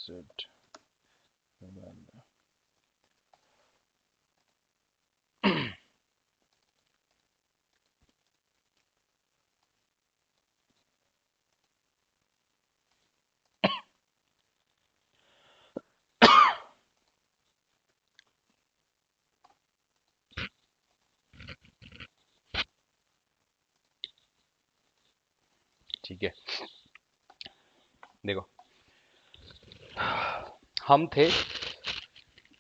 Z। ठीक है, देखो हम थे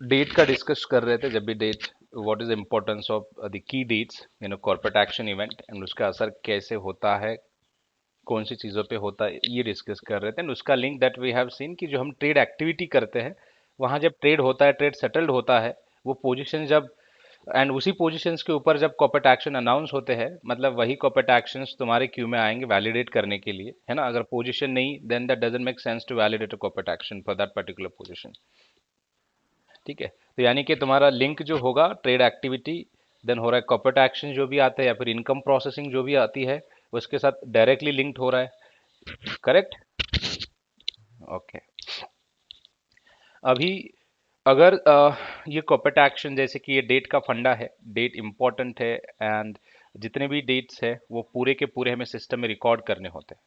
डेट का डिस्कस कर रहे थे, जब भी date, what is importance of the key dates corporate action event and उसका असर कैसे होता है, कौन सी चीज़ों पे होता है, ये डिस्कस कर रहे थे। एंड उसका link that we have seen कि जो हम ट्रेड एक्टिविटी करते हैं, वहाँ जब ट्रेड होता है, ट्रेड सेटल्ड होता है, वो पोजीशन जब, एंड उसी पोजीशंस के ऊपर जब कॉर्पोरेट एक्शन अनाउंस होते हैं, मतलब वही कॉर्पोरेट एक्शंस तुम्हारे क्यू में आएंगे वैलिडेट करने के लिए, है ना। अगर पोजीशन नहीं, then that doesn't make sense to validate a corporate action for that particular position. ठीक है, तो यानी कि तुम्हारा लिंक जो होगा ट्रेड एक्टिविटी, देन हो रहा है कॉर्पोरेट एक्शन जो भी आते हैं, या फिर इनकम प्रोसेसिंग जो भी आती है, उसके साथ डायरेक्टली लिंक्ड हो रहा है। करेक्ट। ओके। अभी अगर ये कॉर्पोरेट एक्शन, जैसे कि ये डेट का फंडा है, डेट इंपॉर्टेंट है, एंड जितने भी डेट्स है वो पूरे के पूरे हमें सिस्टम में रिकॉर्ड करने होते हैं।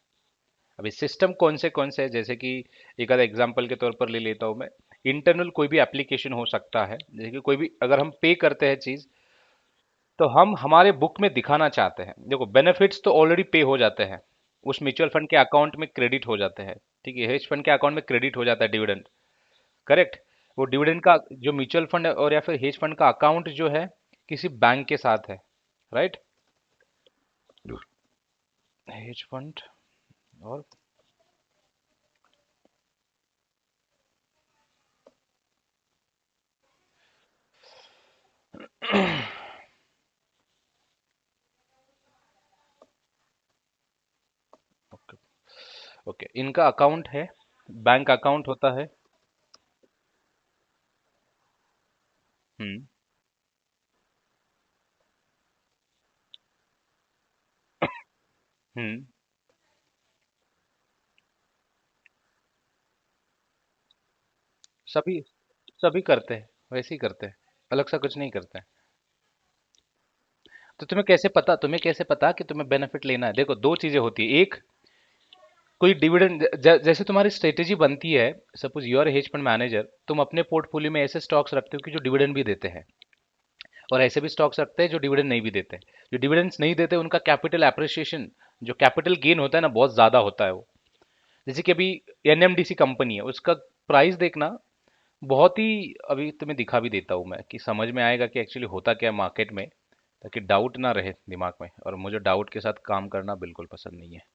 अभी सिस्टम कौन से हैं, जैसे कि एक आधा एग्जांपल के तौर पर ले लेता हूँ मैं। इंटरनल कोई भी एप्लीकेशन हो सकता है, जैसे कि कोई भी अगर हम पे करते हैं चीज़, तो हम हमारे बुक में दिखाना चाहते हैं। देखो बेनिफिट्स तो ऑलरेडी पे हो जाते हैं, उस म्यूचुअल फंड के अकाउंट में क्रेडिट हो जाते हैं। ठीक है, हेज फंड के अकाउंट में क्रेडिट हो जाता है डिविडेंड। करेक्ट। वो डिविडेंड का जो म्यूचुअल फंड और या फिर हेज फंड का अकाउंट जो है किसी बैंक के साथ है, राइट। हेज फंड और ओके, ओके, इनका अकाउंट है, बैंक अकाउंट होता है। हम्म। हम्म। सभी सभी करते हैं, वैसे ही करते हैं, अलग सा कुछ नहीं करते हैं। तो तुम्हें कैसे पता कि तुम्हें बेनिफिट लेना है? देखो दो चीजें होती है, एक कोई डिविडेंड, जैसे तुम्हारी स्ट्रेटेजी बनती है, suppose you are hedge fund manager, तुम अपने पोर्टफोलियो में ऐसे स्टॉक्स रखते हो कि जो डिविडेंड भी देते हैं, और ऐसे भी स्टॉक्स रखते हैं जो डिविडेंड नहीं भी देते। जो डिविडेंड्स नहीं देते उनका कैपिटल एप्रिसिएशन, जो कैपिटल गेन होता है ना, बहुत ज्यादा होता है वो। जैसे कि अभी एनएमडीसी कंपनी है, उसका प्राइस देखना, बहुत ही, अभी तुम्हें दिखा भी देता हूँ मैं कि समझ में आएगा कि एक्चुअली होता क्या है मार्केट में, ताकि डाउट ना रहे दिमाग में, और मुझे डाउट के साथ काम करना बिल्कुल पसंद नहीं है।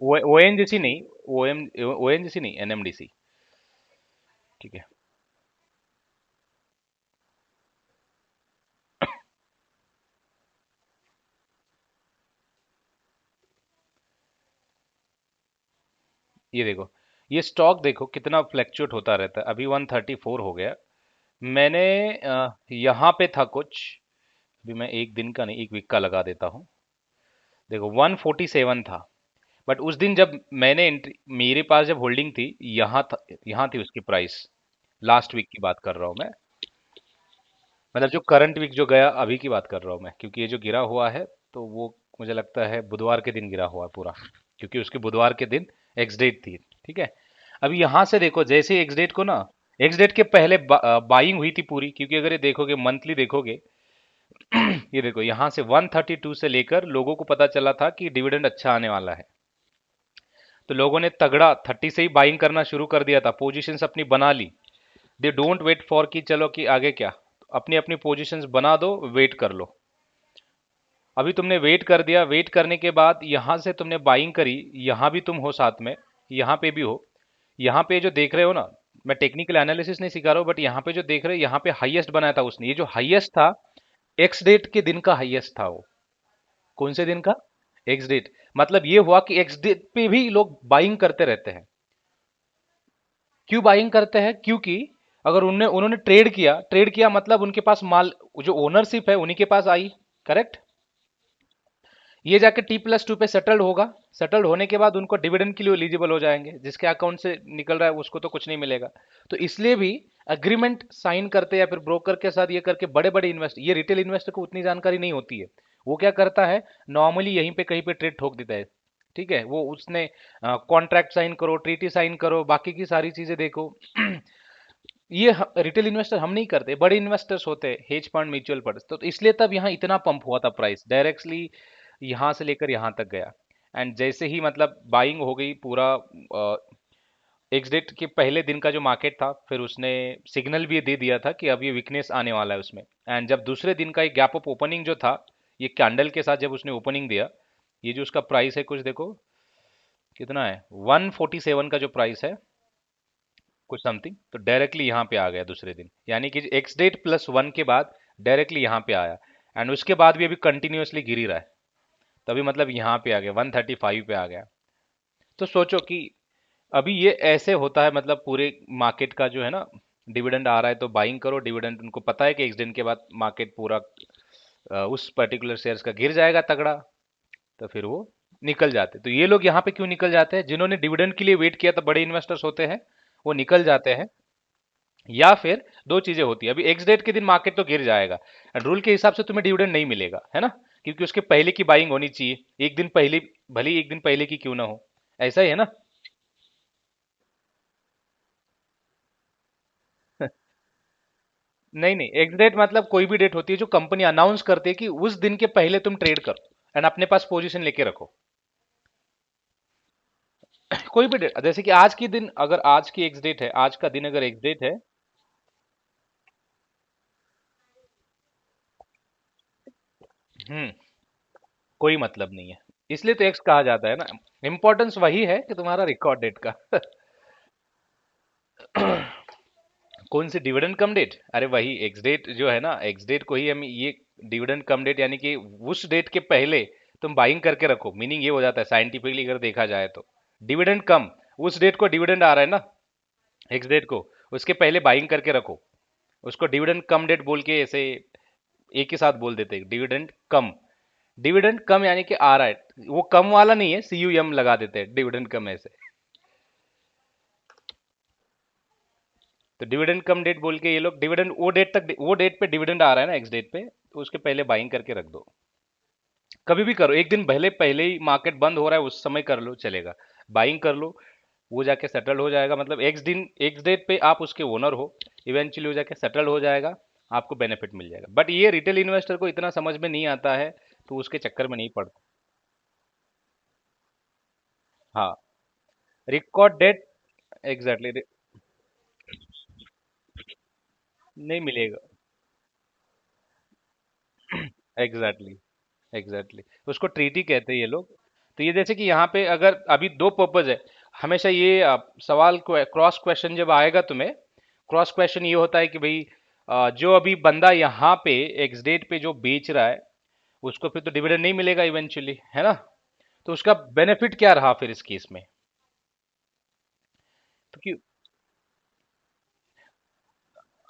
ओ एनजीसी नहीं, ओ एनजीसी नहीं, एनएमडीसी। ठीक है, ये देखो, ये स्टॉक देखो कितना फ्लैक्चुएट होता रहता है। अभी 134 हो गया। मैंने यहाँ पे था कुछ, अभी मैं एक दिन का नहीं, एक वीक का लगा देता हूँ। देखो 147 था, बट उस दिन जब मैंने एंट्री, मेरे पास जब होल्डिंग थी, यहाँ थी उसकी प्राइस। लास्ट वीक की बात कर रहा हूँ मैं, मतलब जो करंट वीक जो गया अभी की बात कर रहा हूँ मैं, क्योंकि ये जो गिरा हुआ है, तो वो मुझे लगता है बुधवार के दिन गिरा हुआ है पूरा, क्योंकि उसके बुधवार के दिन एक्स डेट थी। ठीक है, अभी यहाँ से देखो, जैसे एक्स डेट को ना, एक्स डेट के पहले बाइंग हुई थी पूरी, क्योंकि अगर ये देखोगे मंथली देखोगे, ये देखो यहाँ से 132 से लेकर लोगों को पता चला था कि डिविडेंड अच्छा आने वाला है, तो लोगों ने तगड़ा 30 से ही बाइंग करना शुरू कर दिया था, पोजीशंस अपनी बना ली। दे डोंट वेट फॉर कि चलो कि आगे क्या, अपनी अपनी पोजीशंस बना दो, वेट कर लो। अभी तुमने वेट कर दिया, वेट करने के बाद यहां से तुमने बाइंग करी, यहां भी तुम हो साथ में, यहां पे भी हो। यहां पे जो देख रहे हो ना, मैं टेक्निकल एनालिसिस नहीं सिखा रहा हूं, बट यहां पे जो देख रहे हो, यहां पे हाईएस्ट बनाया था उसने, ये जो हाईएस्ट था, एक्स डेट के दिन का हाईएस्ट था वो। कौन से दिन का? Ex date. मतलब ये हुआ कि एक्स डेट पे भी लोग बाइंग करते रहते हैं। क्यों बाइंग करते हैं? क्योंकि अगर उन्होंने उन्होंने ट्रेड किया मतलब उनके पास माल, जो ओनरशिप है उन्हीं के पास आई। करेक्ट। ये जाके T+2 पे सेटल्ड होगा। सेटल्ड होने के बाद उनको डिविडेंड के लिए एलिजिबल हो जाएंगे, जिसके अकाउंट से निकल रहा है उसको तो कुछ नहीं मिलेगा। तो इसलिए भी अग्रीमेंट साइन करते या फिर ब्रोकर के साथ ये करके बड़े बड़े इन्वेस्टर, ये रिटेल इन्वेस्टर को उतनी जानकारी नहीं होती है। वो क्या करता है, नॉर्मली यहीं पे कहीं पे ट्रेड ठोक देता है। ठीक है, वो उसने कॉन्ट्रैक्ट साइन करो, ट्रीटी साइन करो, बाकी की सारी चीजें देखो। ये रिटेल इन्वेस्टर हम नहीं करते, बड़े इन्वेस्टर्स होते हैं, हेज फंड, म्यूचुअल फंड। तो इसलिए तब यहाँ इतना पंप हुआ था प्राइस, डायरेक्टली यहाँ से लेकर यहाँ तक गया। एंड जैसे ही मतलब बाइंग हो गई पूरा, एग्जिट के पहले दिन का जो मार्केट था, फिर उसने सिग्नल भी दे दिया था कि अब ये वीकनेस आने वाला है उसमें। एंड जब दूसरे दिन का एक गैप अप ओपनिंग जो था, ये कैंडल के साथ जब उसने ओपनिंग दिया, ये जो उसका प्राइस है कुछ देखो कितना है, 147 का जो प्राइस है कुछ समथिंग, तो डायरेक्टली यहाँ पे आ गया दूसरे दिन, यानी कि एक्स डेट +1 के बाद डायरेक्टली यहाँ पे आया। एंड उसके बाद भी अभी कंटिन्यूअसली गिर ही रहा है, तभी मतलब यहाँ पे आ गया, 135 पे आ गया। तो सोचो कि अभी ये ऐसे होता है, मतलब पूरे मार्केट का जो है ना, डिविडेंड आ रहा है तो बाइंग करो डिविडेंड, उनको पता है कि एक दिन के बाद मार्केट पूरा उस पर्टिकुलर शेयर्स का गिर जाएगा तगड़ा, तो फिर वो निकल जाते। तो ये लोग यहाँ पे क्यों निकल जाते हैं, जिन्होंने डिविडेंड के लिए वेट किया था, बड़े इन्वेस्टर्स होते हैं, वो निकल जाते हैं। या फिर दो चीजें होती है, अभी एक्स डेट के दिन मार्केट तो गिर जाएगा, एंड रूल के हिसाब से तुम्हें डिविडेंड नहीं मिलेगा, है ना, क्योंकि उसके पहले की बाइंग होनी चाहिए, एक दिन पहले, भले ही एक दिन पहले की क्यों ना हो। ऐसा ही है ना। नहीं नहीं, एक्स डेट मतलब कोई भी डेट होती है जो कंपनी अनाउंस करती है कि उस दिन के पहले तुम ट्रेड करो, एंड अपने पास पोजीशन लेके रखो। कोई भी डेट, जैसे कि आज की दिन, अगर आज की एक्स डेट है, आज का दिन अगर एक्स डेट है। हम्म। कोई मतलब नहीं है, इसलिए तो एक्स कहा जाता है ना। इंपॉर्टेंस वही है कि तुम्हारा रिकॉर्ड डेट का। कौन सी, डिविडेंड कम डेट? अरे वही एक्स डेट जो है ना, एक्स डेट को ही हम ये डिविडेंड कम डेट, यानी कि उस डेट के पहले तुम बाइंग करके रखो, मीनिंग ये हो जाता है साइंटिफिकली अगर देखा जाए तो। डिविडेंड कम, उस डेट को डिविडेंड आ रहा है ना, एक्स डेट को, उसके पहले बाइंग करके रखो, उसको डिविडेंड कम डेट बोल के ऐसे एक ही साथ बोल देते हैं, डिविडेंड कम। डिविडेंड कम यानी कि आ रहा है, वो कम वाला नहीं है, CUM लगा देते हैं, डिविडेंड कम ऐसे। तो डिविडेंड कम डेट बोल के ये लोग डिविडेंड, वो डेट तक, वो डेट पे डिविडेंड आ रहा है ना एक्स डेट पे, तो उसके पहले बाइंग करके रख दो। कभी भी करो, एक दिन पहले, पहले ही मार्केट बंद हो रहा है उस समय कर लो चलेगा, बाइंग कर लो, वो जाके सेटल हो जाएगा, मतलब एक्स दिन, एक्स डेट पे आप उसके ओनर हो, इवेंचुअली वो जाके सेटल हो जाएगा, आपको बेनिफिट मिल जाएगा। बट ये रिटेल इन्वेस्टर को इतना समझ में नहीं आता है, तो उसके चक्कर में नहीं पड़ता। हाँ, रिकॉर्ड डेट, एग्जैक्टली, नहीं मिलेगा। एग्जैक्टली, एग्जैक्टली, उसको ट्रीटी कहते हैं ये लोग। तो ये जैसे कि यहाँ पे अगर अभी दो पर्पज है, हमेशा ये सवाल क्रॉस क्वेश्चन जब आएगा तुम्हें, क्रॉस क्वेश्चन ये होता है कि भाई जो अभी बंदा यहाँ पे एक्स डेट पे जो बेच रहा है, उसको फिर तो डिविडेंड नहीं मिलेगा इवेंचुअली, है ना। तो उसका बेनिफिट क्या रहा फिर इस केस में। तो कि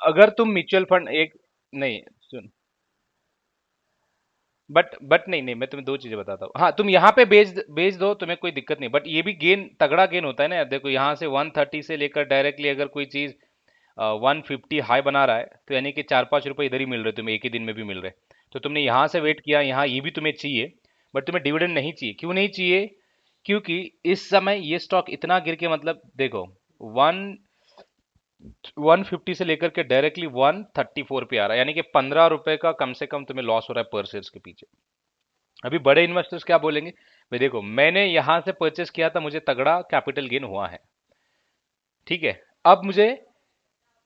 अगर तुम म्यूचुअल फंड एक, नहीं सुन, बट नहीं नहीं, मैं तुम्हें दो चीजें बताता हूँ। हाँ, तुम यहाँ पे बेच बेच दो, तुम्हें कोई दिक्कत नहीं, बट ये भी गेन, तगड़ा गेन होता है ना यार। देखो यहाँ से 130 से लेकर डायरेक्टली अगर कोई चीज 150 हाई बना रहा है, तो यानी कि 4-5 रुपए इधर ही मिल रहे, तुम्हें एक ही दिन में भी मिल रहे। तो तुमने यहाँ से वेट किया, यहाँ ये भी तुम्हें चाहिए, बट तुम्हें डिविडेंड नहीं चाहिए। क्यों नहीं चाहिए? क्योंकि इस समय ये स्टॉक इतना गिर के, मतलब देखो, वन 150 से लेकर के डायरेक्टली 134 पे आ रहा है, यानी कि 15 रुपए का कम से कम तुम्हें लॉस हो रहा है पर शेयर के पीछे। अभी बड़े इन्वेस्टर्स क्या बोलेंगे, भाई देखो मैंने यहां से परचेस किया था, मुझे तगड़ा कैपिटल गेन हुआ है, ठीक है, अब मुझे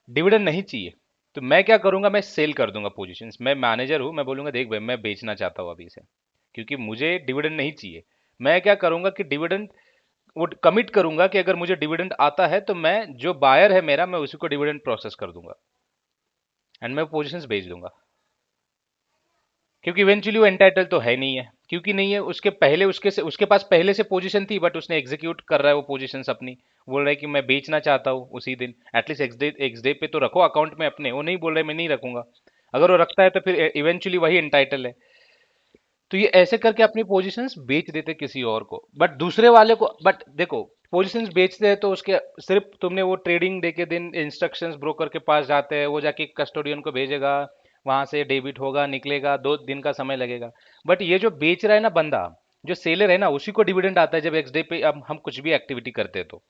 डिविडेंड नहीं चाहिए, तो मैं क्या करूंगा, मैं सेल कर दूंगा पोजीशंस। मैं मैनेजर हूं, मैं बोलूंगा देख भाई मैं बेचना चाहता हूं अभी से, क्योंकि मुझे डिविडेंड नहीं चाहिए। मैं क्या करूंगा कि डिविडेंड, वो कमिट करूंगा कि अगर मुझे डिविडेंड आता है तो मैं, जो बायर है मेरा, मैं उसी को डिविडेंड प्रोसेस कर दूंगा, एंड मैं पोजीशंस बेच दूंगा। क्योंकि इवेंचुअली वो एंटाइटल तो है नहीं है, क्योंकि नहीं है, उसके पहले उसके पास पहले से पोजीशन थी, बट उसने एग्जीक्यूट कर रहा है वो पोजीशन अपनी, बोल रहा है कि मैं बेचना चाहता हूँ उसी दिन, एटलीस्ट एक्स डे पे तो रखो अकाउंट में अपने। वो नहीं बोल रहा है मैं नहीं रखूंगा, अगर वो रखता है तो फिर इवेंचुअली वही एंटाइटल है। तो ये ऐसे करके अपनी पोजीशंस बेच देते किसी और को, बट दूसरे वाले को, बट देखो पोजीशंस बेचते हैं तो उसके सिर्फ तुमने वो ट्रेडिंग डे के दिन इंस्ट्रक्शंस ब्रोकर के पास जाते हैं, वो जाके कस्टोडियन को भेजेगा, वहां से डेबिट होगा निकलेगा, 2 दिन का समय लगेगा। बट ये जो बेच रहा है ना बंदा, जो सेलर है ना, उसी को डिविडेंड आता है जब एक्स डे पे अब हम कुछ भी एक्टिविटी करते हैं तो,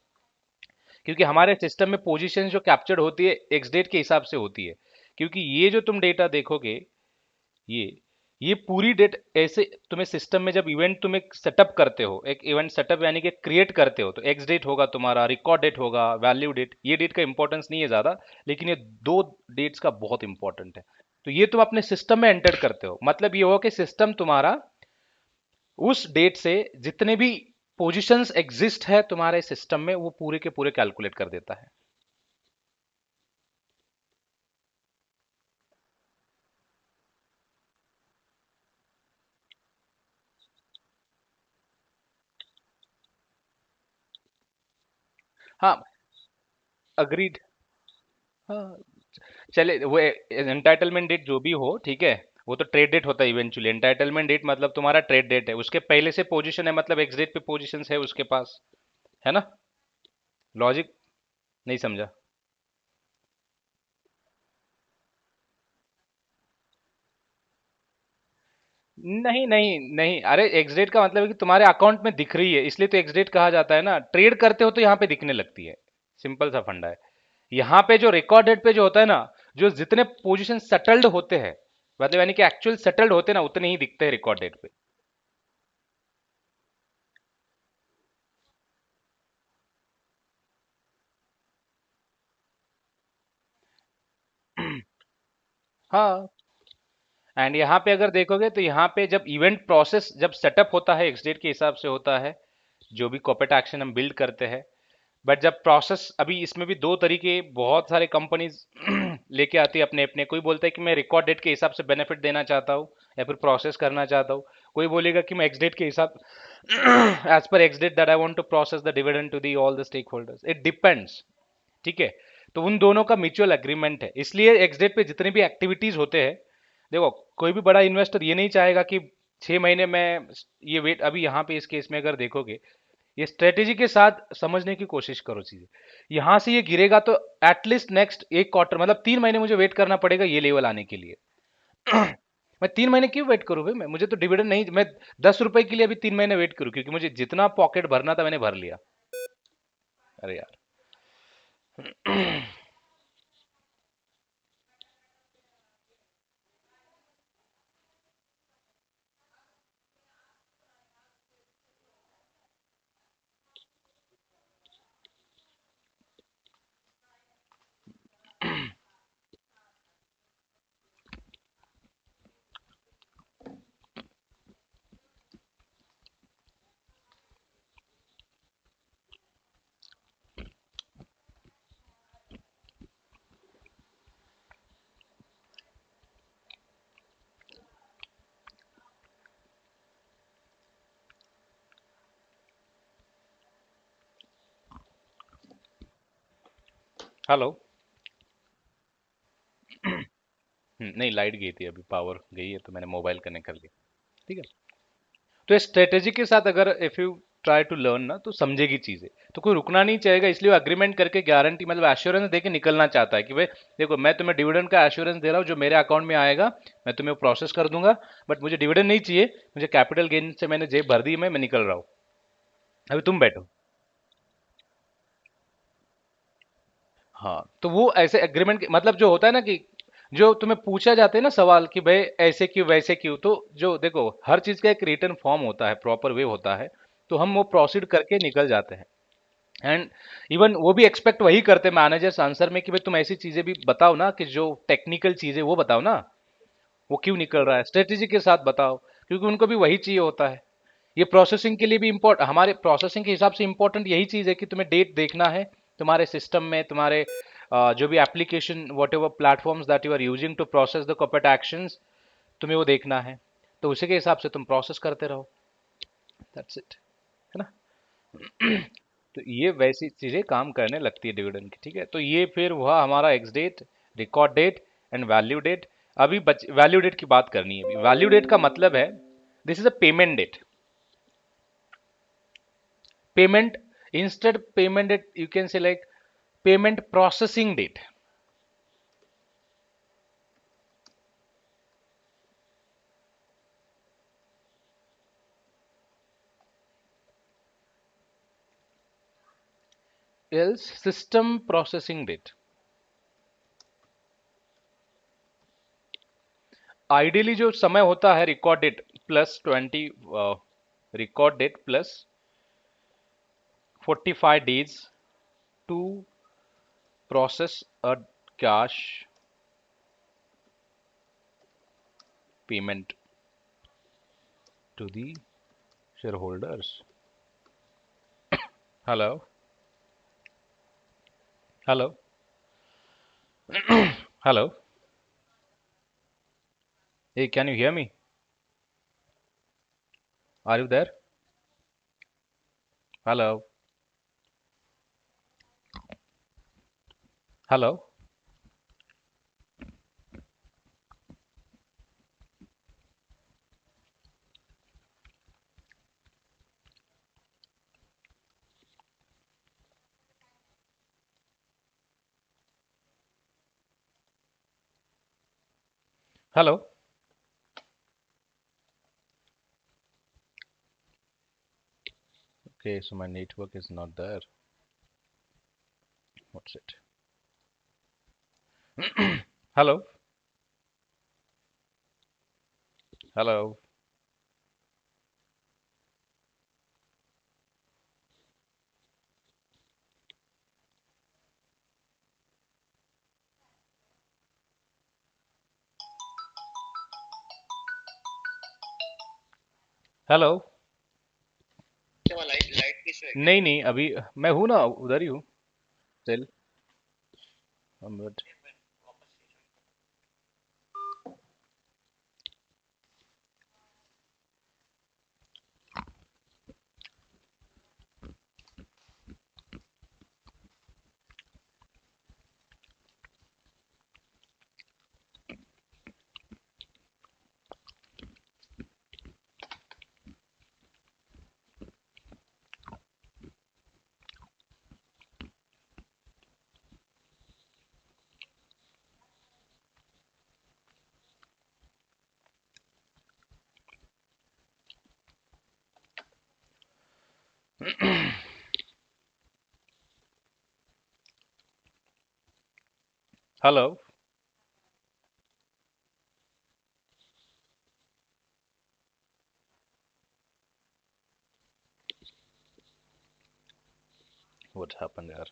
क्योंकि हमारे सिस्टम में पोजीशन जो कैप्चर्ड होती है एक्स डेट के हिसाब से होती है। क्योंकि ये जो तुम डेटा देखोगे, ये ये पूरी डेट ऐसे तुम्हें सिस्टम में जब इवेंट तुम एक सेटअप करते हो, एक इवेंट सेटअप यानी कि क्रिएट करते हो, तो एक्स डेट होगा तुम्हारा, रिकॉर्ड डेट होगा, वैल्यू डेट। ये डेट का इंपॉर्टेंस नहीं है ज्यादा, लेकिन ये 2 डेट्स का बहुत इंपॉर्टेंट है। तो ये तुम अपने सिस्टम में एंटर करते हो, मतलब ये हो कि सिस्टम तुम्हारा उस डेट से जितने भी पोजीशंस एग्जिस्ट है तुम्हारे सिस्टम में, वो पूरे के पूरे कैलकुलेट कर देता है। हाँ, अग्रीड। हाँ, चले वो एंटाइटलमेंट डेट जो भी हो, ठीक है, वो तो ट्रेड डेट होता है इवेंचुअली। एंटाइटलमेंट डेट मतलब तुम्हारा ट्रेड डेट है, उसके पहले से पोजीशन है, मतलब एक्स डेट पे पोजीशन है उसके पास, है ना? लॉजिक नहीं समझा? नहीं नहीं नहीं, अरे एक्स डेट का मतलब है कि तुम्हारे अकाउंट में दिख रही है, इसलिए तो एक्स डेट कहा जाता है ना। ट्रेड करते हो तो यहाँ पे दिखने लगती है, सिंपल सा फंडा है। यहाँ पे जो रिकॉर्ड डेट पे जो होता है ना, जो जितने पोजीशन सेटल्ड होते हैं, मतलब यानी कि एक्चुअल सेटल्ड होते हैं ना, उतने ही दिखते हैं रिकॉर्ड डेट पे। हाँ, एंड यहाँ पे अगर देखोगे तो यहाँ पे जब इवेंट प्रोसेस जब सेटअप होता है एक्स डेट के हिसाब से होता है, जो भी कॉर्पोरेट एक्शन हम बिल्ड करते हैं। बट जब प्रोसेस, अभी इसमें भी 2 तरीके, बहुत सारे कंपनीज लेके आती है अपने अपने। कोई बोलता है कि मैं रिकॉर्ड डेट के हिसाब से बेनिफिट देना चाहता हूँ या फिर प्रोसेस करना चाहता हूँ। कोई बोलेगा कि मैं एक्स डेट के हिसाब as per ex date that I want to process the dividend to the all the stakeholders, it depends. ठीक है, तो उन दोनों का म्यूचुअल एग्रीमेंट है, इसलिए एक्स डेट पे जितने भी एक्टिविटीज होते हैं, देखो कोई भी बड़ा इन्वेस्टर ये नहीं चाहेगा कि 6 महीने में ये वेट। अभी यहाँ पे इस केस में अगर देखोगे, ये स्ट्रेटेजी के साथ समझने की कोशिश करो चीजें। यहां से ये गिरेगा तो एटलीस्ट नेक्स्ट 1 क्वार्टर, मतलब 3 महीने मुझे वेट करना पड़ेगा ये लेवल आने के लिए। मैं 3 महीने क्यों वेट करूं भाई? मैं, मुझे तो डिविडेंड नहीं, मैं 10 रुपए के लिए अभी 3 महीने वेट करूं? क्योंकि मुझे जितना पॉकेट भरना था मैंने भर लिया। अरे यार। हेलो। नहीं, लाइट गई थी, अभी पावर गई है तो मैंने मोबाइल कनेक्ट कर लिया। ठीक है, तो इस स्ट्रेटेजी के साथ अगर if you try to learn ना, तो समझेगी चीजें, तो कोई रुकना नहीं चाहेगा। इसलिए अग्रीमेंट करके गारंटी, मतलब एश्योरेंस दे के निकलना चाहता है कि भाई देखो, मैं तुम्हें डिविडेंड का एश्योरेंस दे रहा हूँ, जो मेरे अकाउंट में आएगा मैं तुम्हें प्रोसेस कर दूंगा, बट मुझे डिविडेंड नहीं चाहिए, मुझे कैपिटल गेन से मैंने जेब भर दी, मैं निकल रहा हूँ, अभी तुम बैठो। हाँ, तो वो ऐसे एग्रीमेंट के मतलब जो होता है ना कि जो तुम्हें पूछा जाता है ना सवाल कि भाई ऐसे क्यों वैसे क्यों, तो जो देखो हर चीज का एक रिटर्न फॉर्म होता है, प्रॉपर वे होता है, तो हम वो प्रोसीड करके निकल जाते हैं। एंड इवन वो भी एक्सपेक्ट वही करते हैं मैनेजर्स आंसर में कि भाई तुम ऐसी चीजें भी बताओ ना, कि जो टेक्निकल चीजें वो बताओ ना, वो क्यों निकल रहा है, स्ट्रेटेजी के साथ बताओ, क्योंकि उनको भी वही चाहिए होता है। ये प्रोसेसिंग के लिए भी इम्पोर्ट, हमारे प्रोसेसिंग के हिसाब से इंपॉर्टेंट यही चीज है कि तुम्हें डेट देखना है तुम्हारे सिस्टम में, तुम्हारे जो भी application whatever platforms that you are using to process the corporate actions, तुम्हें वो देखना है, तो उसी के हिसाब से तुम प्रोसेस करते रहो। दैट्स इट, है ना? तो ये वैसी चीजें काम करने लगती है डिविडेंड की। ठीक है, तो ये फिर हुआ हमारा ex date, record date and value date. अभी वैल्यू डेट की बात करनी है। अभी वैल्यू डेट का मतलब है This is a payment date. Payment, instead payment date, you can say like payment processing date. Else system processing date. Ideally जो समय होता है record date plus 20, record date plus 45 days to process a cash payment to the shareholders. Hello, hello, hello. Hey, can you hear me? Are you there? Hello, hello, hello. Okay, so my network is not there. What's it? Hello, hello, hello. नहीं नहीं, अभी मैं हूं ना, उधर ही हूँ still. But hello, what happened यार?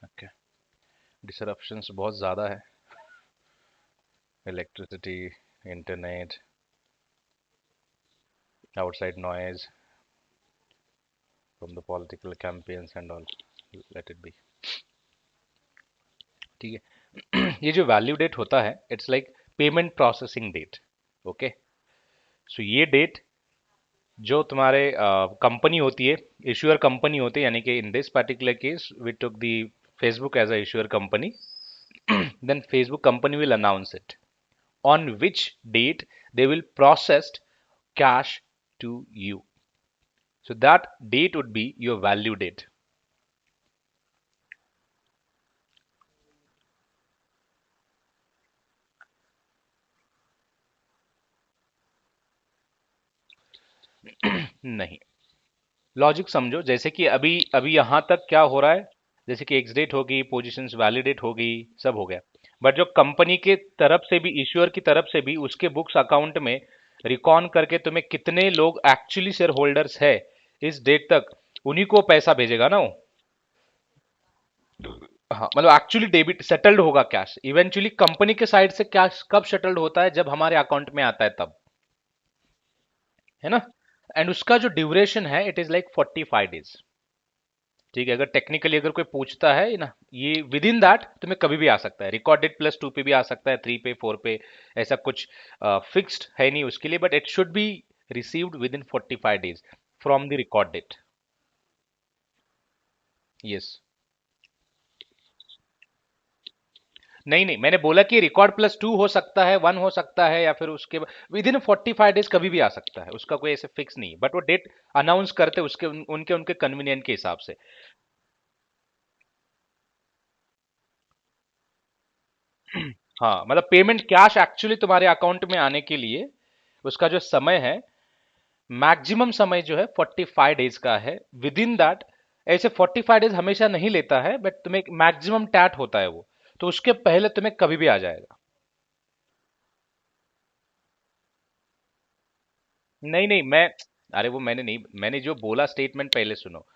ओके, डिसरप्शंस बहुत ज़्यादा है। Electricity, internet, outside noise from the political campaigns and all, let it be. ठीक है। ये जो वैल्यू डेट होता है, it's like payment processing date. Okay, so ये डेट जो तुम्हारे कंपनी होती है, इश्यूअर कंपनी होती है, यानी कि in this particular case we took the Facebook as a issuer company, then Facebook company will announce it on which date they will process cash to you. So that date would be your value date. नहीं, logic समझो, जैसे कि अभी अभी यहां तक क्या हो रहा है, जैसे कि एक्स डेट होगी, पोजीशंस वैलिडेट होगी, सब हो गया। बट जो कंपनी के तरफ से भी, इश्यूअर की तरफ से भी, उसके बुक्स अकाउंट में रिकॉर्ड करके तुम्हें कितने लोग एक्चुअली शेयर होल्डर्स है इस डेट तक, उन्हीं को पैसा भेजेगा ना वो। हाँ, मतलब एक्चुअली डेबिट सेटल्ड होगा कैश, इवेंचुअली कंपनी के साइड से कैश कब सेटल्ड होता है, जब हमारे अकाउंट में आता है तब, है ना। एंड उसका जो ड्यूरेशन है, इट इज लाइक 45 डेज। ठीक है, अगर टेक्निकली अगर कोई पूछता है ना, ये विद इन दैट तुम्हें कभी भी आ सकता है, रिकॉर्डेड प्लस 2 पे भी आ सकता है, 3 पे, 4 पे, ऐसा कुछ फिक्स्ड है नहीं उसके लिए, but it should be received within 45 days from the record date. Yes. नहीं नहीं, मैंने बोला कि रिकॉर्ड प्लस 2 हो सकता है, 1 हो सकता है, या फिर उसके विद इन 45 डेज कभी भी आ सकता है, उसका कोई ऐसे फिक्स नहीं, बट वो डेट अनाउंस करते उसके उनके उनके कन्वीनियंट के हिसाब से। हाँ, मतलब पेमेंट कैश एक्चुअली तुम्हारे अकाउंट में आने के लिए उसका जो समय है, मैक्सिमम समय जो है 45 डेज का है, विद इन दैट। ऐसे 45 डेज हमेशा नहीं लेता है, बट तुम्हें मैक्सिमम टैट होता है वो, तो उसके पहले तुम्हें कभी भी आ जाएगा। नहीं नहीं, मैं, अरे वो मैंने नहीं, मैंने जो बोला स्टेटमेंट पहले सुनो।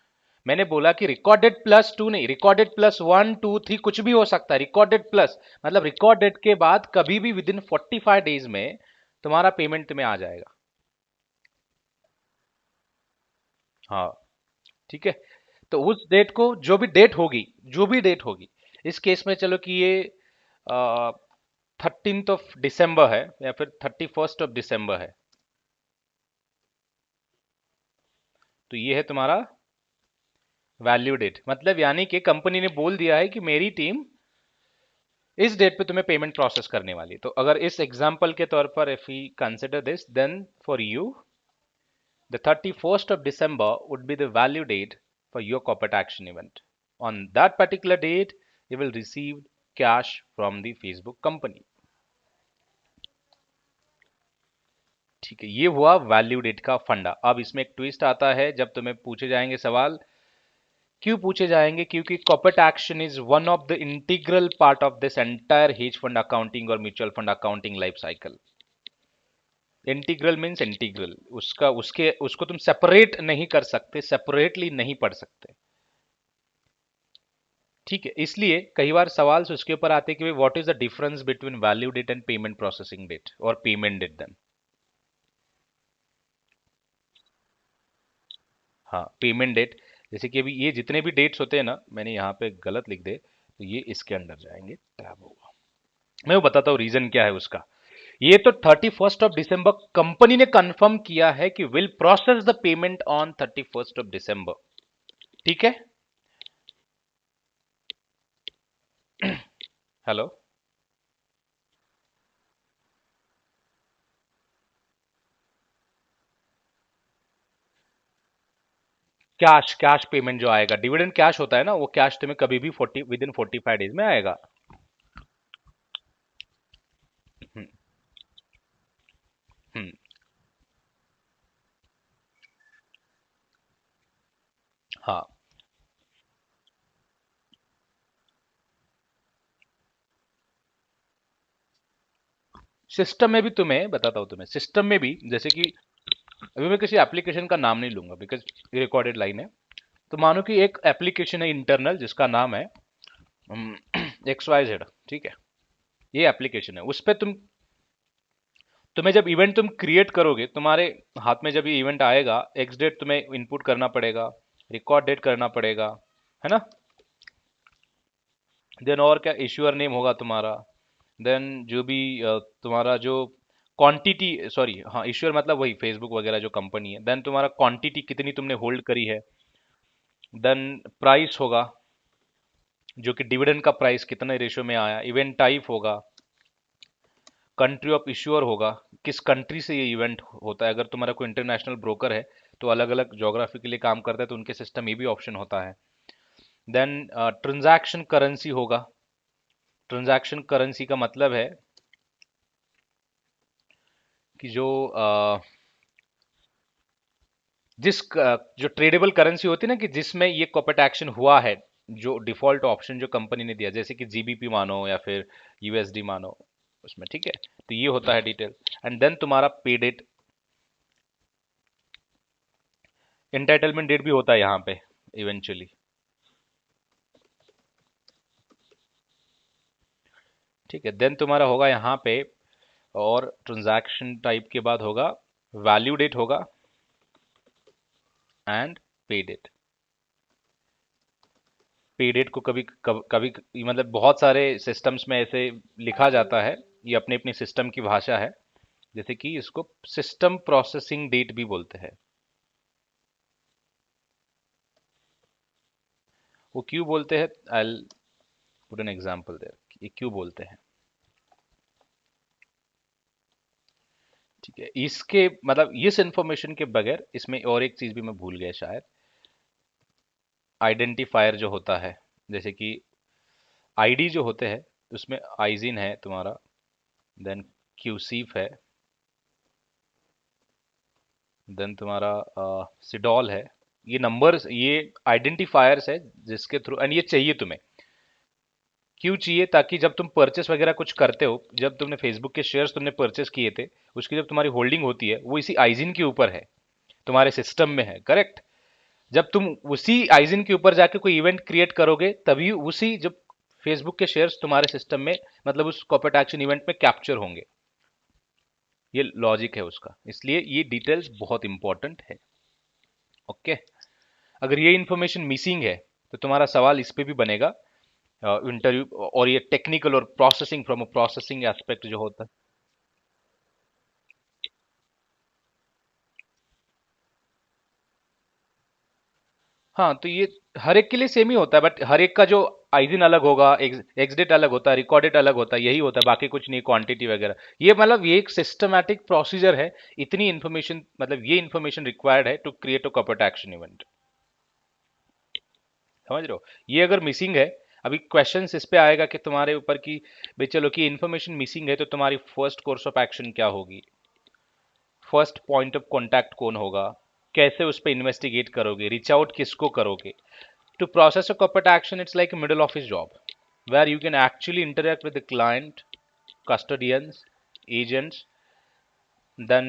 मैंने बोला कि रिकॉर्डेड प्लस 2 नहीं, रिकॉर्डेड प्लस 1 2 3 कुछ भी हो सकता है, रिकॉर्डेड प्लस मतलब रिकॉर्ड डेट के बाद कभी भी विद इन 45 डेज में तुम्हारा पेमेंट तुम्हें आ जाएगा। हाँ, ठीक है। तो उस डेट को, जो भी डेट होगी, जो भी डेट होगी, इस केस में चलो कि ये 13 ऑफ दिसंबर है या फिर 31 ऑफ दिसंबर है, तो ये है तुम्हारा वैल्यू डेट। मतलब यानी कि कंपनी ने बोल दिया है कि मेरी टीम इस डेट पे तुम्हें पेमेंट प्रोसेस करने वाली है। तो अगर इस एग्जांपल के तौर पर if we consider this, then for you the 31st of December would be the value date for your corporate action event. On that particular date, you will receive cash from the Facebook company. ठीक है, ये हुआ value date का फंडा। अब इसमें एक twist आता है, जब तुम्हें पूछे जाएंगे सवाल, क्यों पूछे जाएंगे, क्योंकि corporate action is one of the integral part of this entire hedge fund accounting और mutual fund accounting life cycle. Integral means integral, उसका उसके उसको तुम सेपरेट नहीं कर सकते, सेपरेटली नहीं पढ़ सकते। ठीक है, इसलिए कई बार सवाल उसके ऊपर आते हैं कि what is the difference between value date and payment processing date और पेमेंट डेट देन। हाँ, पेमेंट डेट, जैसे कि अभी ये जितने भी डेट्स होते हैं ना, मैंने यहाँ पे गलत लिख दे तो ये इसके अंडर जाएंगे, टैब होगा। मैं वो बताता हूँ रीजन क्या है उसका। ये तो 31 ऑफ दिसंबर कंपनी ने कंफर्म किया है कि will process the payment on 31 of December. ठीक है। हेलो। कैश कैश पेमेंट जो आएगा, डिविडेंड कैश होता है ना, वो कैश तुम्हें कभी भी 40 विद इन 45 डेज में आएगा। हम्म। हम्म। हाँ, सिस्टम में भी तुम्हें बताता हूँ, तुम्हें सिस्टम में भी, जैसे कि अभी मैं किसी एप्लीकेशन का नाम नहीं लूंगा बिकॉज ये रिकॉर्डेड लाइन है। तो मानो कि एक एप्लीकेशन है इंटरनल जिसका नाम है XYZ। ठीक है, ये एप्लीकेशन है, उस पर तुम्हें जब इवेंट तुम क्रिएट करोगे, तुम्हारे हाथ में जब ये इवेंट आएगा, एक्स डेट तुम्हें इनपुट करना पड़ेगा, रिकॉर्ड डेट करना पड़ेगा, है ना। देन और क्या, इश्यूअर नेम होगा तुम्हारा। देन जो भी तुम्हारा जो क्वांटिटी, सॉरी हाँ, इश्यूअर मतलब वही फेसबुक वगैरह जो कंपनी है। देन तुम्हारा क्वांटिटी कितनी तुमने होल्ड करी है। देन प्राइस होगा, जो कि डिविडेंड का प्राइस कितने रेशियो में आया। इवेंट टाइप होगा, कंट्री ऑफ इश्यूअर होगा, किस कंट्री से ये इवेंट होता है। अगर तुम्हारा कोई इंटरनेशनल ब्रोकर है तो अलग अलग ज्योग्राफी के लिए काम करता है, तो उनके सिस्टम ये भी ऑप्शन होता है। देन ट्रांजैक्शन करेंसी होगा। ट्रांजैक्शन करेंसी का मतलब है कि जो जो ट्रेडेबल करेंसी होती है ना, कि जिसमें ये कॉर्पोरेट एक्शन हुआ है, जो डिफॉल्ट ऑप्शन जो कंपनी ने दिया, जैसे कि जीबीपी मानो या फिर यूएसडी मानो, उसमें, ठीक है। तो ये होता है डिटेल। एंड देन तुम्हारा पे डेट, एंटाइटलमेंट डेट भी होता है यहाँ पे इवेंचुअली, ठीक है। देन तुम्हारा होगा यहाँ पे, और ट्रांजैक्शन टाइप के बाद होगा वैल्यू डेट होगा, एंड पे डेट। पे डेट को कभी मतलब बहुत सारे सिस्टम्स में ऐसे लिखा जाता है, ये अपने अपनी सिस्टम की भाषा है, जैसे कि इसको सिस्टम प्रोसेसिंग डेट भी बोलते हैं। वो क्यों बोलते हैं, I put an example there, ये क्यों बोलते हैं, ठीक है। इसके मतलब इस इंफॉर्मेशन के बगैर, इसमें और एक चीज भी मैं भूल गया शायद, आइडेंटिफायर जो होता है, जैसे कि आईडी जो होते हैं, उसमें आइजिन है तुम्हारा, देन क्यूसीफ है, देन तुम्हारा सिडॉल है। ये नंबर्स, ये आइडेंटिफायर्स है जिसके थ्रू, एंड ये चाहिए तुम्हें। क्यों चाहिए, ताकि जब तुम परचेस वगैरह कुछ करते हो, जब तुमने फेसबुक के शेयर्स तुमने परचेस किए थे, उसकी जब तुम्हारी होल्डिंग होती है, वो इसी आइजिन के ऊपर है, तुम्हारे सिस्टम में है, करेक्ट। जब तुम उसी आइजिन के ऊपर जाके कोई इवेंट क्रिएट करोगे, तभी उसी जब फेसबुक के शेयर्स तुम्हारे सिस्टम में, मतलब उस कॉर्पोरेट एक्शन इवेंट में कैप्चर होंगे। ये लॉजिक है उसका, इसलिए ये डिटेल्स बहुत इंपॉर्टेंट है। ओके। अगर ये इंफॉर्मेशन मिसिंग है, तो तुम्हारा सवाल इस पे भी बनेगा इंटरव्यू, और ये टेक्निकल और processing, from a processing aspect जो होता है। हाँ, तो ये हर एक के लिए सेम ही होता है, बट हर एक का जो आइजिन अलग होगा, एग्जिट अलग होता है, रिकॉर्डेड अलग होता है, यही होता है, बाकी कुछ नहीं, क्वांटिटी वगैरह। ये मतलब ये एक सिस्टमैटिक प्रोसीजर है। इतनी इन्फॉर्मेशन, मतलब ये इन्फॉर्मेशन रिक्वायर्ड है to create a corporate action event. समझ रहे हो, ये अगर मिसिंग है, अभी क्वेश्चन इस पे आएगा कि तुम्हारे ऊपर की, भाई चलो कि इन्फॉर्मेशन मिसिंग है, तो तुम्हारी फर्स्ट कोर्स ऑफ एक्शन क्या होगी, फर्स्ट पॉइंट ऑफ कॉन्टैक्ट कौन होगा, कैसे उस पर इन्वेस्टिगेट करोगे, रीच आउट किसको करोगे। To process a corporate action, it's like a middle office job where you can actually interact with the client, custodians, agents, then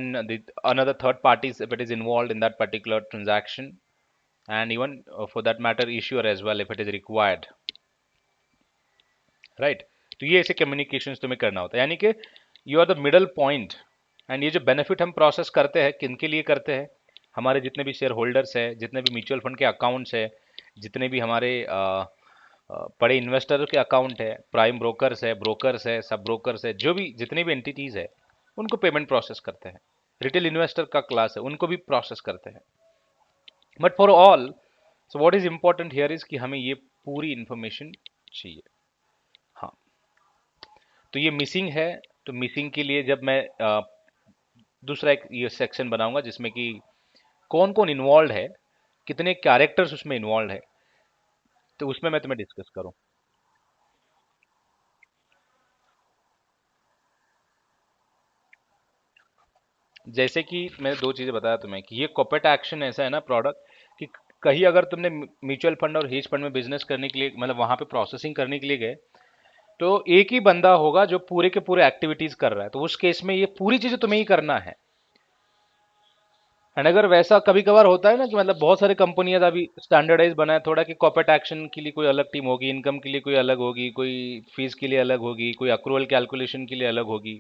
another third parties if it is involved in that particular transaction, and even for that matter, issuer as well if it is required, right? तो ये ऐसे communications तुम्हें करना होता है, यानी कि you are the middle point. And ये जो बेनिफिट हम प्रोसेस करते हैं, किन के लिए करते हैं, हमारे जितने भी शेयर होल्डर्स है, जितने भी म्यूचुअल फंड के अकाउंट्स है, जितने भी हमारे बड़े इन्वेस्टर के अकाउंट है, प्राइम ब्रोकर्स है, सब ब्रोकर्स है, जो भी जितने भी एंटिटीज है, उनको पेमेंट प्रोसेस करते हैं। रिटेल इन्वेस्टर का क्लास है, उनको भी प्रोसेस करते हैं। But for all, so what is important here is कि हमें ये पूरी इंफॉर्मेशन चाहिए। हाँ, तो ये मिसिंग है। तो मिसिंग के लिए जब मैं दूसरा एक ये सेक्शन बनाऊंगा, जिसमें कि कौन कौन इन्वॉल्व है, कितने कैरेक्टर्स उसमें इन्वॉल्व है, तो उसमें मैं तुम्हें डिस्कस करूं। जैसे कि मैंने दो चीजें बताया तुम्हें, कि ये कॉर्पोरेट एक्शन ऐसा है ना प्रोडक्ट, कि कहीं अगर तुमने म्यूचुअल फंड और हेज फंड में बिजनेस करने के लिए, मतलब वहां पे प्रोसेसिंग करने के लिए गए, तो एक ही बंदा होगा जो पूरे के पूरे एक्टिविटीज कर रहा है, तो उस केस में ये पूरी चीजें तुम्हें ही करना है। एंड अगर वैसा कभी कभार होता है ना, कि मतलब बहुत सारी कंपनियां अभी स्टैंडर्डाइज बना है थोड़ा, कि कॉर्पोरेट एक्शन के लिए कोई अलग टीम होगी, इनकम के लिए कोई अलग होगी, कोई फीस के लिए अलग होगी, कोई अक्रूवल कैलकुलेशन के लिए अलग होगी,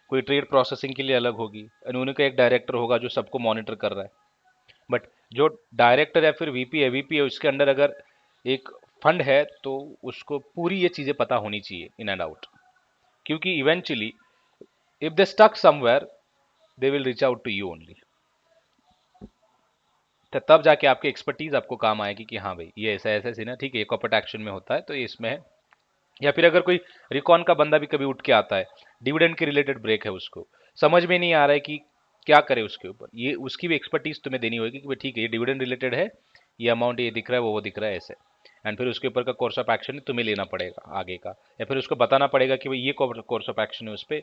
कोई ट्रेड प्रोसेसिंग के लिए अलग होगी, एंड उन्हीं का एक डायरेक्टर होगा जो सबको मॉनिटर कर रहा है। बट जो डायरेक्टर या फिर वीपी है, उसके अंडर अगर एक फंड है, तो उसको पूरी ये चीजें पता होनी चाहिए इन एंड आउट, क्योंकि eventually if they stuck somewhere, they will reach out to you only. तो तब जाके आपकी एक्सपर्टीज आपको काम आएगी, कि हाँ भाई ये ऐसा ऐसा सीन है, ठीक है, ये कॉर्पोरेट एक्शन में होता है, तो ये इसमें है। या फिर अगर कोई रिकॉन का बंदा भी कभी उठ के आता है, डिविडेंड के रिलेटेड ब्रेक है, उसको समझ में नहीं आ रहा है कि क्या करे उसके ऊपर, ये उसकी भी एक्सपर्टीज तुम्हें देनी होगी, कि भाई ठीक है, ये डिविडेंड रिलेटेड है, ये अमाउंट ये दिख रहा है, वो दिख रहा है, ऐसे। एंड फिर उसके ऊपर का कोर्स ऑफ एक्शन तुम्हें लेना पड़ेगा आगे का, या फिर उसको बताना पड़ेगा कि भाई ये कोर्स ऑफ एक्शन है, उस पर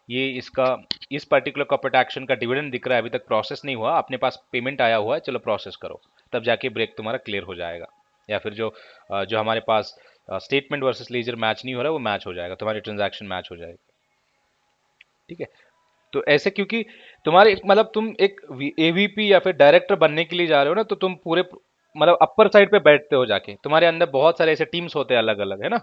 ये इसका इस पर्टिकुलर कॉर्पोरेट एक्शन का डिविडेंड दिख रहा है, अभी तक प्रोसेस नहीं हुआ, अपने पास पेमेंट आया हुआ है, चलो प्रोसेस करो, तब जाके ब्रेक तुम्हारा क्लियर हो जाएगा। या फिर जो हमारे पास स्टेटमेंट वर्सेस लेजर मैच नहीं हो रहा है वो मैच हो जाएगा, तुम्हारी ट्रांजैक्शन मैच हो जाएगी। ठीक है, तो ऐसे क्योंकि तुम्हारे मतलब तुम एक एवीपी या फिर डायरेक्टर बनने के लिए जा रहे हो ना, तो तुम पूरे मतलब अपर साइड पे बैठते हो जाके, तुम्हारे अंदर बहुत सारे ऐसे टीम्स होते हैं अलग अलग, है ना।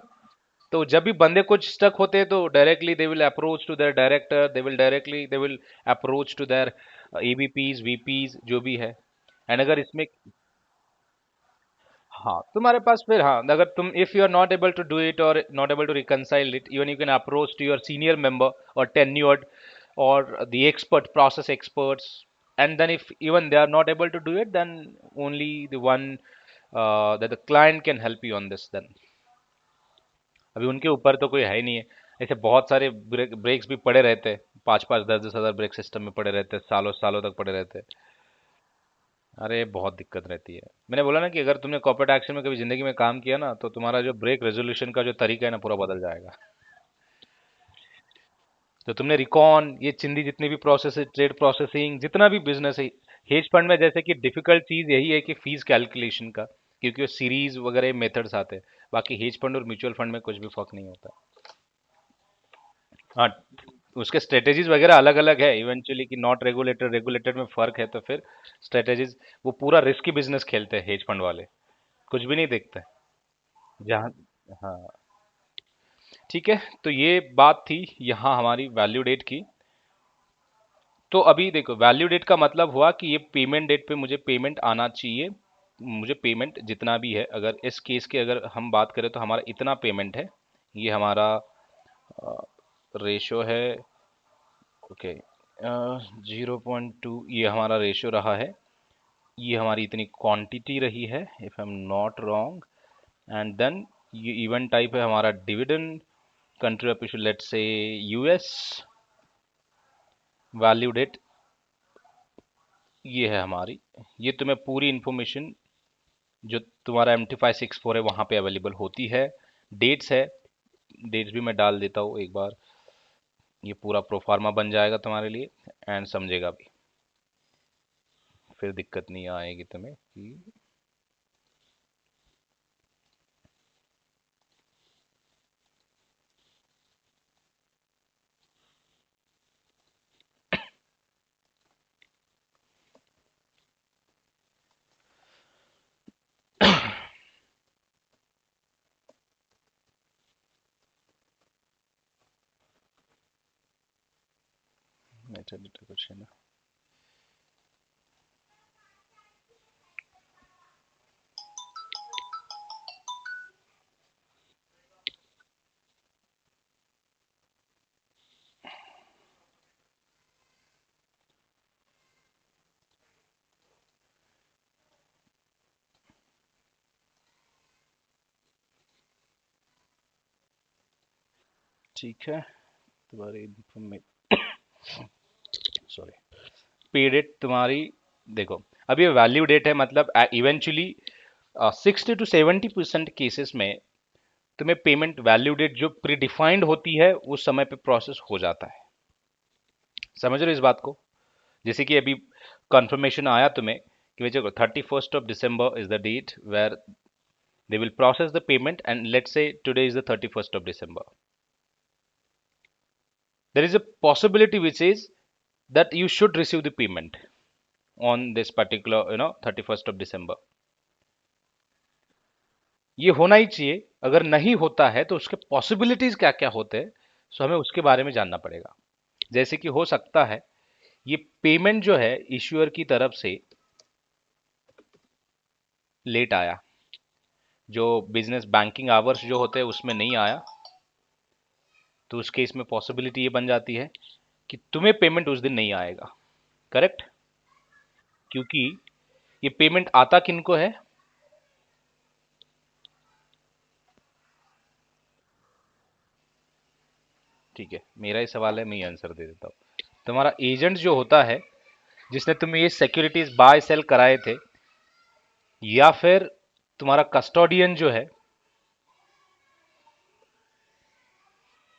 तो जब भी बंदे कुछ स्टक होते हैं तो directly they will approach to their director, they will approach to their AVPs VPs जो भी है। एंड अगर इसमें हाँ तुम्हारे पास फिर हाँ, अगर तुम if you are not able to do it और not able to reconcile it, even you can approach to your senior member और tenured or the expert process experts, and then if even they are not able to do it, then only the one that the client can help you on this then। अभी उनके ऊपर तो कोई है ही नहीं है। ऐसे बहुत सारे ब्रेक्स भी पड़े रहते हैं, 5-5 10-10 हज़ार ब्रेक सिस्टम में पड़े रहते हैं, सालों सालों तक पड़े रहते हैं। अरे बहुत दिक्कत रहती है। मैंने बोला ना कि अगर तुमने कॉर्पोरेट एक्शन में कभी जिंदगी में काम किया ना, तो तुम्हारा जो ब्रेक रेजोल्यूशन का जो तरीका है ना पूरा बदल जाएगा। तो तुमने रिकॉन ये चिंदी जितनी भी प्रोसेस है, ट्रेड प्रोसेसिंग जितना भी बिजनेस है, हेज फंड में जैसे कि डिफिकल्ट चीज यही है कि फीस कैलकुलेशन का, क्योंकि वो सीरीज वगैरह मेथड्स आते हैं। बाकी हेज फंड और म्यूचुअल फंड में कुछ भी फर्क नहीं होता। हाँ, उसके स्ट्रेटेजीज वगैरह अलग अलग है इवेंचुअली, कि नॉट रेगुलेटेड रेगुलेटेड में फर्क है, तो फिर स्ट्रेटेजीज वो पूरा रिस्की बिजनेस खेलते हैं हेज फंड वाले, कुछ भी नहीं देखते जहाँ। हाँ ठीक है, तो ये बात थी यहाँ हमारी वैल्यू डेट की। तो अभी देखो वैल्यू डेट का मतलब हुआ कि ये पेमेंट डेट पे मुझे पेमेंट आना चाहिए, मुझे पेमेंट जितना भी है, अगर इस केस के अगर हम बात करें तो हमारा इतना पेमेंट है, ये हमारा रेशो है। ओके, 0.2 ये हमारा रेशो रहा है, ये हमारी इतनी क्वांटिटी रही है if I am not wrong. And then ये इवेंट टाइप है हमारा dividend, country of issue let's say US, value date ये है हमारी। ये तुम्हें पूरी इंफॉर्मेशन जो तुम्हारा MT564 है वहाँ पे अवेलेबल होती है। डेट्स है, डेट्स भी मैं डाल देता हूँ एक बार, ये पूरा प्रोफार्मा बन जाएगा तुम्हारे लिए, एंड समझेगा भी, फिर दिक्कत नहीं आएगी तुम्हें कि मेथड कुछ है ना। ठीक है, तुम्हारी सॉरी पे डेट तुम्हारी, देखो अब ये वैल्यू डेट है, मतलब इवेंचुअली 60 to 70% केसेस में तुम्हें पेमेंट वैल्यू डेट जो प्री डिफाइंड होती है उस समय पे प्रोसेस हो जाता है। समझ रहे हो इस बात को? जैसे कि अभी कंफर्मेशन आया तुम्हें कि भाई देखो 31st of December is the date where they will process the payment, and let's say today is the 31st of December, there is a possibility which is that you should receive the payment on this particular 31st of December। ये होना ही चाहिए, अगर नहीं होता है तो उसके possibilities क्या क्या होते हैं, सो हमें उसके बारे में जानना पड़ेगा। जैसे कि हो सकता है ये पेमेंट जो है इश्यूअर की तरफ से लेट आया, जो बिजनेस बैंकिंग आवर्स जो होते हैं उसमें नहीं आया, तो उस केस में पॉसिबिलिटी ये बन जाती है कि तुम्हें पेमेंट उस दिन नहीं आएगा। करेक्ट, क्योंकि ये पेमेंट आता किनको है? ठीक है, मेरा ही सवाल है, मैं ही आंसर दे देता हूँ। तुम्हारा एजेंट जो होता है जिसने तुम्हें ये सिक्योरिटीज बाय सेल कराए थे, या फिर तुम्हारा कस्टोडियन जो है,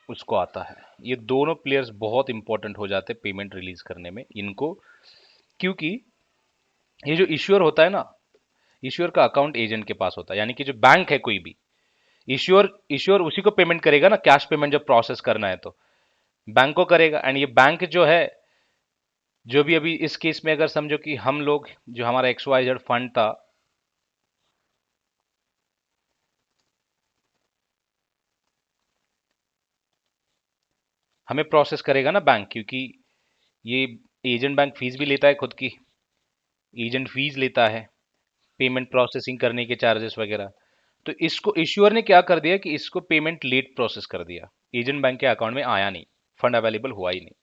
उसको आता है। ये दोनों प्लेयर्स बहुत इंपॉर्टेंट हो जाते हैं पेमेंट रिलीज करने में इनको, क्योंकि ये जो इश्यूअर होता है ना, इश्यूअर का अकाउंट एजेंट के पास होता है, यानी कि जो बैंक है कोई भी, इश्योर इश्योर उसी को पेमेंट करेगा ना, कैश पेमेंट जब प्रोसेस करना है तो बैंक को करेगा। एंड ये बैंक जो है, जो भी अभी इस केस में अगर समझो कि हम लोग जो हमारा XYZ फंड था, हमें प्रोसेस करेगा ना बैंक, क्योंकि ये एजेंट बैंक फीस भी लेता है खुद की, एजेंट फीस लेता है पेमेंट प्रोसेसिंग करने के चार्जेस वगैरह। तो इसको इश्यूअर ने क्या कर दिया कि इसको पेमेंट लेट प्रोसेस कर दिया, एजेंट बैंक के अकाउंट में आया नहीं, फंड अवेलेबल हुआ ही नहीं।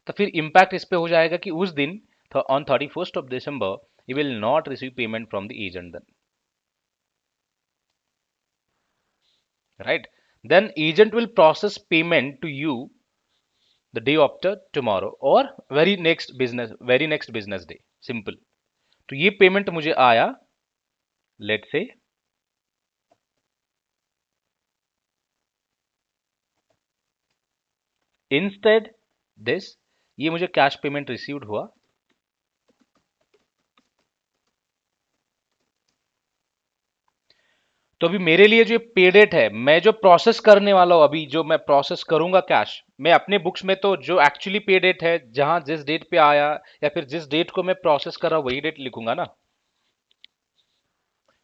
तो फिर इम्पैक्ट इस पे हो जाएगा कि उस दिन on 31st of December you will not receive payment from the agent then, right? Then agent will process payment to you the day after tomorrow or very next business day, simple. तो ये payment मुझे आया, late से instead this, ये मुझे cash payment received हुआ। तो अभी मेरे लिए जो पे डेट है, मैं जो प्रोसेस करने वाला हूं, अभी जो मैं प्रोसेस करूंगा कैश, मैं अपने बुक्स में तो जो एक्चुअली पे डेट है, जहां जिस डेट पे आया या फिर जिस डेट को मैं प्रोसेस कर रहा हूं वही डेट लिखूंगा ना।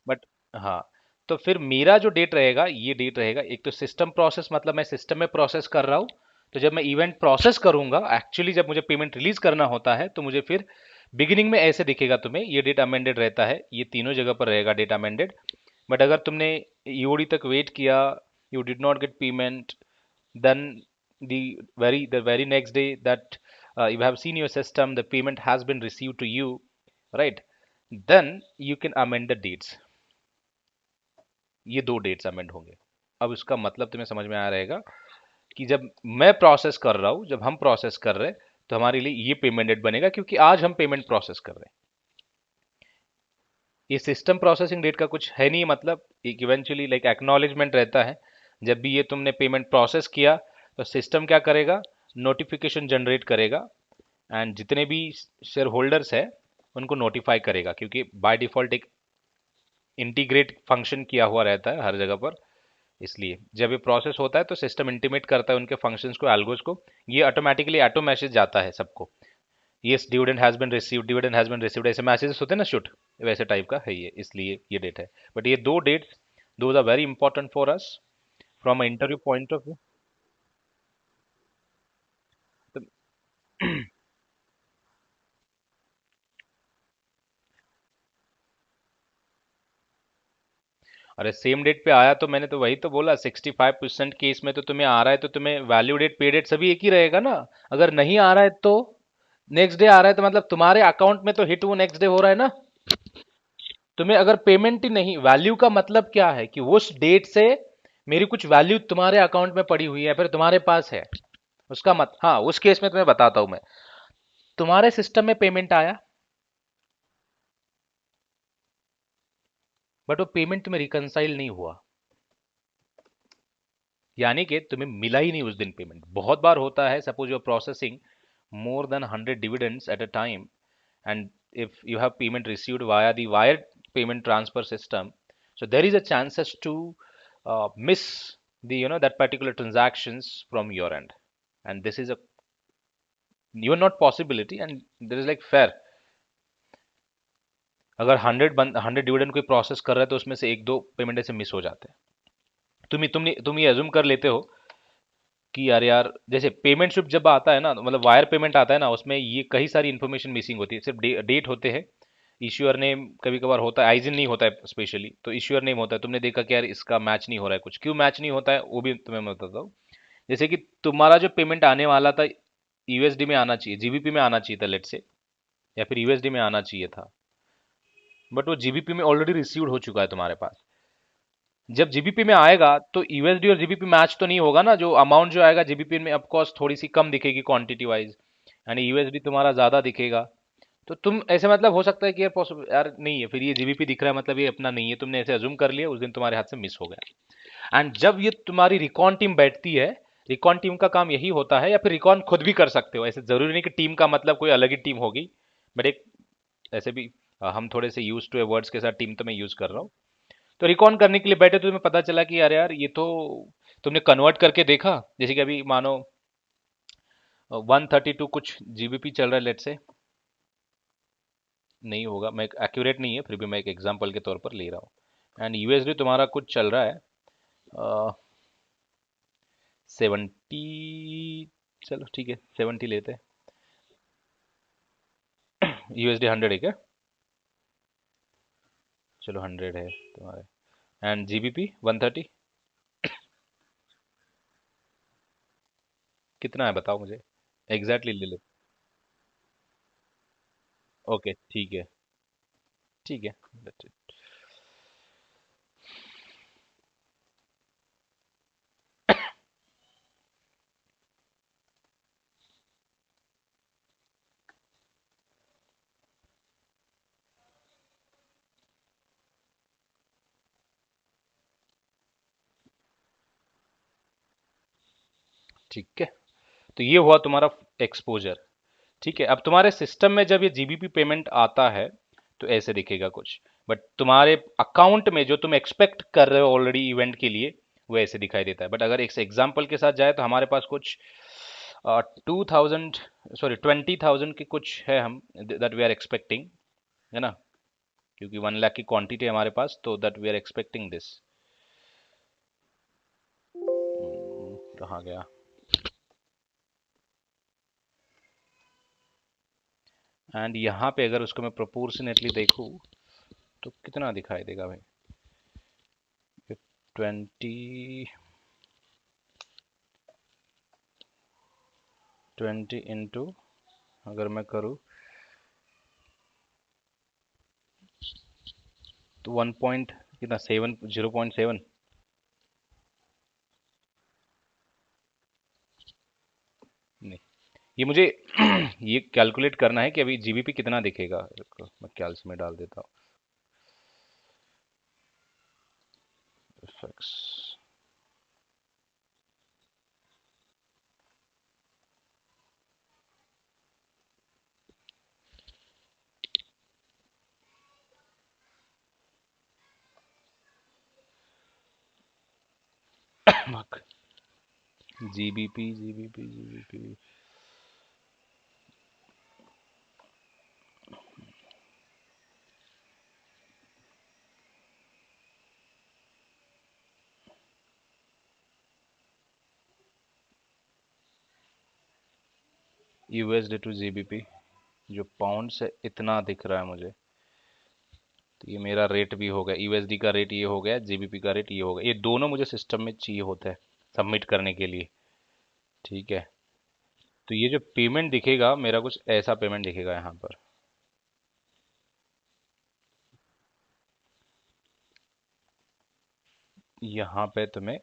बट हाँ, तो फिर मेरा जो डेट रहेगा, ये डेट रहेगा, एक तो सिस्टम प्रोसेस, मतलब मैं सिस्टम में प्रोसेस कर रहा हूँ। तो जब मैं इवेंट प्रोसेस करूंगा, एक्चुअली जब मुझे पेमेंट रिलीज करना होता है, तो मुझे फिर बिगिनिंग में ऐसे दिखेगा तुम्हें, ये डेट अमेंडेड रहता है, ये तीनों जगह पर रहेगा डेट अमेंडेड। बट अगर तुमने ईओडी तक वेट किया, you did not gate payment, then the very next day that you have seen your system, the payment has been received to you, right? Then you can amend the dates, ये दो dates amend होंगे। अब इसका मतलब तुम्हें समझ में आ रहेगा कि जब मैं प्रोसेस कर रहा हूं, जब हम प्रोसेस कर रहे हैं, तो हमारे लिए ये पेमेंट डेट बनेगा, क्योंकि आज हम पेमेंट प्रोसेस कर रहे हैं। ये सिस्टम प्रोसेसिंग डेट का कुछ है नहीं, मतलब एक इवेंचुअली लाइक एक्नॉलेजमेंट रहता है। जब भी ये तुमने पेमेंट प्रोसेस किया, तो सिस्टम क्या करेगा, नोटिफिकेशन जनरेट करेगा, एंड जितने भी शेयर होल्डर्स है उनको नोटिफाई करेगा, क्योंकि बाय डिफॉल्ट एक इंटीग्रेट फंक्शन किया हुआ रहता है हर जगह पर। इसलिए जब ये प्रोसेस होता है तो सिस्टम इंटीमेट करता है उनके फंक्शंस को, एल्गोस को, ये ऑटोमेटिकली ऑटो मैसेज जाता है सबको, yes dividend has been received, dividend has been received, ऐसे मैसेजेस होते हैं ना शूट, वैसे टाइप का है ये, इसलिए ये डेट है। बट ये दो dates, those are very important for us from a interview point of view. अरे सेम डेट पे आया तो मैंने तो वही तो बोला, 65% केस में तो तुम्हें आ रहा है, तो तुम्हें वैल्यू डेट पे डेट सभी एक ही रहेगा ना। अगर नहीं आ रहा है तो नेक्स्ट डे आ रहा है, तो मतलब तुम्हारे अकाउंट में तो हिट वो नेक्स्ट डे हो रहा है ना। तुम्हें अगर पेमेंट ही नहीं, वैल्यू का मतलब क्या है कि उस डेट से मेरी कुछ वैल्यू तुम्हारे अकाउंट में पड़ी हुई है, फिर तुम्हारे पास है, उसका मत, हाँ उस केस में तुम्हें बताता हूं मैं, तुम्हारे सिस्टम में पेमेंट आया, बट वो पेमेंट तुम्हें रिकंसाइल नहीं हुआ, यानी कि तुम्हें मिला ही नहीं उस दिन पेमेंट। बहुत बार होता है, suppose you are processing more than 100 dividends at a time, and if you have payment received via the wire payment transfer system, so there is a chances to miss the that particular transactions from your end, and this is a you are not possibility, and there is like fair, अगर 100 dividend कोई process कर रहा है तो उसमें से एक दो पेमेंट ऐसे मिस हो जाते हैं। तुम ये अज्यूम कर लेते हो कि यार यार, जैसे पेमेंट स्लिप जब आता है ना, मतलब वायर पेमेंट आता है ना, उसमें ये कई सारी इन्फॉर्मेशन मिसिंग होती है, सिर्फ डेट होते हैं, इश्यूअर नेम कभी कभार होता है, आइजिन नहीं होता है स्पेशली, तो इश्यूअर नेम होता है। तुमने देखा कि यार इसका मैच नहीं हो रहा है, कुछ क्यों मैच नहीं होता है वो भी तुम्हें मैं बताता हूँ। जैसे कि तुम्हारा जो पेमेंट आने वाला था, यूएसडी में आना चाहिए, जीबीपी में आना चाहिए था लेट से, या फिर यूएसडी में आना चाहिए था, बट वो जीबीपी में ऑलरेडी रिसीव्ड हो चुका है तुम्हारे पास। जब जीबीपी में आएगा तो यूएसडी और जीबीपी मैच तो नहीं होगा ना, जो अमाउंट जो आएगा जीबीपी में ऑफ कोर्स थोड़ी सी कम दिखेगी क्वांटिटी वाइज, यानी यूएसडी तुम्हारा ज्यादा दिखेगा। तो तुम ऐसे मतलब हो सकता है कि यार पॉसिबल यार नहीं है, फिर ये जीबीपी दिख रहा है मतलब ये अपना नहीं है, तुमने ऐसे अज्यूम कर लिया, उस दिन तुम्हारे हाथ से मिस हो गया। एंड जब ये तुम्हारी रिकॉन टीम बैठती है, रिकॉन टीम का काम यही होता है, या फिर रिकॉन खुद भी कर सकते हो, ऐसे जरूरी नहीं कि टीम का मतलब कोई अलग ही टीम होगी, बट एक ऐसे भी हम थोड़े से यूज टू वर्ड्स के साथ टीम तो मैं यूज कर रहा हूँ। तो रिकॉन करने के लिए बैठे तो तुम्हें पता चला कि यार यार ये तो तुमने कन्वर्ट करके देखा, जैसे कि अभी मानो 132 कुछ जीबीपी चल रहा है लेट से, नहीं होगा, मैं एक्यूरेट नहीं है, फिर भी मैं एक एग्जांपल के तौर पर ले रहा हूँ। एंड यूएसडी तुम्हारा कुछ चल रहा है 70, चलो ठीक है 70 लेते हैं। यूएसडी 100 है क्या? चलो 100 है तुम्हारे। एंड जीबीपी 130 कितना है बताओ मुझे, एग्जैक्टली ले ले। ओके ठीक है, ठीक है, that's it। ठीक है, तो ये हुआ तुम्हारा एक्सपोजर। ठीक है, अब तुम्हारे सिस्टम में जब ये जीबीपी पेमेंट आता है तो ऐसे दिखेगा कुछ, बट तुम्हारे अकाउंट में जो तुम एक्सपेक्ट कर रहे हो ऑलरेडी इवेंट के लिए, वो ऐसे दिखाई देता है। बट अगर एक एग्जांपल के साथ जाए तो हमारे पास कुछ 2000, सॉरी 20,000 के कुछ है, हम दैट वी आर एक्सपेक्टिंग, है ना, क्योंकि 1 लाख की क्वांटिटी है हमारे पास, तो that we are expecting this. कहाँ गया? एंड यहाँ पे अगर उसको मैं प्रोपोर्शनेटली देखूँ तो कितना दिखाई देगा भाई? 20, 20 इंटू, अगर मैं करूँ तो 1 पॉइंट कितना, 7, 0.7। नहीं, ये मुझे ये कैलकुलेट करना है कि अभी जीबीपी कितना दिखेगा। रुको, मैं कैल्स में डाल देता हूँ। FX GBP GBP GBP USD to GBP, जो पाउंड से इतना दिख रहा है मुझे, तो ये मेरा रेट भी हो गया, यूएसडी का रेट ये हो गया, जीबीपी का रेट ये हो गया, ये दोनों मुझे सिस्टम में चाहिए होता है सबमिट करने के लिए। ठीक है, तो ये जो पेमेंट दिखेगा मेरा, कुछ ऐसा पेमेंट दिखेगा यहाँ पर। यहाँ पे तुम्हें,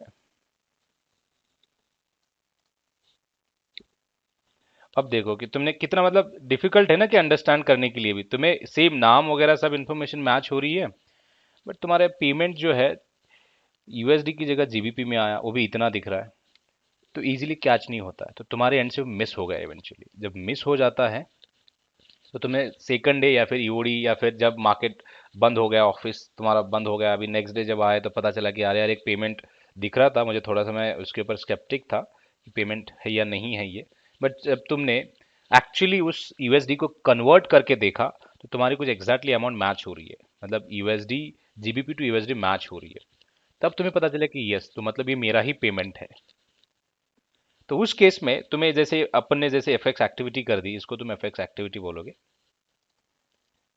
अब देखो कि तुमने कितना मतलब डिफिकल्ट है ना कि अंडरस्टैंड करने के लिए भी, तुम्हें सेम नाम वगैरह सब इन्फॉर्मेशन मैच हो रही है, बट तुम्हारे पेमेंट जो है यूएसडी की जगह जीबीपी में आया, वो भी इतना दिख रहा है, तो इजीली कैच नहीं होता है, तो तुम्हारे एंड से मिस हो गया। इवेंचुअली जब मिस हो जाता है तो तुम्हें सेकंड डे या फिर ईओडी, या फिर जब मार्केट बंद हो गया, ऑफिस तुम्हारा बंद हो गया, अभी नेक्स्ट डे जब आए तो पता चला कि यार यार एक पेमेंट दिख रहा था मुझे, थोड़ा सा मैं उसके ऊपर स्केप्टिक था कि पेमेंट है या नहीं है ये, बट जब तुमने एक्चुअली उस यूएसडी को कन्वर्ट करके देखा तो तुम्हारी कुछ एग्जैक्टली अमाउंट मैच हो रही है, मतलब USD GBP to USD match हो रही है, तब तुम्हें पता चला कि यस, तो मतलब ये मेरा ही पेमेंट है। तो उस केस में तुम्हें, जैसे अपन ने जैसे एफएक्स एक्टिविटी कर दी, इसको तुम एफएक्स एक्टिविटी बोलोगे।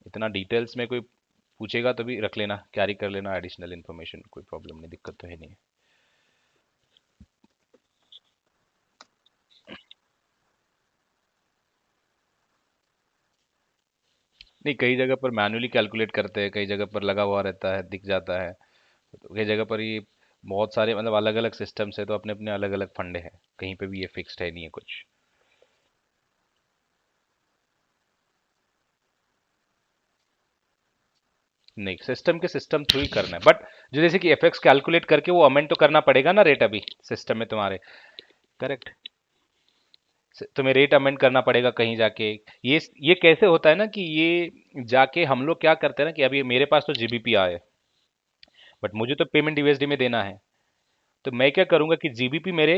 इतना डिटेल्स में कोई पूछेगा तो भी रख लेना, कैरी कर लेना एडिशनल इन्फॉर्मेशन, कोई प्रॉब्लम नहीं, दिक्कत तो है नहीं। नहीं, कई जगह पर मैन्युअली कैलकुलेट करते हैं, कई जगह पर लगा हुआ रहता है, दिख जाता है, तो कई जगह पर ये बहुत सारे मतलब अलग अलग सिस्टम्स है, तो अपने अपने अलग अलग फंडे हैं, कहीं पे भी ये फिक्स्ड है नहीं है कुछ। नहीं, सिस्टम के सिस्टम थ्रू ही करना है, बट जो जैसे कि एफएक्स कैलकुलेट करके वो अमेंड तो करना पड़ेगा ना रेट अभी सिस्टम में तुम्हारे। करेक्ट। तुम्हें रेट अमेंड करना पड़ेगा कहीं जाके। ये कैसे होता है ना कि ये जाके हम लोग क्या करते हैं ना कि अभी मेरे पास तो जीबीपी आए, बट मुझे तो पेमेंट यूएसडी में देना है। तो मैं क्या करूंगा कि जीबीपी मेरे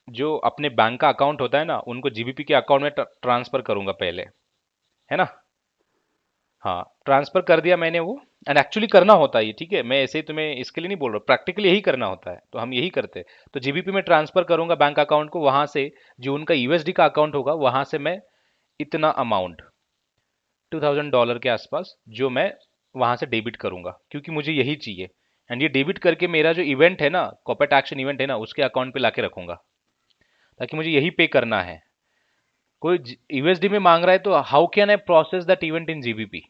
जो अपने बैंक का अकाउंट होता है ना उनको जीबीपी के अकाउंट में ट्रांसफर करूंगा पहले, है ना। हाँ, ट्रांसफर कर दिया मैंने वो। एंड एक्चुअली करना होता है ये, ठीक है, मैं ऐसे ही तुम्हें इसके लिए नहीं बोल रहा, प्रैक्टिकली यही करना होता है, तो हम यही करते हैं। तो जीबीपी में ट्रांसफर करूंगा बैंक अकाउंट को, वहां से जो उनका यूएसडी का अकाउंट होगा वहां से मैं इतना अमाउंट $2000 के आसपास जो मैं वहां से डेबिट करूंगा, क्योंकि मुझे यही चाहिए। एंड ये डेबिट करके मेरा जो इवेंट है ना, कॉर्पोरेट एक्शन इवेंट है ना, उसके अकाउंट पे लाके रखूंगा, ताकि मुझे यही पे करना है। कोई यूएसडी में मांग रहा है तो how can I process that event in GBP.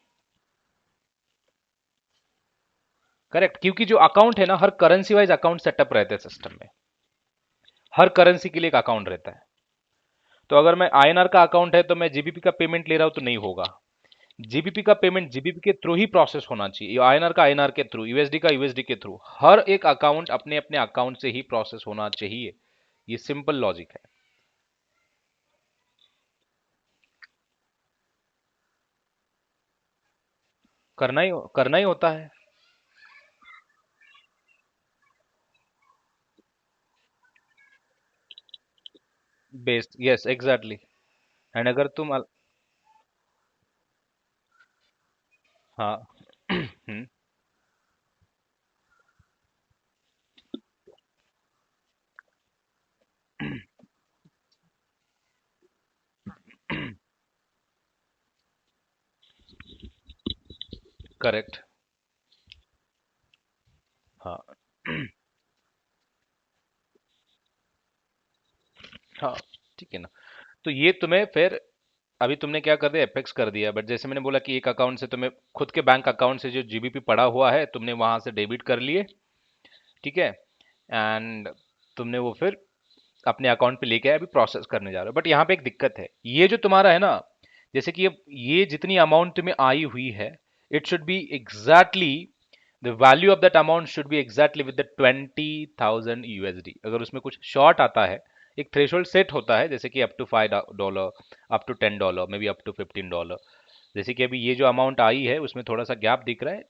Correct, क्योंकि जो अकाउंट है ना हर करेंसी वाइज अकाउंट सेटअप रहते हैं सिस्टम में, हर करेंसी के लिए एक अकाउंट रहता है। तो अगर मैं आईएनआर का अकाउंट है तो मैं जीबीपी का पेमेंट ले रहा हूं तो नहीं होगा। जीबीपी का पेमेंट जीबीपी के थ्रू ही प्रोसेस होना चाहिए, आईएनआर का आईएनआर के थ्रू, यूएसडी का यूएसडी के थ्रू, हर एक अकाउंट अपने अपने अकाउंट से ही प्रोसेस होना चाहिए। ये सिंपल लॉजिक है। करना ही होता है। Based, yes exactly. एंड अगर तुम हाँ करेक्ट। हाँ हाँ, ठीक है ना। तो ये तुम्हें फिर अभी तुमने क्या कर दिया, एपेक्स कर दिया, बट जैसे मैंने बोला कि एक अकाउंट से तुम्हें खुद के बैंक अकाउंट से जो जीबीपी पड़ा हुआ है तुमने वहां से डेबिट कर लिए, ठीक है। एंड तुमने वो फिर अपने अकाउंट पे लेके आए, अभी प्रोसेस करने जा रहे हो। बट यहाँ पे एक दिक्कत है, ये जो तुम्हारा है ना, जैसे कि ये जितनी अमाउंट तुम्हें आई हुई है, it should B exactly the value of that amount should be exactly with the 20,000 USD. अगर उसमें कुछ शॉर्ट आता है, एक थ्रेशोल्ड सेट होता है, जैसे कि up to $5, up to $10, maybe up to $15। जैसे कि अभी ये जो अमाउंट आई है उसमें थोड़ा सा गैप दिख रहा है,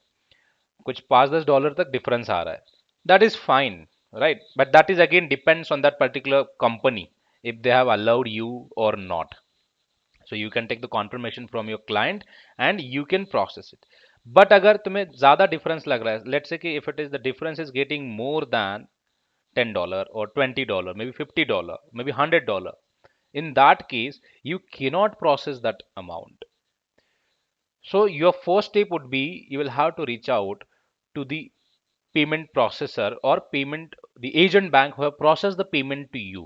कुछ $5-10 तक डिफरेंस आ रहा है, that is fine, right? But that is again depends on that particular company, if they have allowed you or not. So you can take the confirmation from your client and you can process it. But अगर तुम्हें ज़्यादा difference लग रहा है, let's say कि if it is the difference is getting more than $10 or $20, maybe $50, maybe $100, in that case you cannot process that amount. So your first step would be you will have to reach out to the payment processor or payment the agent bank who have processed the payment to you,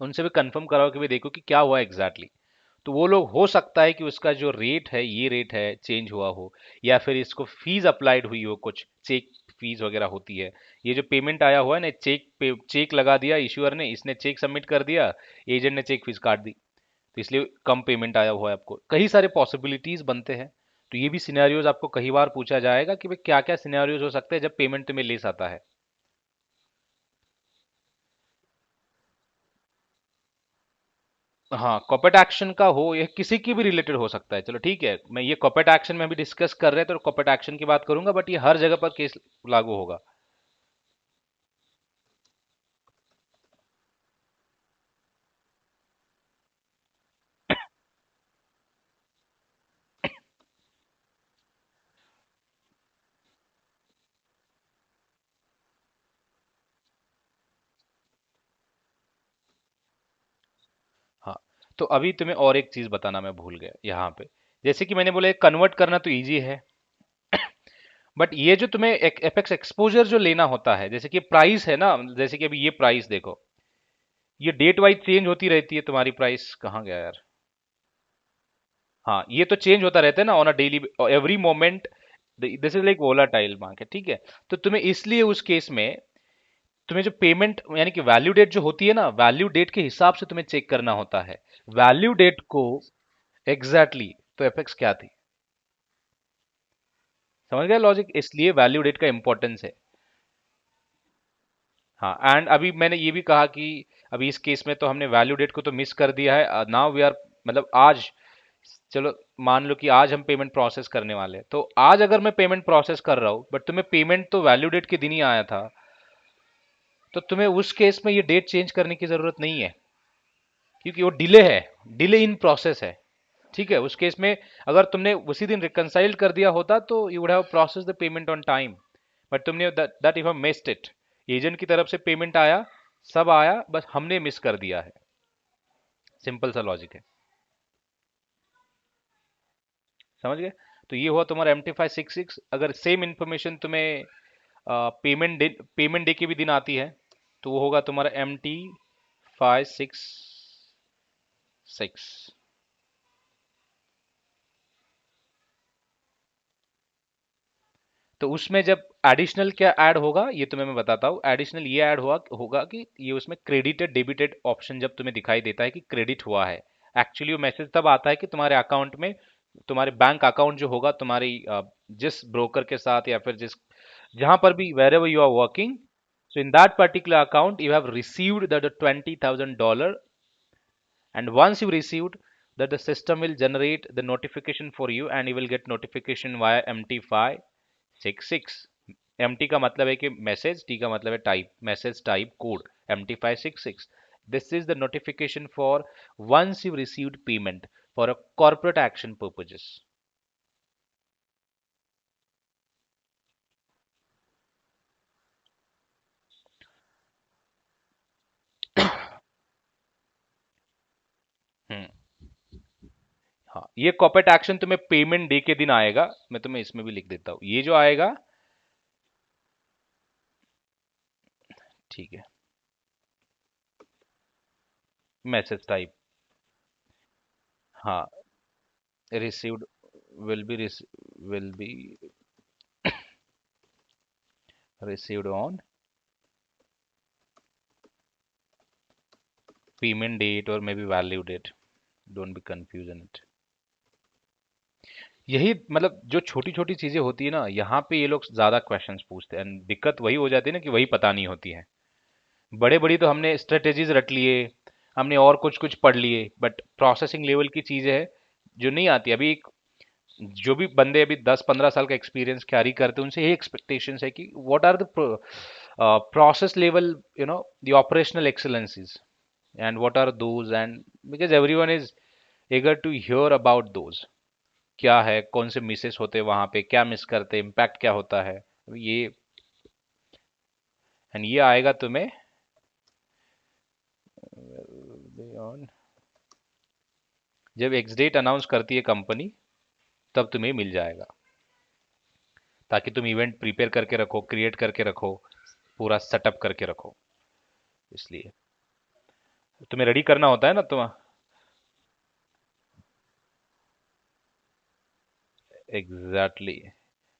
उनसे भी confirm कराओ कि भाई देखो कि क्या हुआ exactly exactly। तो वो लोग हो सकता है कि उसका जो रेट है ये रेट है चेंज हुआ हो, या फिर इसको फीस अप्लाइड हुई हो, कुछ चेक फीस वगैरह होती है। ये जो पेमेंट आया हुआ है ना, चेक लगा दिया इश्यूअर ने, इसने चेक सबमिट कर दिया, एजेंट ने चेक फीस काट दी, तो इसलिए कम पेमेंट आया हुआ है आपको। कई सारे पॉसिबिलिटीज बनते हैं। तो ये भी सिनेरियोज आपको कई बार पूछा जाएगा कि भाई क्या क्या सिनेरियोज हो सकते हैं जब पेमेंट तुम्हें लेस आता है। हाँ, कॉर्पोरेट एक्शन का हो, ये किसी की भी रिलेटेड हो सकता है। चलो ठीक है, मैं ये कॉर्पोरेट एक्शन में भी डिस्कस कर रहे हैं तो कॉर्पोरेट एक्शन की बात करूंगा, बट ये हर जगह पर केस लागू होगा। हाँ, तो अभी तुम्हें और एक चीज बताना मैं भूल गया यहाँ पे। जैसे कि मैंने बोला कन्वर्ट करना तो इजी है, बट ये जो तुम्हें एक एफएक्स एक्सपोजर जो लेना होता है, जैसे कि प्राइस है ना, जैसे कि अभी ये प्राइस देखो, ये डेट वाइज चेंज होती रहती है तुम्हारी प्राइस, कहाँ गया यार। हाँ, ये तो चेंज होता रहता है ना on a daily every moment, this is like volatile market, ठीक है। तो तुम्हें इसलिए उस केस में तुम्हें जो पेमेंट यानी कि वैल्यू डेट जो होती है ना, वैल्यू डेट के हिसाब से तुम्हें चेक करना होता है वैल्यू डेट को। एग्जैक्टली exactly, तो एपेक्स क्या थी। समझ गए लॉजिक? इसलिए वैल्यू डेट का इंपॉर्टेंस है। हाँ, एंड अभी मैंने ये भी कहा कि अभी इस केस में तो हमने वैल्यू डेट को तो मिस कर दिया है। नाउ वी आर, मतलब आज, चलो मान लो कि आज हम पेमेंट प्रोसेस करने वाले हैं, तो आज अगर मैं पेमेंट प्रोसेस कर रहा हूँ बट तुम्हें पेमेंट तो वैल्यू डेट के दिन ही आया था, तो तुम्हें उस केस में ये डेट चेंज करने की जरूरत नहीं है, क्योंकि वो डिले है, डिले इन प्रोसेस है। ठीक है, उस केस में अगर तुमने उसी दिन रिकंसाइल्ड कर दिया होता तो you would have process the payment on time, but तुमने that you have missed it. Agent की तरफ से पेमेंट आया, सब आया, बस हमने मिस कर दिया है। सिंपल सा लॉजिक है। समझ गए? तो ये हुआ तुम्हारा MT566। अगर सेम इंफॉर्मेशन तुम्हें पेमेंट डे के भी दिन आती है, तो वो होगा तुम्हारा MT566। तो उसमें जब एडिशनल क्या ऐड होगा ये तुम्हें मैं बताता हूँ। एडिशनल ये ऐड हुआ होगा कि ये उसमें क्रेडिटेड डेबिटेड ऑप्शन जब तुम्हें दिखाई देता है कि क्रेडिट हुआ है, एक्चुअली वो मैसेज तब आता है कि तुम्हारे अकाउंट में, तुम्हारे बैंक अकाउंट जो होगा तुम्हारी जिस ब्रोकर के साथ या फिर जिस, जहां पर भी, wherever you are working, so in that particular account you have received the $20,000, and once you received that, the system will generate the notification for you and you will get notification via MT566। MT का मतलब है कि message, T का मतलब है type, message type code, MT566। This is the notification for once you received payment for a corporate action purposes। हम्म। हाँ, ये corporate action तुम्हें पेमेंट डे के दिन आएगा। मैं तुम्हें इसमें भी लिख देता हूँ, ये जो आएगा। ठीक है, मैसेज टाइप। हाँ, received will be will be received on payment date or maybe value date, don't be confused in it। यही मतलब जो छोटी छोटी चीजें होती है ना, यहाँ पे ये लोग ज्यादा क्वेश्चंस पूछते हैं, and दिक्कत वही हो जाती है ना कि वही पता नहीं होती है। बड़े बड़ी तो हमने स्ट्रेटेजीज रट लिए, हमने और कुछ कुछ पढ़ लिए, बट प्रोसेसिंग लेवल की चीजें है जो नहीं आती। अभी जो भी बंदे अभी 10-15 साल का एक्सपीरियंस कैरी करते हैं, उनसे यही एक्सपेक्टेशंस है कि what are the process level, the operational excellencies, and what are those, and because everyone is eager to hear about those। क्या है, कौन से मिसेस होते हैं वहां पे, क्या मिस करते हैं, इम्पैक्ट क्या होता है, ये। एंड ये आएगा तुम्हें on- जब एक्स डेट अनाउंस करती है कंपनी, तब तुम्हें मिल जाएगा, ताकि तुम इवेंट प्रिपेयर करके रखो, क्रिएट करके रखो, पूरा सेटअप करके रखो। इसलिए तुम्हें रेडी करना होता है ना तुम। Exactly exactly।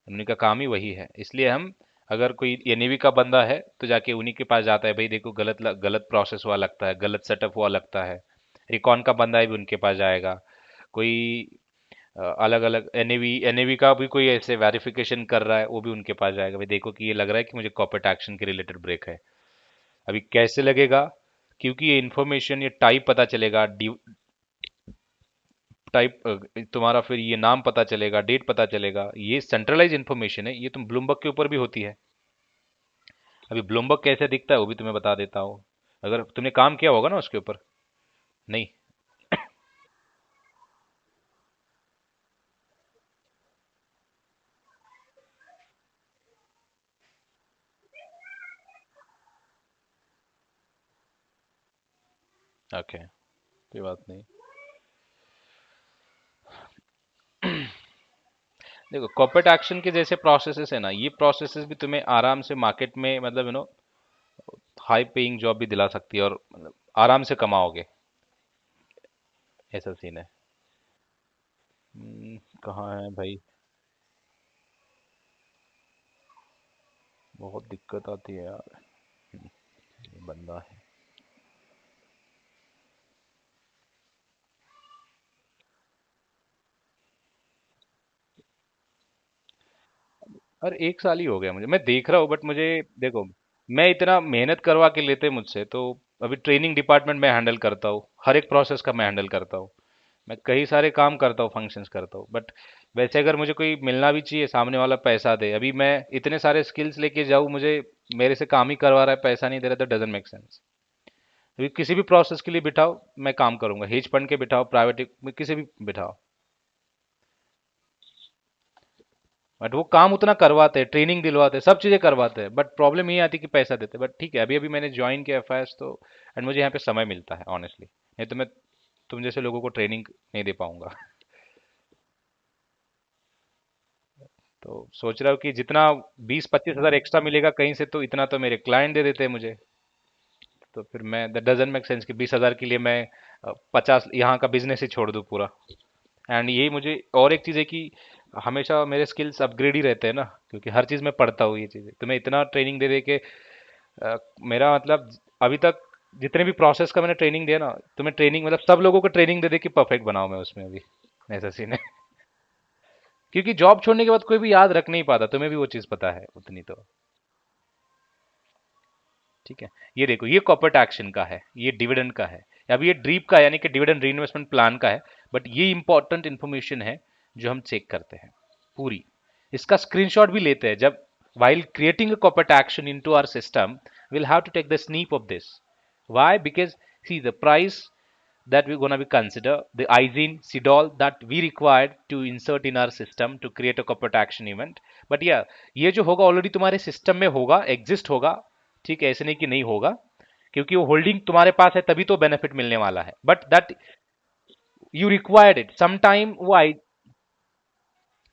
उन्हीं का काम ही वही है, इसलिए हम, अगर कोई एनएवी का बंदा है तो जाके उन्हीं के पास जाता है, भाई देखो गलत प्रोसेस हुआ लगता है, गलत सेटअप हुआ लगता है। रिकॉन का बंदा है भी उनके पास जाएगा। कोई अलग अलग एनएवी का भी कोई ऐसे वेरिफिकेशन कर रहा है, वो भी उनके पास जाएगा, भाई देखो कि ये लग रहा है कि मुझे कॉर्पोरेट एक्शन के रिलेटेड ब्रेक है। अभी कैसे लगेगा? क्योंकि ये इन्फॉर्मेशन, ये टाइप पता चलेगा, टाइप, तुम्हारा फिर ये नाम पता चलेगा, डेट पता चलेगा, ये सेंट्रलाइज इन्फॉर्मेशन है, ये तुम ब्लूमबर्ग के ऊपर भी होती है। अभी ब्लूमबर्ग कैसे दिखता है वो भी तुम्हें बता देता हूँ, अगर तुमने काम किया होगा ना उसके ऊपर। नहीं। ओके, कोई बात नहीं। देखो, कॉर्पोरेट एक्शन के जैसे प्रोसेसेस है ना, ये प्रोसेसेस भी तुम्हें आराम से मार्केट में, मतलब हाई पेइंग जॉब भी दिला सकती है, और मतलब आराम से कमाओगे, ऐसा सीन है। कहाँ है भाई? बहुत दिक्कत आती है यार। ये बंदा है। और 1 साल ही हो गया मुझे, मैं देख रहा हूँ, बट मुझे देखो, मैं इतना मेहनत करवा के लेते मुझसे तो। अभी ट्रेनिंग डिपार्टमेंट में हैंडल करता हूँ, हर एक प्रोसेस का मैं हैंडल करता हूँ, मैं कई सारे काम करता हूँ, फंक्शंस करता हूँ, बट वैसे अगर मुझे कोई मिलना भी चाहिए, सामने वाला पैसा दे, अभी मैं इतने सारे स्किल्स लेके जाऊँ, मुझे मेरे से काम ही करवा रहा है, पैसा नहीं दे रहा, तो डजंट मेक सेंस। अभी किसी भी प्रोसेस के लिए बिठाओ, मैं काम करूंगा, हेज फंड के बिठाओ, प्राइवेट में किसी भी बिठाओ, बट वो काम उतना करवाते हैं, ट्रेनिंग दिलवाते हैं, सब चीजें करवाते हैं, बट प्रॉब्लम ये आती है कि पैसा देते हैं। बट ठीक है, अभी अभी मैंने ज्वाइन किया एफआईएस तो, एंड मुझे यहाँ पे समय मिलता है ऑनेस्टली, नहीं तो मैं तुम जैसे लोगों को ट्रेनिंग नहीं दे पाऊंगा। तो सोच रहा हूँ कि जितना 20-25 हज़ार एक्स्ट्रा मिलेगा कहीं से, तो इतना तो मेरे क्लाइंट दे देते हैं मुझे। तो फिर मैं, द डजन मेक सेंस कि 20 हज़ार के लिए मैं 50 यहाँ का बिजनेस ही छोड़ दूँ पूरा। एंड यही मुझे, और एक चीज़ है कि हमेशा मेरे स्किल्स अपग्रेड ही रहते हैं ना, क्योंकि हर चीज़ में पढ़ता हूँ ये चीज़ें, तो मैं इतना ट्रेनिंग दे दे के मेरा मतलब अभी तक जितने भी प्रोसेस का मैंने ट्रेनिंग दिया ना, तो मैं ट्रेनिंग मतलब सब लोगों को ट्रेनिंग दे दे के परफेक्ट बनाऊं मैं उसमें अभी, ऐसा सीन है। क्योंकि जॉब छोड़ने के बाद कोई भी याद रख नहीं पाता, तुम्हें भी वो चीज़ पता है उतनी तो। ठीक है, ये देखो, ये कॉर्पोरेट एक्शन का है, ये डिविडेंड का है, अब ये ड्रीप का है, यानी कि डिविडेंड रीइन्वेस्टमेंट प्लान का है। बट ये इंपॉर्टेंट इन्फॉर्मेशन है जो हम चेक करते हैं पूरी, इसका स्क्रीनशॉट भी लेते हैं जब, while creating a corporate action into our system, we'll have to take the sneap of this. Why? Because see, the price that we're going to be consider, the ISIN CIDOL that we required to insert in our system to create a corporate action event. But yeah, ये जो होगा already तुम्हारे system में होगा, exist होगा। ठीक है, ऐसे नहीं कि नहीं होगा, क्योंकि वो होल्डिंग तुम्हारे पास है तभी तो बेनिफिट मिलने वाला है, but that you required it some time. वो आई,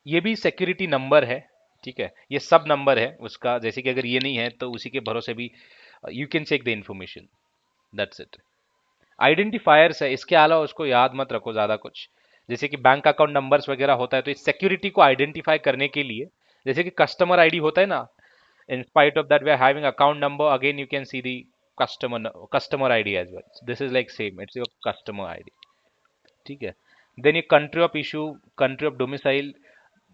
ये भी सिक्योरिटी नंबर है। ठीक है, ये सब नंबर है उसका, जैसे कि अगर ये नहीं है तो उसी के भरोसे भी you can check the information, that's it. Identifiers है, इसके अलावा उसको याद मत रखो ज़्यादा कुछ। जैसे कि बैंक अकाउंट नंबर्स वगैरह होता है, तो इस सिक्योरिटी को आइडेंटिफाई करने के लिए, जैसे कि कस्टमर आईडी होता है ना, in spite of that we are having account number, again you can see the customer ID as well, this is like same, it's your customer ID. ठीक है, देन ये country of issue, country of domicile,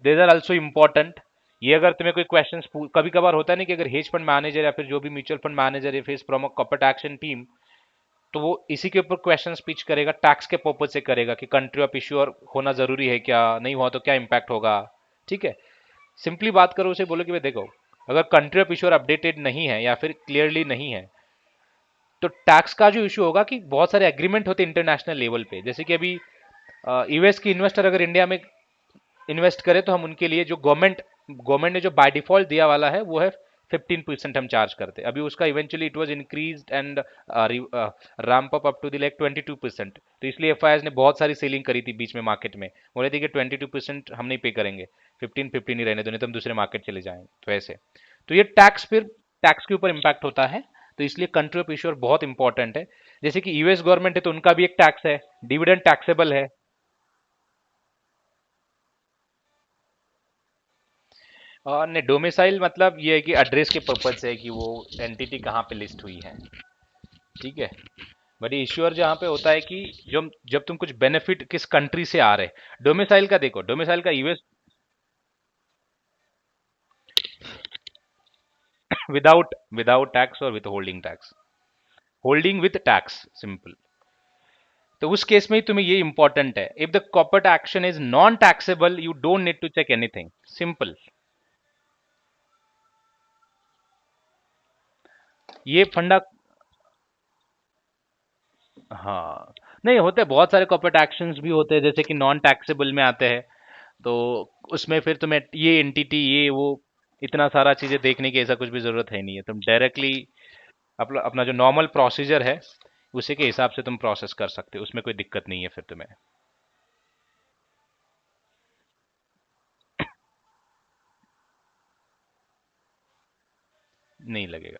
these are also important. ये अगर तुम्हें कोई question, कभी कभार होता है ना कि अगर हेज फंड मैनेजर या फिर जो भी म्यूचुअल फंड मैनेजर या फिर फ्रॉम कॉर्पोरेट एक्शन टीम, तो वो इसी के ऊपर क्वेश्चन स्पीच करेगा, टैक्स के पर्पज से करेगा कि कंट्री ऑफ इश्यू और होना जरूरी है क्या, नहीं हुआ तो क्या इम्पैक्ट होगा। ठीक है, सिंपली बात करो, उसे बोलो कि भाई देखो, अगर कंट्री ऑफ इश्यू अपडेटेड नहीं है या फिर क्लियरली नहीं है, तो टैक्स का जो इशू होगा, कि बहुत सारे एग्रीमेंट होते हैं इंटरनेशनल लेवल पे, जैसे कि अभी यूएस की इन्वेस्टर अगर इंडिया में इन्वेस्ट करें, तो हम उनके लिए जो गवर्नमेंट ने जो बाय डिफॉल्ट दिया वाला है वो है 15% हम चार्ज करते हैं। अभी उसका eventually it was increase and ramp up to the like 22%। तो इसलिए एफआईआई ने बहुत सारी सेलिंग करी थी बीच में मार्केट में, बोले थे कि 22% हम नहीं पे करेंगे, 15-15 ही रहने दो, नहीं तो हम दूसरे मार्केट चले जाएंगे, तो ऐसे। तो ये टैक्स, फिर टैक्स के ऊपर इम्पैक्ट होता है, तो इसलिए कंट्री ऑफ इश्योर बहुत इंपॉर्टेंट है। जैसे कि यूएस गवर्नमेंट है, तो उनका भी एक टैक्स है, डिविडेंड टैक्सेबल है। और नहीं, डोमिसाइल मतलब ये है कि एड्रेस के पर्पज से है कि वो एंटिटी कहाँ पे लिस्ट हुई है। ठीक है, बट इश्योर जहाँ पे होता है कि जो, जब तुम कुछ बेनिफिट किस कंट्री से आ रहे, डोमिसाइल का देखो, डोमिसाइल का यूएस, विदाउट विदाउट टैक्स और withholding tax, holding with tax simple. तो उस केस में ही तुम्हें ये इंपॉर्टेंट है, if the corporate action is non taxable you don't need to check anything, simple. ये फंडा, हाँ, नहीं होते बहुत सारे कॉर्पोरेट एक्शंस भी होते हैं, जैसे कि नॉन टैक्सेबल में आते हैं, तो उसमें फिर तुम्हें ये एंटिटी ये वो इतना सारा चीजें देखने की ऐसा कुछ भी जरूरत है नहीं है, तुम डायरेक्टली अपना अपना जो नॉर्मल प्रोसीजर है उसी के हिसाब से तुम प्रोसेस कर सकते हो, उसमें कोई दिक्कत नहीं है फिर तुम्हें। नहीं लगेगा,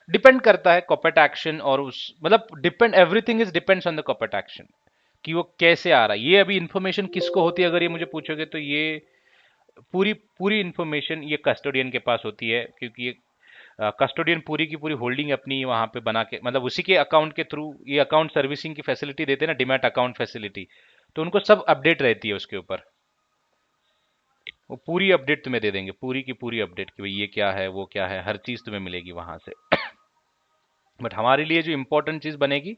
डिपेंड करता है कॉर्पोरेट एक्शन, और उस मतलब depend, everything is depends on the corporate action, कि वो कैसे आ रहा है। ये अभी इन्फॉर्मेशन किसको होती है, अगर ये मुझे पूछोगे, तो ये पूरी पूरी इन्फॉर्मेशन ये कस्टोडियन के पास होती है, क्योंकि ये कस्टोडियन पूरी की पूरी होल्डिंग अपनी वहां पे बना के, मतलब उसी के अकाउंट के थ्रू ये अकाउंट सर्विसिंग की फैसिलिटी देते हैं ना, डिमैट अकाउंट फैसिलिटी, तो उनको सब अपडेट रहती है उसके ऊपर। वो पूरी अपडेट तुम्हें दे देंगे, पूरी की पूरी अपडेट कि भाई ये क्या है, वो क्या है, हर चीज़ तुम्हें मिलेगी वहां से। बट हमारे लिए जो इंपॉर्टेंट चीज़ बनेगी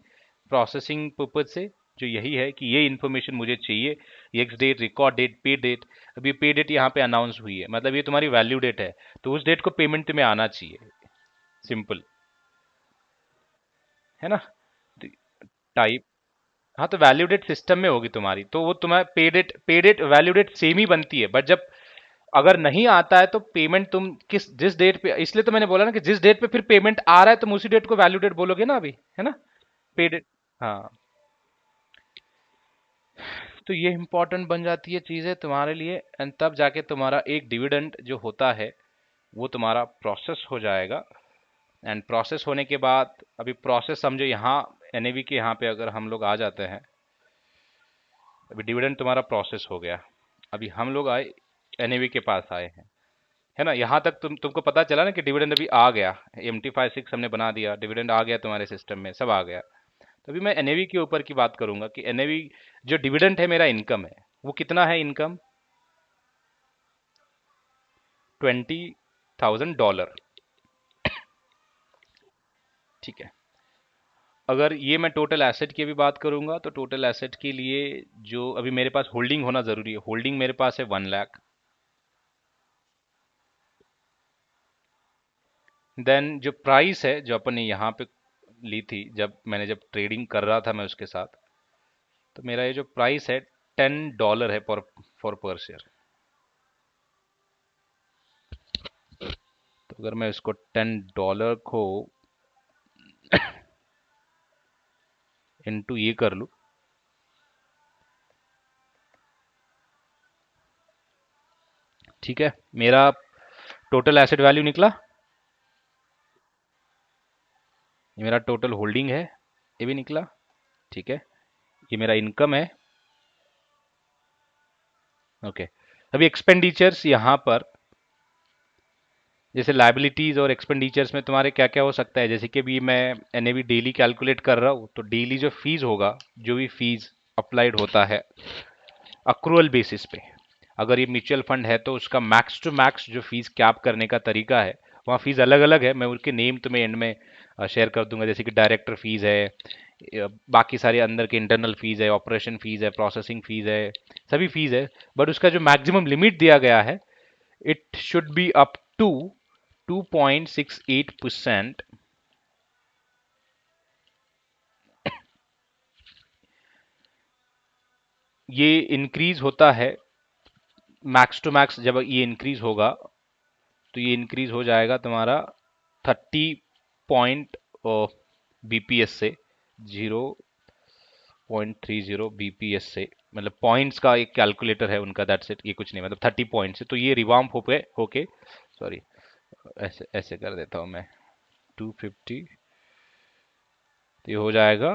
प्रोसेसिंग पर्पज से, जो यही है कि ये इन्फॉर्मेशन मुझे चाहिए, एक्स डेट, रिकॉर्ड डेट, पे डेट। अभी पे डेट यहाँ पे अनाउंस हुई है, मतलब ये तुम्हारी वैल्यू डेट है, तो उस डेट को पेमेंट तुम्हें आना चाहिए। सिंपल है ना। टाइप, हाँ तो वैल्यू डेट सिस्टम में होगी तुम्हारी, तो वो तुम्हारा पे डेट वैल्यू डेट सेम ही बनती है, बट जब अगर नहीं आता है तो पेमेंट तुम जिस डेट पे, इसलिए तो मैंने बोला ना कि जिस डेट पे फिर पेमेंट आ रहा है तुम उसी डेट को वैल्यू डेट बोलोगे ना अभी, है ना। पे डेट, हाँ। तो ये इंपॉर्टेंट बन जाती है चीजें तुम्हारे लिए, एंड तब जाके तुम्हारा एक डिविडेंड जो होता है वो तुम्हारा प्रोसेस हो जाएगा। एंड प्रोसेस होने के बाद, अभी प्रोसेस समझो यहाँ एनएवी के यहाँ पे अगर हम लोग आ जाते हैं, अभी डिविडेंड तुम्हारा प्रोसेस हो गया, अभी हम लोग आए एनएवी के पास आए हैं, है ना। यहाँ तक तुमको पता चला ना कि डिविडेंड अभी आ गया, MT56 हमने बना दिया, डिविडेंड आ गया तुम्हारे सिस्टम में, सब आ गया। तो अभी मैं एनएवी के ऊपर की बात करूंगा कि एनएवी जो डिविडेंड है, मेरा इनकम है, वो कितना है इनकम, $20,000। ठीक है। अगर ये मैं टोटल एसेट की भी बात करूंगा, तो टोटल एसेट के लिए जो अभी मेरे पास होल्डिंग होना जरूरी है, होल्डिंग मेरे पास है 1 लाख। देन जो प्राइस है जो अपन ने यहाँ पे ली थी, जब ट्रेडिंग कर रहा था मैं उसके साथ, तो मेरा ये जो प्राइस है $10 है पर शेयर। तो अगर मैं इसको $10 को इनटू ये कर लूँ, ठीक है, मेरा टोटल एसेट वैल्यू निकला, ये मेरा टोटल होल्डिंग है, ये भी निकला। ठीक है, ये मेरा इनकम है। ओके। अभी एक्सपेंडिचर्स यहाँ पर, जैसे लाइबिलिटीज और एक्सपेंडिचर्स में तुम्हारे क्या क्या हो सकता है, जैसे कि अभी मैं एनएवी डेली कैलकुलेट कर रहा हूँ, तो डेली जो फीस होगा, जो भी फीस अप्लाइड होता है अक्रूअल बेसिस पे, अगर ये म्यूचुअल फंड है तो उसका मैक्स टू मैक्स जो फीस कैप करने का तरीका है, वहाँ फीस अलग अलग है, मैं उनके नेम तुम्हें एंड में शेयर कर दूंगा, जैसे कि डायरेक्टर फीस है, बाकी सारे अंदर के इंटरनल फीस है, ऑपरेशन फीस है, प्रोसेसिंग फीस है, सभी फीस है। बट उसका जो मैक्सिमम लिमिट दिया गया है, it should be up to 2.68%। ये इंक्रीज होता है मैक्स टू मैक्स, जब ये इंक्रीज होगा तो ये इंक्रीज हो जाएगा तुम्हारा 30 पॉइंट बीपीएस से, 0.30 बीपीएस से, मतलब पॉइंट्स का एक कैलकुलेटर है उनका, दैट्स इट, ये कुछ नहीं, मतलब 30 पॉइंट से। तो ये रिवाम्प होके, सॉरी, ऐसे ऐसे कर देता हूँ मैं, 250, तो ये हो जाएगा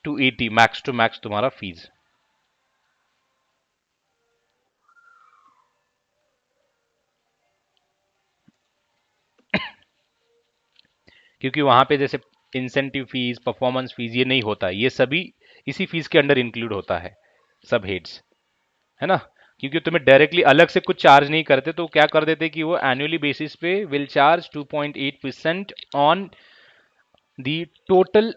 280 मैक्स टू मैक्स तुम्हारा फीस। क्योंकि वहां पे जैसे इंसेंटिव फीस, परफॉर्मेंस फीस, ये नहीं होता है, ये सभी इसी फीस के अंडर इंक्लूड होता है, सब हेड्स, है ना। क्योंकि तुम्हें डायरेक्टली अलग से कुछ चार्ज नहीं करते, तो क्या कर देते कि वो एनुअली बेसिस पे will charge 2.8% on the total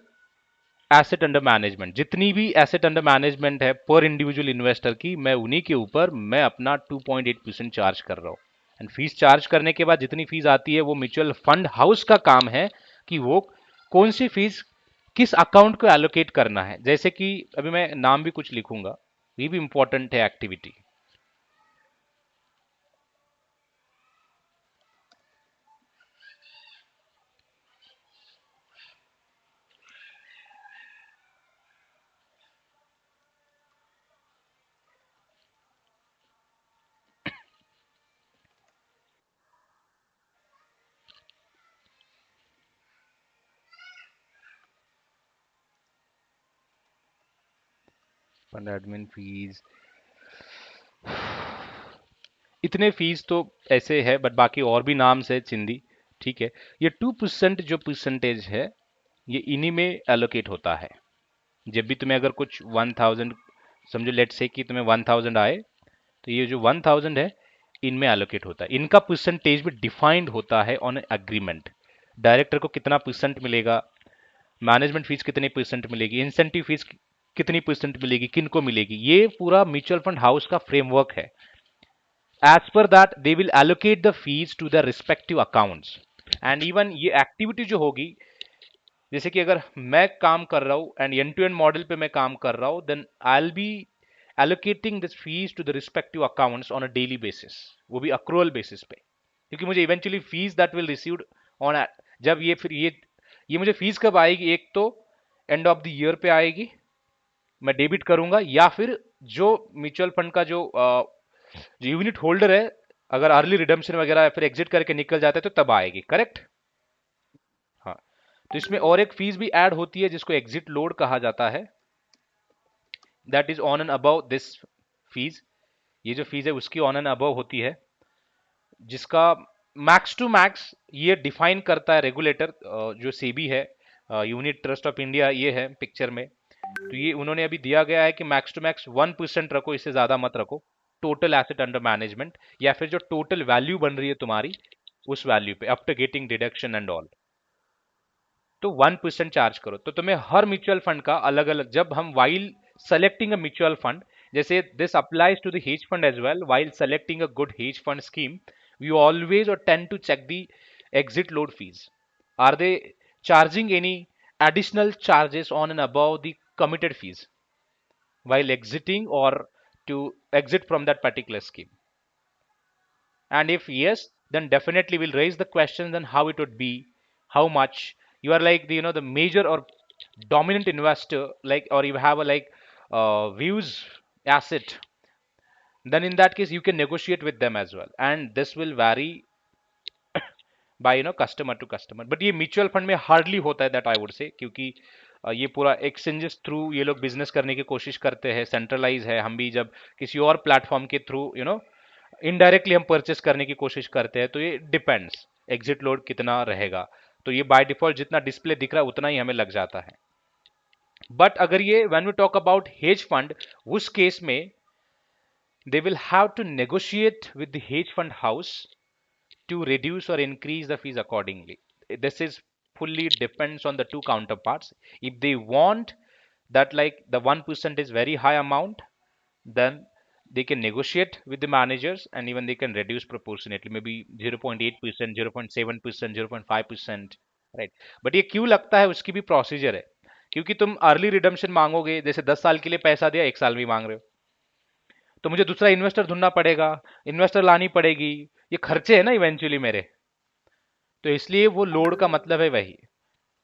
asset under management. जितनी भी एसेट अंडर मैनेजमेंट है पर इंडिविजुअल इन्वेस्टर की, मैं उन्हीं के ऊपर मैं अपना 2.8% चार्ज कर रहा हूँ। एंड फीस चार्ज करने के बाद जितनी फीस आती है, वो म्यूचुअल फंड हाउस का काम है कि वो कौन सी फीस किस अकाउंट को एलोकेट करना है। जैसे कि अभी मैं नाम भी कुछ लिखूंगा, ये भी इंपॉर्टेंट है एक्टिविटी। फंड एडमिन फीस, इतने फीस तो ऐसे है, बट बाकी और भी नाम से चिंदी। ठीक है, ये 2% जो परसेंटेज है, ये इन्हीं में एलोकेट होता है। जब भी तुम्हें अगर कुछ 1000, समझो लेट से कि तुम्हें 1000 आए, तो ये जो 1000 है, इनमें एलोकेट होता है। इनका परसेंटेज भी डिफाइंड होता है ऑन एग्रीमेंट। डायरेक्टर को कितना परसेंट मिलेगा, मैनेजमेंट फीस कितनी परसेंट मिलेगी, इंसेंटिव फीस कितनी परसेंट मिलेगी, किन को मिलेगी, ये पूरा म्यूचुअल फंड हाउस का फ्रेमवर्क है। As per that they will allocate the fees to the respective accounts. And even ये एक्टिविटी जो होगी, जैसे कि अगर मैं काम कर रहा हूं and end to end model पे मैं काम कर रहा हूं, then I will be allocating this fees to the respective accounts on a daily basis, वो भी accrual basis पे, क्योंकि मुझे eventually fees that will received on जब ये फिर ये मुझे फीस कब आएगी, एक तो एंड ऑफ द ईयर पे आएगी, मैं डेबिट करूंगा, या फिर जो म्यूचुअल फंड का जो यूनिट होल्डर है, अगर अर्ली रिडम्पशन वगैरह फिर एग्जिट करके निकल जाता है तो तब आएगी, करेक्ट। हाँ, तो इसमें और एक फीस भी ऐड होती है जिसको एग्जिट लोड कहा जाता है, that is on and above this fees. ये जो फीस है उसकी ऑन एंड अबव होती है, जिसका मैक्स टू मैक्स ये डिफाइन करता है रेगुलेटर, जो सेबी है, यूनिट ट्रस्ट ऑफ इंडिया ये है पिक्चर में। तो ये उन्होंने अभी दिया गया है कि मैक्स टू मैक्स 1% रखो, इससे ज्यादा मत रखो टोटल एसेट अंडर मैनेजमेंट, या फिर जो टोटल वैल्यू बन रही है तुम्हारी उस वैल्यू पे after getting deduction and all, तो 1% चार्ज करो। तो तुम्हें हर म्यूचुअल फंड का अलग अलग, जब हम while selecting a mutual fund, जैसे this applies to the hedge fund as well, while selecting a good hedge fund scheme we always और tend to check the exit load fees. Are they charging any additional charges on and above the committed fees while exiting or to exit from that particular scheme? And if yes, then definitely we'll raise the questions on how it would be, how much. You are like the major or dominant investor, like, or you have a like views asset, then in that case you can negotiate with them as well, and this will vary by customer to customer. But ये mutual fund में hardly होता है that I would say, क्योंकि ये पूरा exchanges through ये लोग business करने की कोशिश करते हैं, सेंट्रलाइज है। हम भी जब किसी और प्लेटफॉर्म के थ्रू इनडायरेक्टली हम परचेस करने की कोशिश करते हैं, तो ये डिपेंड्स एग्जिट लोड कितना रहेगा, तो ये बाय डिफॉल्ट जितना डिस्प्ले दिख रहा है उतना ही हमें लग जाता है। बट अगर ये when we talk about hedge fund, उस केस में they will have to negotiate with the hedge fund house to reduce or increase the fees accordingly. This is fully depends on the two counterparts. If they want that like the 1% is very high amount, then they can negotiate with the managers and even they can reduce proportionately, maybe 0.8%, 0.7%, 0.5%, right? But ये क्यों लगता है, उसकी भी procedure है, क्योंकि तुम early redemption मांगोगे, जैसे 10 साल के लिए पैसा दिया, 1 साल में मांग रहे हो, तो मुझे दूसरा इन्वेस्टर ढूंढना पड़ेगा, इन्वेस्टर लानी पड़ेगी, ये खर्चे है ना इवेंचुअली मेरे। तो इसलिए वो लोड का मतलब है वही।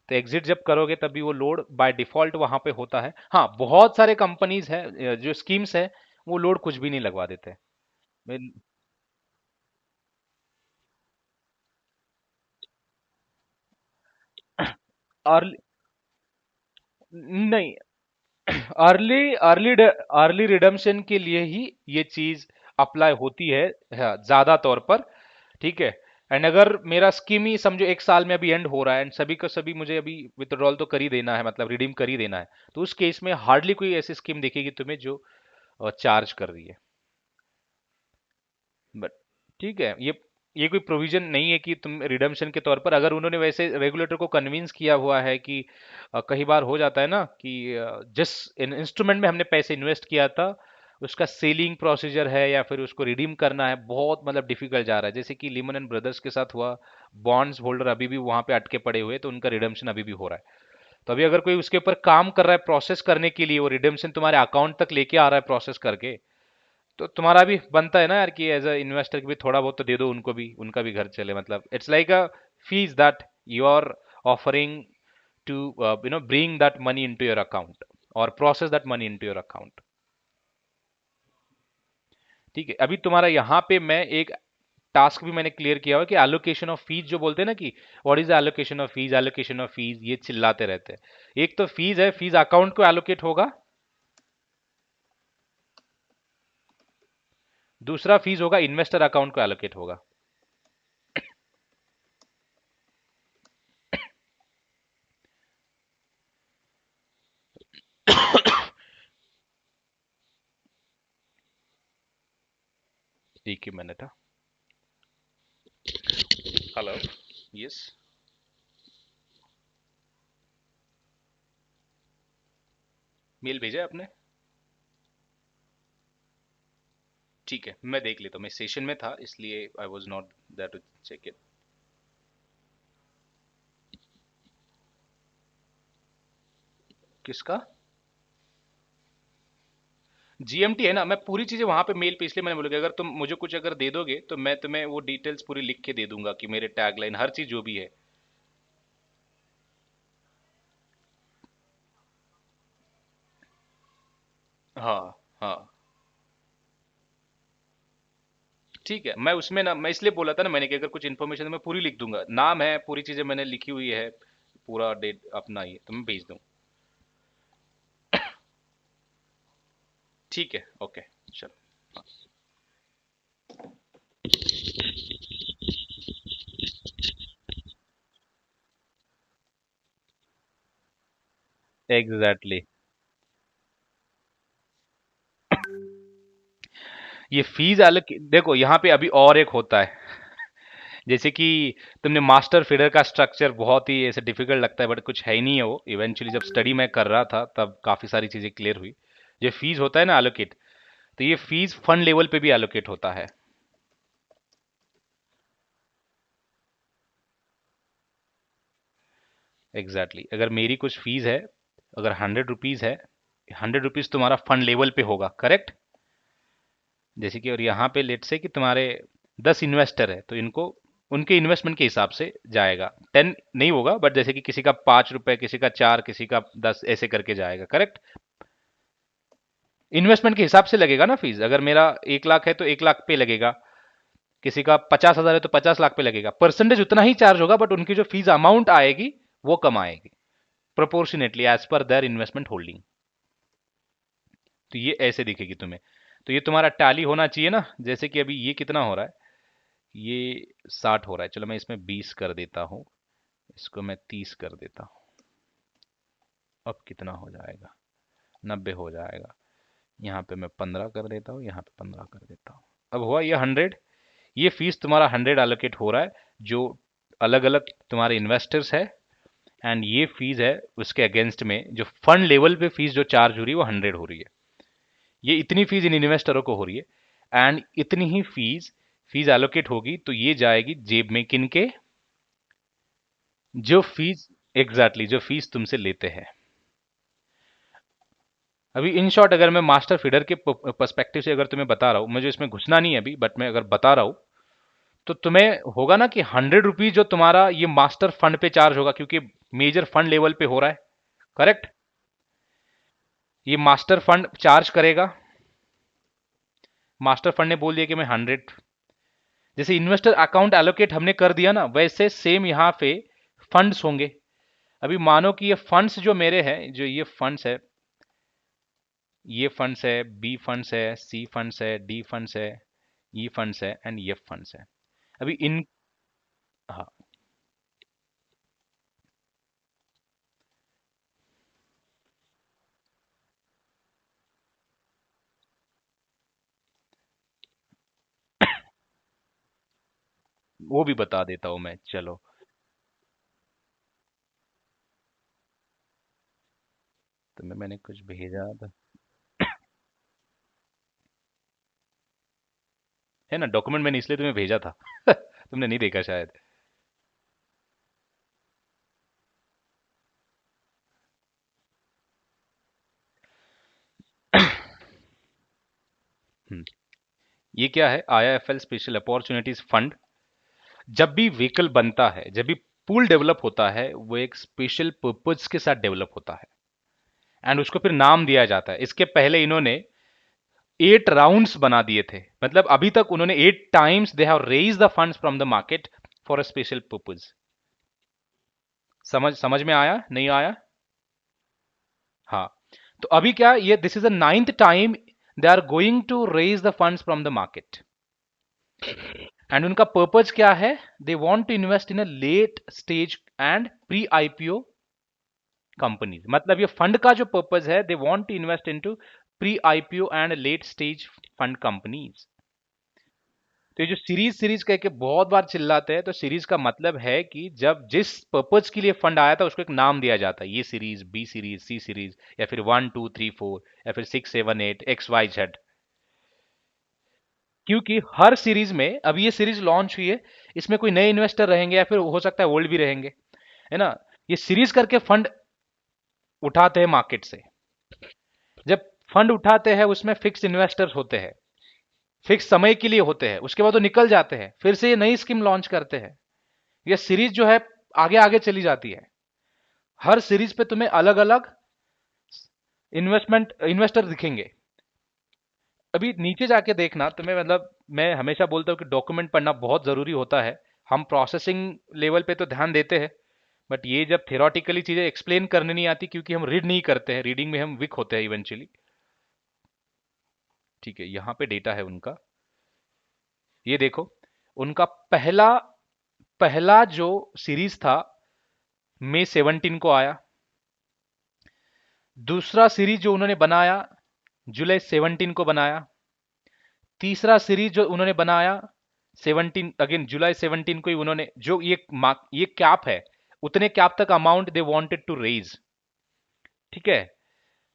तो एग्जिट जब करोगे तभी वो लोड बाय डिफॉल्ट वहां पे होता है। हाँ, बहुत सारे कंपनीज है जो स्कीम्स है, वो लोड कुछ भी नहीं लगवा देते। मैं- अर्ली नहीं, अर्ली अर्ली अर्ली रिडम्पशन के लिए ही ये चीज अप्लाई होती है, हाँ, ज्यादा तौर पर। ठीक है। एंड अगर मेरा स्कीम ही समझो 1 साल में अभी एंड हो रहा है एंड सभी का सभी मुझे अभी विथड्रॉल तो कर ही देना है, मतलब रिडीम कर ही देना है, तो उस केस में हार्डली कोई ऐसी स्कीम दिखेगी तुम्हें जो चार्ज कर रही है। बट ठीक है, ये कोई प्रोविजन नहीं है कि तुम रिडम्पशन के तौर पर, अगर उन्होंने वैसे रेगुलेटर को कन्विंस किया हुआ है कि कई बार हो जाता है ना कि जिस इंस्ट्रूमेंट में हमने पैसे इन्वेस्ट किया था उसका सेलिंग प्रोसीजर है या फिर उसको रिडीम करना है, बहुत मतलब डिफिकल्ट जा रहा है, जैसे कि लिमन एंड ब्रदर्स के साथ हुआ। बॉन्ड्स होल्डर अभी भी वहां पे अटके पड़े हुए, तो उनका रिडम्पशन अभी भी हो रहा है। तो अभी अगर कोई उसके ऊपर काम कर रहा है प्रोसेस करने के लिए, वो रिडम्पशन तुम्हारे अकाउंट तक लेके आ रहा है प्रोसेस करके, तो तुम्हारा भी बनता है ना यार कि एज अ इन्वेस्टर भी थोड़ा बहुत तो दे दो उनको भी, उनका भी घर चले, मतलब it's like a fees that you are offering to bring that money into your account और process that money into your account. ठीक है, अभी तुम्हारा यहाँ पे मैं एक टास्क भी मैंने क्लियर किया हुआ कि एलोकेशन ऑफ फीस जो बोलते हैं ना कि what is allocation of fees, allocation of fees, ये चिल्लाते रहते हैं। एक तो फीस है, फीस अकाउंट को एलोकेट होगा, दूसरा फीस होगा इन्वेस्टर अकाउंट को एलोकेट होगा। एक ही मिनट है। हेलो। यस। मेल भेजा है आपने? ठीक है, मैं देख लेता हूँ। मैं सेशन में था इसलिए I was not there to check it. किसका? जीएमटी है ना, मैं पूरी चीजें वहां पे मेल पे इसलिए मैंने बोला कि अगर तुम मुझे कुछ अगर दे दोगे तो मैं तुम्हें वो डिटेल्स पूरी लिख के दे दूंगा कि मेरे टैगलाइन हर चीज जो भी है। हाँ हाँ। ठीक है, मैं उसमें ना, मैं इसलिए बोला था ना मैंने कि अगर कुछ इन्फॉर्मेशन मैं पूरी लिख दूंगा, नाम है, पूरी चीजें मैंने लिखी हुई है, पूरा डेट अपना ही है, तो मैं भेज दूँ। ठीक है, ओके। चलो। Exactly exactly. ये फीस अलग देखो, यहाँ पे अभी और एक होता है। जैसे कि तुमने मास्टर फीडर का स्ट्रक्चर बहुत ही ऐसे डिफिकल्ट लगता है, बट कुछ है ही नहीं है वो। इवेंचुअली जब स्टडी मैं कर रहा था तब काफी सारी चीजें क्लियर हुई। ये फीस होता है ना एलोकेट, तो ये फीस फंड लेवल पे भी एलोकेट होता है। Exactly exactly. अगर मेरी कुछ फीस है, अगर 100 रुपीज है, 100 रुपीज तुम्हारा फंड लेवल पे होगा, करेक्ट? जैसे कि और यहाँ पे लेट से कि तुम्हारे 10 इन्वेस्टर है, तो इनको उनके इन्वेस्टमेंट के हिसाब से जाएगा। 10 नहीं होगा, बट जैसे कि किसी का 5 रुपए, किसी का 4, किसी का 10, ऐसे करके जाएगा, करेक्ट? इन्वेस्टमेंट के हिसाब से लगेगा ना फीस। अगर मेरा 1 लाख है तो 1 लाख पे लगेगा, किसी का 50,000 है तो 50 लाख पे लगेगा। परसेंटेज उतना ही चार्ज होगा, बट उनकी जो फीस अमाउंट आएगी वो कम आएगी, proportionately as per their investment holding. तो ये ऐसे दिखेगी तुम्हें। तो ये तुम्हारा टैली होना चाहिए ना। जैसे कि अभी ये कितना हो रहा है, ये 60 हो रहा है, चलो मैं इसमें 20 कर देता हूँ, इसको मैं 30 कर देता हूँ। अब कितना हो जाएगा? 90 हो जाएगा। यहाँ पे मैं 15 कर देता हूँ, यहाँ पे 15 कर देता हूँ। अब हुआ ये 100। ये फीस तुम्हारा 100 एलोकेट हो रहा है, जो अलग अलग तुम्हारे इन्वेस्टर्स है। एंड ये फीस है उसके अगेंस्ट में, जो फंड लेवल पे फीस जो चार्ज हो रही है वो 100 हो रही है। ये इतनी फीस इन इन्वेस्टरों को हो रही है, एंड इतनी ही फीस फीस एलोकेट होगी तो ये जाएगी जेब में किनके? जो फीस, एग्जैक्टली जो फीस तुमसे लेते हैं। अभी इन शॉर्ट अगर मैं मास्टर फीडर के पर्सपेक्टिव से अगर तुम्हें बता रहा हूं, मुझे इसमें घुसना नहीं है अभी, बट मैं अगर बता रहा हूं, तो तुम्हें होगा ना कि 100 रुपीज जो तुम्हारा ये मास्टर फंड पे चार्ज होगा, क्योंकि मेजर फंड लेवल पे हो रहा है, करेक्ट? ये मास्टर फंड चार्ज करेगा। मास्टर फंड ने बोल दिया कि मैं 100, जैसे इन्वेस्टर अकाउंट एलोकेट हमने कर दिया ना, वैसे सेम यहाँ पे फंड्स होंगे। अभी मानो कि ये फंड्स जो मेरे हैं, जो ये फंड्स है, ये फंड्स है, बी फंड्स है, सी फंड्स है, डी फंड्स है, ई फंड्स है, एंड एफ फंड्स है। अभी इन, हाँ, वो भी बता देता हूं मैं, चलो। मैंने कुछ भेजा था, है ना डॉक्यूमेंट, मैंने इसलिए तुम्हें भेजा था। तुमने नहीं देखा शायद। हम्म, ये क्या है? IIFL special opportunities fund. जब भी व्हीकल बनता है, जब भी पूल डेवलप होता है, वो एक स्पेशल पर्पज के साथ डेवलप होता है, एंड उसको फिर नाम दिया जाता है। इसके पहले इन्होंने 8 राउंड्स बना दिए थे, मतलब अभी तक उन्होंने 8 times they have raise the funds from the market for a special purpose. समझ समझ में आया नहीं आया? हाँ। तो अभी क्या, ये this is the 9th time they are going to raise the funds from the market. And उनका पर्पज क्या है? They want to invest in a late stage and pre IPO companies. मतलब ये फंड का जो पर्पज है, they want to invest into pre IPO and late stage fund companies. तो ये जो सीरीज सीरीज कह के बहुत बार चिल्लाते हैं, तो सीरीज का मतलब है कि जब जिस पर्पज के लिए फंड आया था उसको एक नाम दिया जाता है, ये सीरीज, बी सीरीज, सी सीरीज, या फिर 1 2 3 4, या फिर 6 7 8 XYZ। क्योंकि हर सीरीज में, अभी ये सीरीज लॉन्च हुई है, इसमें कोई नए इन्वेस्टर रहेंगे या फिर हो सकता है ओल्ड भी रहेंगे, है ना। ये सीरीज करके फंड उठाते हैं मार्केट से। जब फंड उठाते हैं उसमें फिक्स इन्वेस्टर्स होते हैं, फिक्स समय के लिए होते हैं, उसके बाद वो निकल जाते हैं, फिर से ये नई स्कीम लॉन्च करते हैं। ये सीरीज जो है आगे आगे चली जाती है। हर सीरीज पे तुम्हें अलग अलग इन्वेस्टर दिखेंगे। अभी नीचे जाके देखना तुम्हें, मतलब मैं हमेशा बोलता हूँ कि डॉक्यूमेंट पढ़ना बहुत जरूरी होता है। हम प्रोसेसिंग लेवल पे तो ध्यान देते हैं, बट ये जब थियोरटिकली चीजें एक्सप्लेन करने नहीं आती, क्योंकि हम रीड नहीं करते हैं, रीडिंग में हम वीक होते हैं इवेंचुअली। ठीक है, यहाँ पे डेटा है उनका, ये देखो। उनका पहला पहला जो सीरीज था मई 17 को आया। दूसरा सीरीज जो उन्होंने बनाया जुलाई 17 को बनाया। तीसरा सीरीज जो उन्होंने बनाया 17, अगेन जुलाई 17 को ही उन्होंने, जो ये कैप है, उतने कैप तक amount they wanted to raise. ठीक है।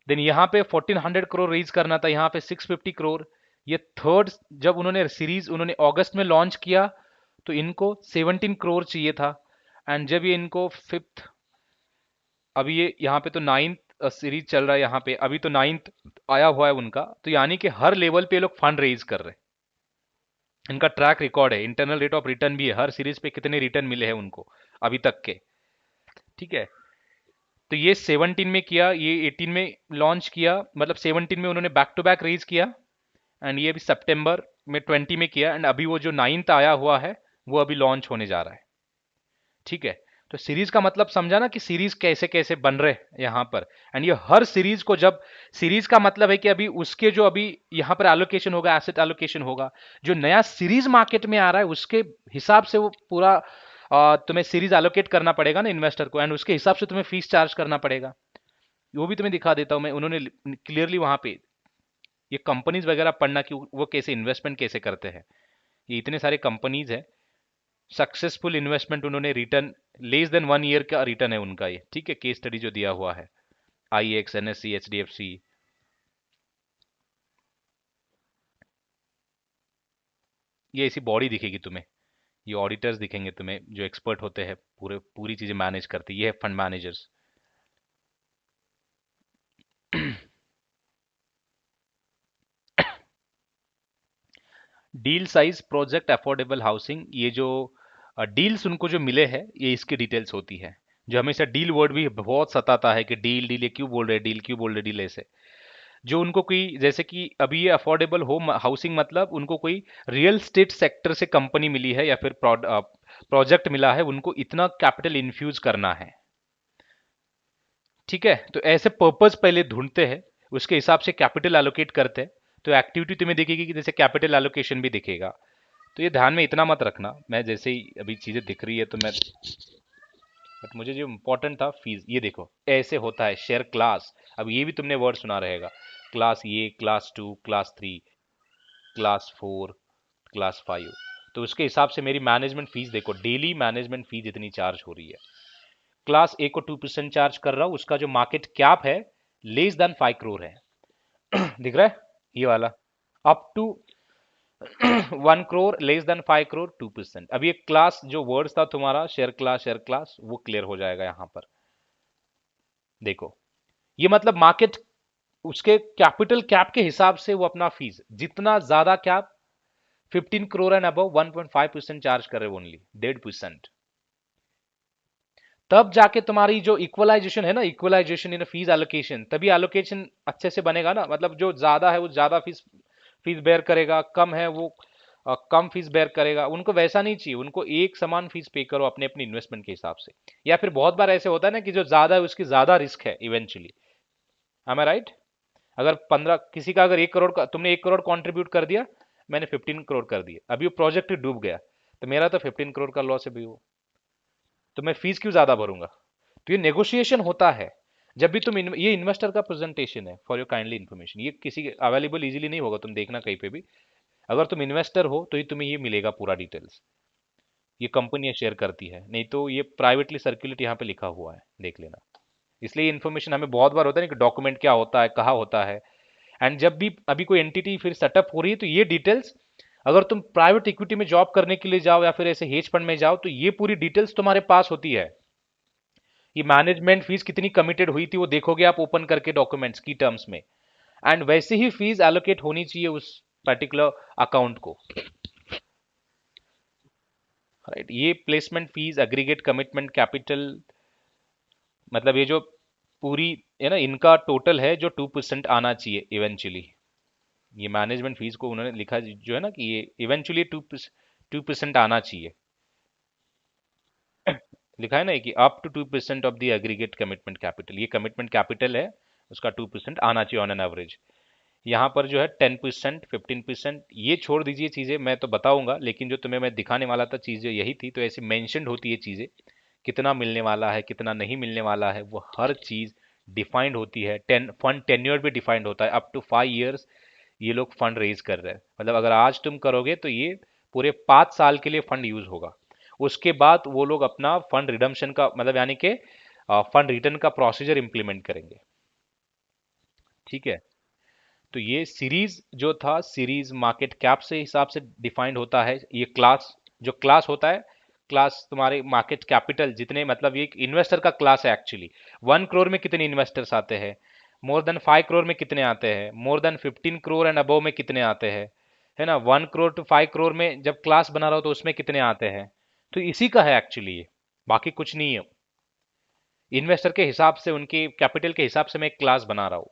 देन यहाँ पे 1400 करोड़ रेज करना था, यहाँ पे 650 करोड़। ये थर्ड, जब उन्होंने सीरीज उन्होंने अगस्त में लॉन्च किया तो इनको 17 करोड़ चाहिए था। एंड जब ये इनको फिफ्थ, अभी ये यहाँ पे तो नाइन्थ सीरीज चल रहा है, यहाँ पे अभी तो नाइन्थ आया हुआ है उनका, तो यानी कि हर लेवल पे ये लोग फंड रेज कर रहे हैं। इनका ट्रैक रिकॉर्ड है, इंटरनल रेट ऑफ रिटर्न भी है, हर सीरीज पे कितने रिटर्न मिले हैं उनको अभी तक के। ठीक है। तो ये 17 में किया, ये 18 में लॉन्च किया, मतलब 17 में उन्होंने बैक टू बैक रेज किया। एंड ये अभी सितंबर में 20 में किया, एंड अभी वो जो नाइन्थ आया हुआ है वो अभी लॉन्च होने जा रहा है। ठीक है। तो सीरीज का मतलब समझा ना, कि सीरीज कैसे कैसे बन रहे यहां पर। एंड ये हर सीरीज को, जब सीरीज का मतलब है कि अभी उसके जो अभी यहां पर एलोकेशन होगा, एसेट एलोकेशन होगा, जो नया सीरीज मार्केट में आ रहा है उसके हिसाब से वो पूरा तुम्हें सीरीज एलोकेट करना पड़ेगा ना इन्वेस्टर को, एंड उसके हिसाब से तुम्हें फीस चार्ज करना पड़ेगा। वो भी तुम्हें दिखा देता हूं मैं, उन्होंने क्लियरली वहां पे ये कंपनीज वगैरह पढ़ना कि वो कैसे इन्वेस्टमेंट कैसे करते हैं। ये इतने सारे कंपनीज है, सक्सेसफुल इन्वेस्टमेंट, उन्होंने रिटर्न लेस देन 1 ईयर का रिटर्न है उनका ये। ठीक है, केस स्टडी जो दिया हुआ है, IEX, NSE, HDFC। ये ऐसी बॉडी दिखेगी तुम्हें, ये ऑडिटर्स दिखेंगे तुम्हें जो एक्सपर्ट होते हैं, पूरी चीजें मैनेज करते हैं, ये है fund managers. Deal size, project, affordable housing, ये जो डील्स उनको जो मिले हैं, ये इसकी डिटेल्स होती है। जो हमेशा डील वर्ड भी बहुत सताता है कि डील डील, ये क्यों बोल रहे, डील क्यों बोल रहे, डील ऐसे। जो उनको कोई, जैसे कि अभी ये अफोर्डेबल होम हाउसिंग, मतलब उनको कोई रियल स्टेट सेक्टर से कंपनी मिली है या फिर प्रोजेक्ट मिला है, उनको इतना कैपिटल इन्फ्यूज करना है। ठीक है। तो ऐसे पर्पस पहले ढूंढते हैं, उसके हिसाब से कैपिटल एलोकेट करते हैं। तो एक्टिविटी तुम्हें दिखेगी कि जैसे कैपिटल एलोकेशन भी दिखेगा। तो ये ध्यान में इतना मत रखना, मैं जैसे ही अभी चीजें दिख रही है तो मैं, बट मुझे जो इंपॉर्टेंट था फीस, ये देखो ऐसे होता है शेयर क्लास। अब ये भी तुमने वर्ड सुना रहेगा, क्लास ए, क्लास 2, क्लास 3, क्लास 4, क्लास 5। तो उसके हिसाब से मेरी मैनेजमेंट फीस देखो, डेली मैनेजमेंट फीस इतनी चार्ज हो रही है। क्लास ए को 2% चार्ज कर रहा हूं, उसका जो मार्केट कैप है लेस देन 5 करोड़ है। दिख रहा है ये वाला, up to 1 crore, less than 5 crore, 2%। अब ये क्लास जो वर्ड्स था तुम्हारा, शेयर क्लास, शेयर क्लास, वो क्लियर हो जाएगा यहां पर। देखो, ये मतलब मार्केट उसके कैपिटल कैप के हिसाब से वो अपना फीस, जितना ज्यादा cap 15 crore and above 1.5% charge कर रहे, ओनली 1.5%। तब जाके तुम्हारी जो इक्वलाइजेशन है ना, इक्वलाइजेशन इन फीस एलोकेशन, तभी एलोकेशन अच्छे से बनेगा ना। मतलब जो ज्यादा है वो ज्यादा फीस फीस बेयर करेगा, कम है वो कम फीस बेयर करेगा। उनको वैसा नहीं चाहिए, उनको एक समान फीस पे करो अपने अपने इन्वेस्टमेंट के हिसाब से। या फिर बहुत बार ऐसे होता है ना कि जो ज्यादा है उसकी ज्यादा रिस्क है इवेंचुअली। एम आई राइट? अगर 15 किसी का, अगर 1 करोड़ का तुमने 1 करोड़ कंट्रीब्यूट कर दिया, मैंने 15 करोड़ कर दिया, अभी वो प्रोजेक्ट डूब गया, तो मेरा तो 15 करोड़ का लॉस है भी वो, तो मैं फीस क्यों ज्यादा भरूंगा? तो ये नेगोशिएशन होता है। जब भी तुम ये इन्वेस्टर का प्रेजेंटेशन है, फॉर योर काइंडली इन्फॉर्मेशन, ये किसी अवेलेबल इजीली नहीं होगा, तुम देखना कहीं पे भी। अगर तुम इन्वेस्टर हो तो ही तुम्हें ये मिलेगा पूरा डिटेल्स। ये कंपनियां शेयर करती है, नहीं तो ये प्राइवेटली सर्कुलेट यहाँ पे लिखा हुआ है, देख लेना। इसलिए इन्फॉर्मेशन हमें बहुत बार होता है ना कि डॉक्यूमेंट क्या होता है, कहाँ होता है। एंड जब भी अभी कोई एंटिटी फिर सेटअप हो रही है तो ये डिटेल्स, अगर तुम प्राइवेट इक्विटी में जॉब करने के लिए जाओ या फिर ऐसे हेज फंड में जाओ तो ये पूरी डिटेल्स तुम्हारे पास होती है। ये मैनेजमेंट फीस कितनी कमिटेड हुई थी वो देखोगे आप ओपन करके डॉक्यूमेंट्स की टर्म्स में। एंड वैसे ही फीस एलोकेट होनी चाहिए उस पर्टिकुलर अकाउंट को। राइट, ये placement fees, aggregate commitment capital, मतलब ये जो पूरी है ना, इनका टोटल है जो 2% आना चाहिए इवेंचुअली। ये मैनेजमेंट फीस को उन्होंने लिखा जो है ना कि ये इवेंचुअली 2% आना चाहिए। लिखा है ना कि up to 2% of the aggregate commitment capital, ये कमिटमेंट कैपिटल है, उसका 2% आना चाहिए ऑन एन एवरेज। यहाँ पर जो है 10%, 15%, ये छोड़ दीजिए चीज़ें, मैं तो बताऊंगा, लेकिन जो तुम्हें मैं दिखाने वाला था चीज़ें यही थी, तो ऐसी मेंशन्ड होती है चीज़ें, कितना मिलने वाला है कितना नहीं मिलने वाला है, वो हर चीज़ डिफाइंड होती है। फंड टेन्योर भी डिफाइंड होता है, अप टू 5 इयर्स ये लोग फंड रेज कर रहे हैं। मतलब अगर आज तुम करोगे तो ये पूरे 5 साल के लिए फंड यूज होगा। उसके बाद वो लोग अपना फंड रिडम्पशन का मतलब यानी कि फंड रिटर्न का प्रोसीजर इंप्लीमेंट करेंगे। ठीक है, तो ये सीरीज जो था, सीरीज मार्केट कैप से हिसाब से डिफाइंड होता है। ये क्लास, जो क्लास होता है, क्लास तुम्हारे मार्केट कैपिटल जितने, मतलब ये एक इन्वेस्टर का क्लास है एक्चुअली। 1 करोड़ में कितने इन्वेस्टर्स आते हैं, मोर देन 5 करोड़ में कितने आते हैं, more than 15 crore and above में कितने आते हैं, है ना। 1 करोड़ to 5 करोड़ में जब क्लास बना रहा हो तो उसमें कितने आते हैं। तो इसी का है एक्चुअली ये, बाकी कुछ नहीं है। इन्वेस्टर के हिसाब से, उनके कैपिटल के हिसाब से मैं एक क्लास बना रहा हूँ,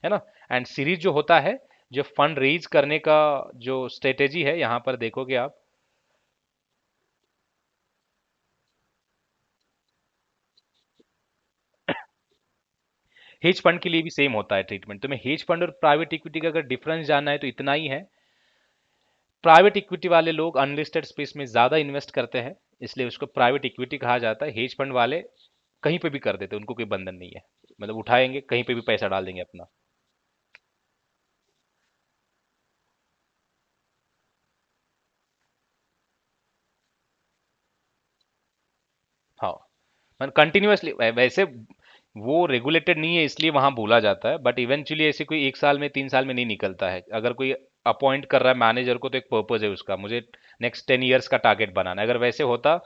है ना। एंड सीरीज जो होता है, जो फंड रेज करने का जो स्ट्रेटेजी है, यहां पर देखोगे आप, हेज फंड के लिए भी सेम होता है ट्रीटमेंट। तुम्हें हेज फंड और प्राइवेट इक्विटी का अगर डिफरेंस जानना है तो इतना ही है। प्राइवेट इक्विटी वाले लोग अनलिस्टेड स्पेस में ज्यादा इन्वेस्ट करते हैं, इसलिए उसको प्राइवेट इक्विटी कहा जाता है। हेज फंड वाले कहीं पे भी कर देते हैं, उनको कोई बंधन नहीं है, मतलब उठाएंगे कहीं पे भी पैसा डाल देंगे अपना। हाँ, मतलब कंटिन्यूअसली, वैसे वो रेगुलेटेड नहीं है इसलिए वहां बोला जाता है, बट इवेंचुअली ऐसे कोई 1 साल में 3 साल में नहीं निकलता है। अगर कोई अपॉइंट कर रहा है मैनेजर को तो एक पर्पज है उसका, मुझे नेक्स्ट 10 इयर्स का टारगेट बनाना है। अगर वैसे होता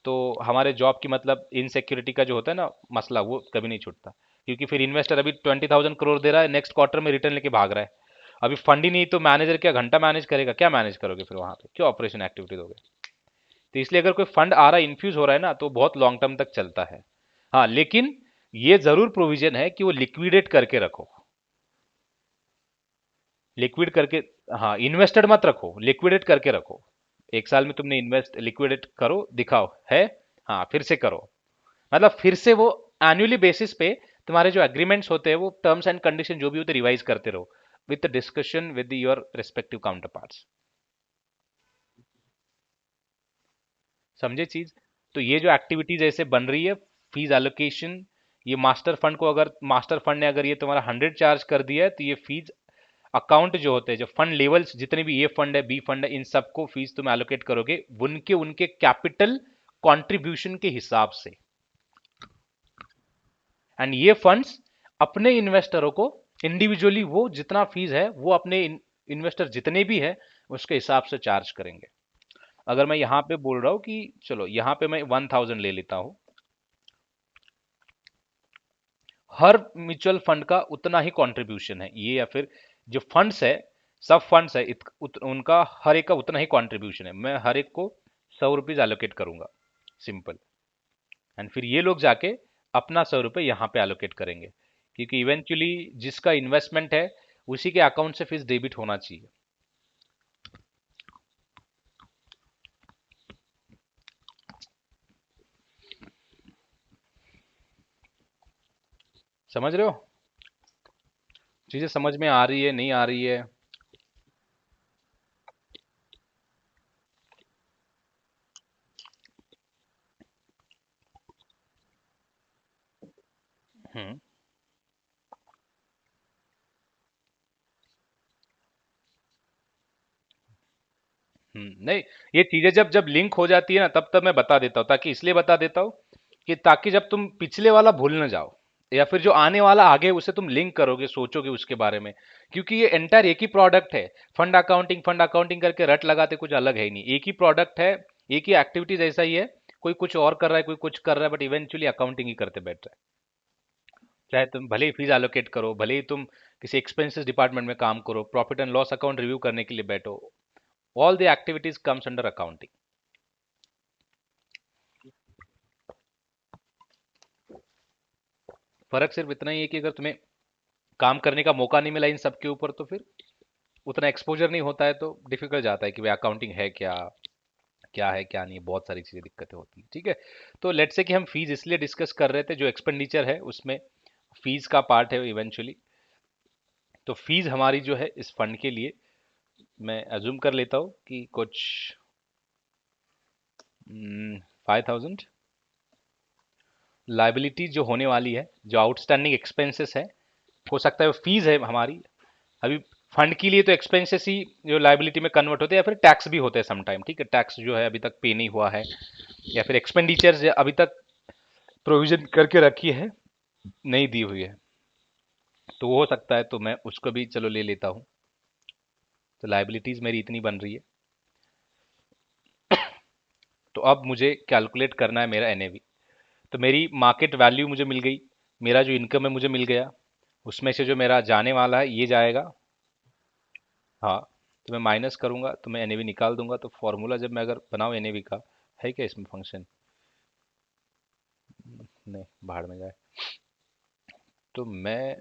तो हमारे जॉब की मतलब इनसिक्योरिटी का जो होता है ना मसला, वो कभी नहीं छूटता। क्योंकि फिर इन्वेस्टर अभी 20,000 करोड़ दे रहा है, नेक्स्ट क्वार्टर में रिटर्न लेके भाग रहा है। अभी फंड ही नहीं तो मैनेजर क्या घंटा मैनेज करेगा, क्या मैनेज करोगे फिर वहां पे, क्या ऑपरेशन एक्टिविटी दोगे। तो इसलिए अगर कोई फंड आ रहा है, इन्फ्यूज हो रहा है ना, तो बहुत लॉन्ग टर्म तक चलता है। हाँ, लेकिन ये जरूर प्रोविजन है कि वो लिक्विडेट करके रखो, लिक्विड करके। हाँ, इन्वेस्टेड मत रखो, लिक्विडेट करके रखो। 1 साल में तुमने इन्वेस्ट लिक्विडेट करो, दिखाओ है। हाँ, फिर से करो, मतलब फिर से वो एनुअली बेसिस पे तुम्हारे जो एग्रीमेंट्स होते हैं, वो टर्म्स एंड कंडीशन जो भी होते रिवाइज करते रहो with discussion with your respective counter parts. समझे चीज। तो ये जो एक्टिविटीज ऐसे बन रही है, फीस एलोकेशन, ये मास्टर फंड को, अगर मास्टर फंड ने अगर ये तुम्हारा 100 चार्ज कर दिया है तो ये फीस अकाउंट जो होते हैं, जो फंड लेवल्स जितने भी, ए फंड है बी फंड है, इन सबको फीस तुम एलोकेट करोगे उनके उनके कैपिटल कंट्रीब्यूशन के हिसाब से। एंड ये फंड्स अपने इन्वेस्टरों को इंडिविजुअली, वो जितना फीस है वो अपने इन्वेस्टर जितने भी है उसके हिसाब से चार्ज करेंगे। अगर मैं यहाँ पे बोल रहा हूँ कि चलो यहाँ पे मैं 1000 ले लेता हूँ, हर म्यूचुअल फंड का उतना ही कंट्रीब्यूशन है ये, या फिर जो फंड्स है, सब फंड्स है उनका हर एक का उतना ही कंट्रीब्यूशन है। मैं हर एक को 100 रुपीज एलोकेट करूंगा, सिंपल। एंड फिर ये लोग जाके अपना 100 रुपये यहाँ पे एलोकेट करेंगे, क्योंकि इवेंचुअली जिसका इन्वेस्टमेंट है उसी के अकाउंट से फीस डेबिट होना चाहिए। समझ रहे हो, चीजें समझ में आ रही है नहीं आ रही है। हम्म। नहीं, ये चीजें जब जब लिंक हो जाती है ना, तब तब मैं बता देता हूँ, ताकि इसलिए बता देता हूँ कि ताकि जब तुम पिछले वाला भूल ना जाओ, या फिर जो आने वाला आगे उसे तुम लिंक करोगे, सोचोगे उसके बारे में। क्योंकि ये एंटायर एक ही प्रोडक्ट है। फंड अकाउंटिंग करके रट लगाते कुछ अलग है ही नहीं, एक ही प्रोडक्ट है, एक ही एक्टिविटीज ऐसा ही है। कोई कुछ और कर रहा है, कोई कुछ कर रहा है, बट इवेंचुअली अकाउंटिंग ही करते बैठ रहा है। चाहे तुम भले ही फीस एलोकेट करो, भले ही तुम किसी एक्सपेंसेस डिपार्टमेंट में काम करो, profit and loss account review करने के लिए बैठो, all the activities comes under accounting. फर्क सिर्फ इतना ही है कि अगर तुम्हें काम करने का मौका नहीं मिला इन सब के ऊपर, तो फिर उतना एक्सपोजर नहीं होता है, तो डिफिकल्ट जाता है कि भाई अकाउंटिंग है क्या, क्या है क्या नहीं है, बहुत सारी चीजें दिक्कतें होती हैं। ठीक है, तो लेट्स से कि हम फीस इसलिए डिस्कस कर रहे थे, जो एक्सपेंडिचर है उसमें फीस का पार्ट है इवेंचुअली। तो फीस हमारी जो है इस फंड के लिए, मैं अज्यूम कर लेता हूँ कि कुछ 5,000 लाइबिलिटी जो होने वाली है, जो आउटस्टैंडिंग एक्सपेंसेस है, हो सकता है वो फीस है हमारी। अभी फंड के लिए तो एक्सपेंसेस ही जो लाइबिलिटी में कन्वर्ट होते हैं, या फिर टैक्स भी होते हैं समटाइम। ठीक है, टैक्स जो है अभी तक पे नहीं हुआ है, या फिर एक्सपेंडिचर अभी तक प्रोविजन करके रखी है, नहीं दी हुई है, तो वो हो सकता है, तो मैं उसको भी चलो ले लेता हूँ। तो लाइबिलिटीज मेरी इतनी बन रही है। तो अब मुझे कैलकुलेट करना है मेरा एनएवी। तो मेरी मार्केट वैल्यू मुझे मिल गई, मेरा जो इनकम है मुझे मिल गया, उसमें से जो मेरा जाने वाला है ये जाएगा। हाँ, तो मैं माइनस करूंगा तो मैं एनएवी निकाल दूंगा। तो फॉर्मूला जब मैं अगर बनाऊँ एनएवी का, है क्या इसमें फंक्शन? नहीं, बाहर में जाए। तो मैं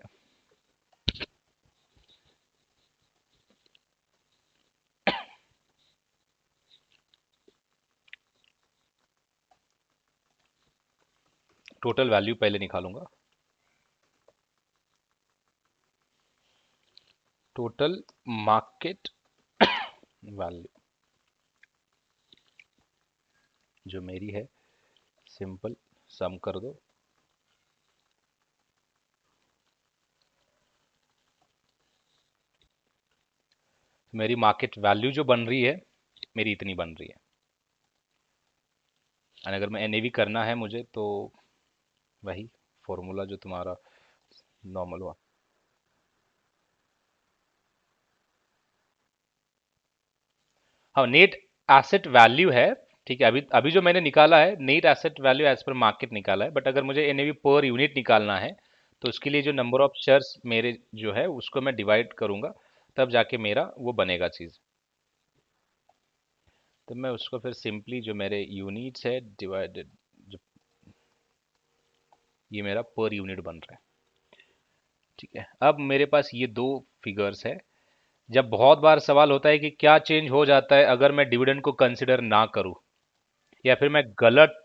टोटल वैल्यू पहले निकालूंगा, टोटल मार्केट वैल्यू जो मेरी है, सिंपल सम कर दो। मेरी मार्केट वैल्यू जो बन रही है, मेरी इतनी बन रही है। और अगर मैं एनएवी करना है मुझे, तो वही फॉर्मूला जो तुम्हारा नॉर्मल हुआ। हाँ, नेट एसेट वैल्यू है। ठीक है, अभी अभी जो मैंने निकाला है net asset value as per market निकाला है, बट अगर मुझे एनएवी पर यूनिट निकालना है, तो उसके लिए जो नंबर ऑफ शेयर्स मेरे जो है उसको मैं डिवाइड करूंगा, तब जाके मेरा वो बनेगा चीज़। तो मैं उसको फिर सिंपली जो मेरे यूनिट्स है डिवाइडेड, जो ये मेरा पर यूनिट बन रहा है। ठीक है, अब मेरे पास ये दो फिगर्स है। जब बहुत बार सवाल होता है कि क्या चेंज हो जाता है अगर मैं डिविडेंड को कंसिडर ना करूं, या फिर मैं गलत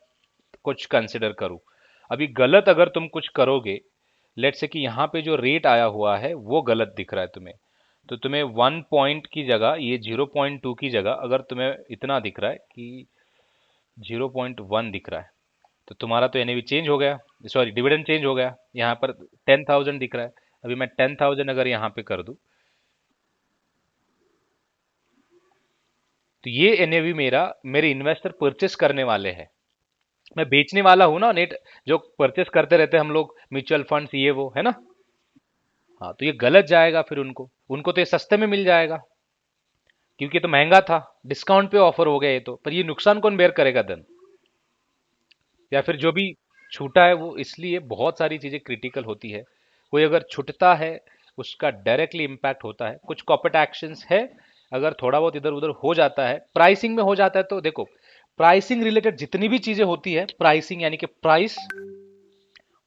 कुछ कंसिडर करूं। अभी गलत अगर तुम कुछ करोगे, लेट से कि यहाँ पे जो रेट आया हुआ है वो गलत दिख रहा है तुम्हें, तो तुम्हें 1 पॉइंट की जगह, ये 0.2 की जगह अगर तुम्हें इतना दिख रहा है कि 0.1 दिख रहा है, तो तुम्हारा तो एनएवी चेंज हो गया, सॉरी डिविडेंड चेंज हो गया। यहाँ पर 10,000 दिख रहा है, अभी मैं 10,000 अगर यहाँ पे कर दूं, तो ये एनएवी मेरा, मेरे इन्वेस्टर परचेस करने वाले हैं, मैं बेचने वाला हूं ना नेट। जो परचेस करते रहते हैं हम लोग, म्यूचुअल फंड्स ये वो, है ना। हाँ, तो ये गलत जाएगा फिर उनको, उनको तो ये सस्ते में मिल जाएगा, क्योंकि ये तो महंगा था, डिस्काउंट पे ऑफर हो गया ये तो, पर ये नुकसान कौन बेयर करेगा देन? या फिर जो भी छूटा है वो, इसलिए बहुत सारी चीजें क्रिटिकल होती है। कोई अगर छूटता है, उसका डायरेक्टली इम्पैक्ट होता है। कुछ कॉर्पोरेट एक्शंस है, अगर थोड़ा बहुत इधर उधर हो जाता है, प्राइसिंग में हो जाता है, तो देखो, प्राइसिंग रिलेटेड जितनी भी चीजें होती है, प्राइसिंग यानी कि प्राइस,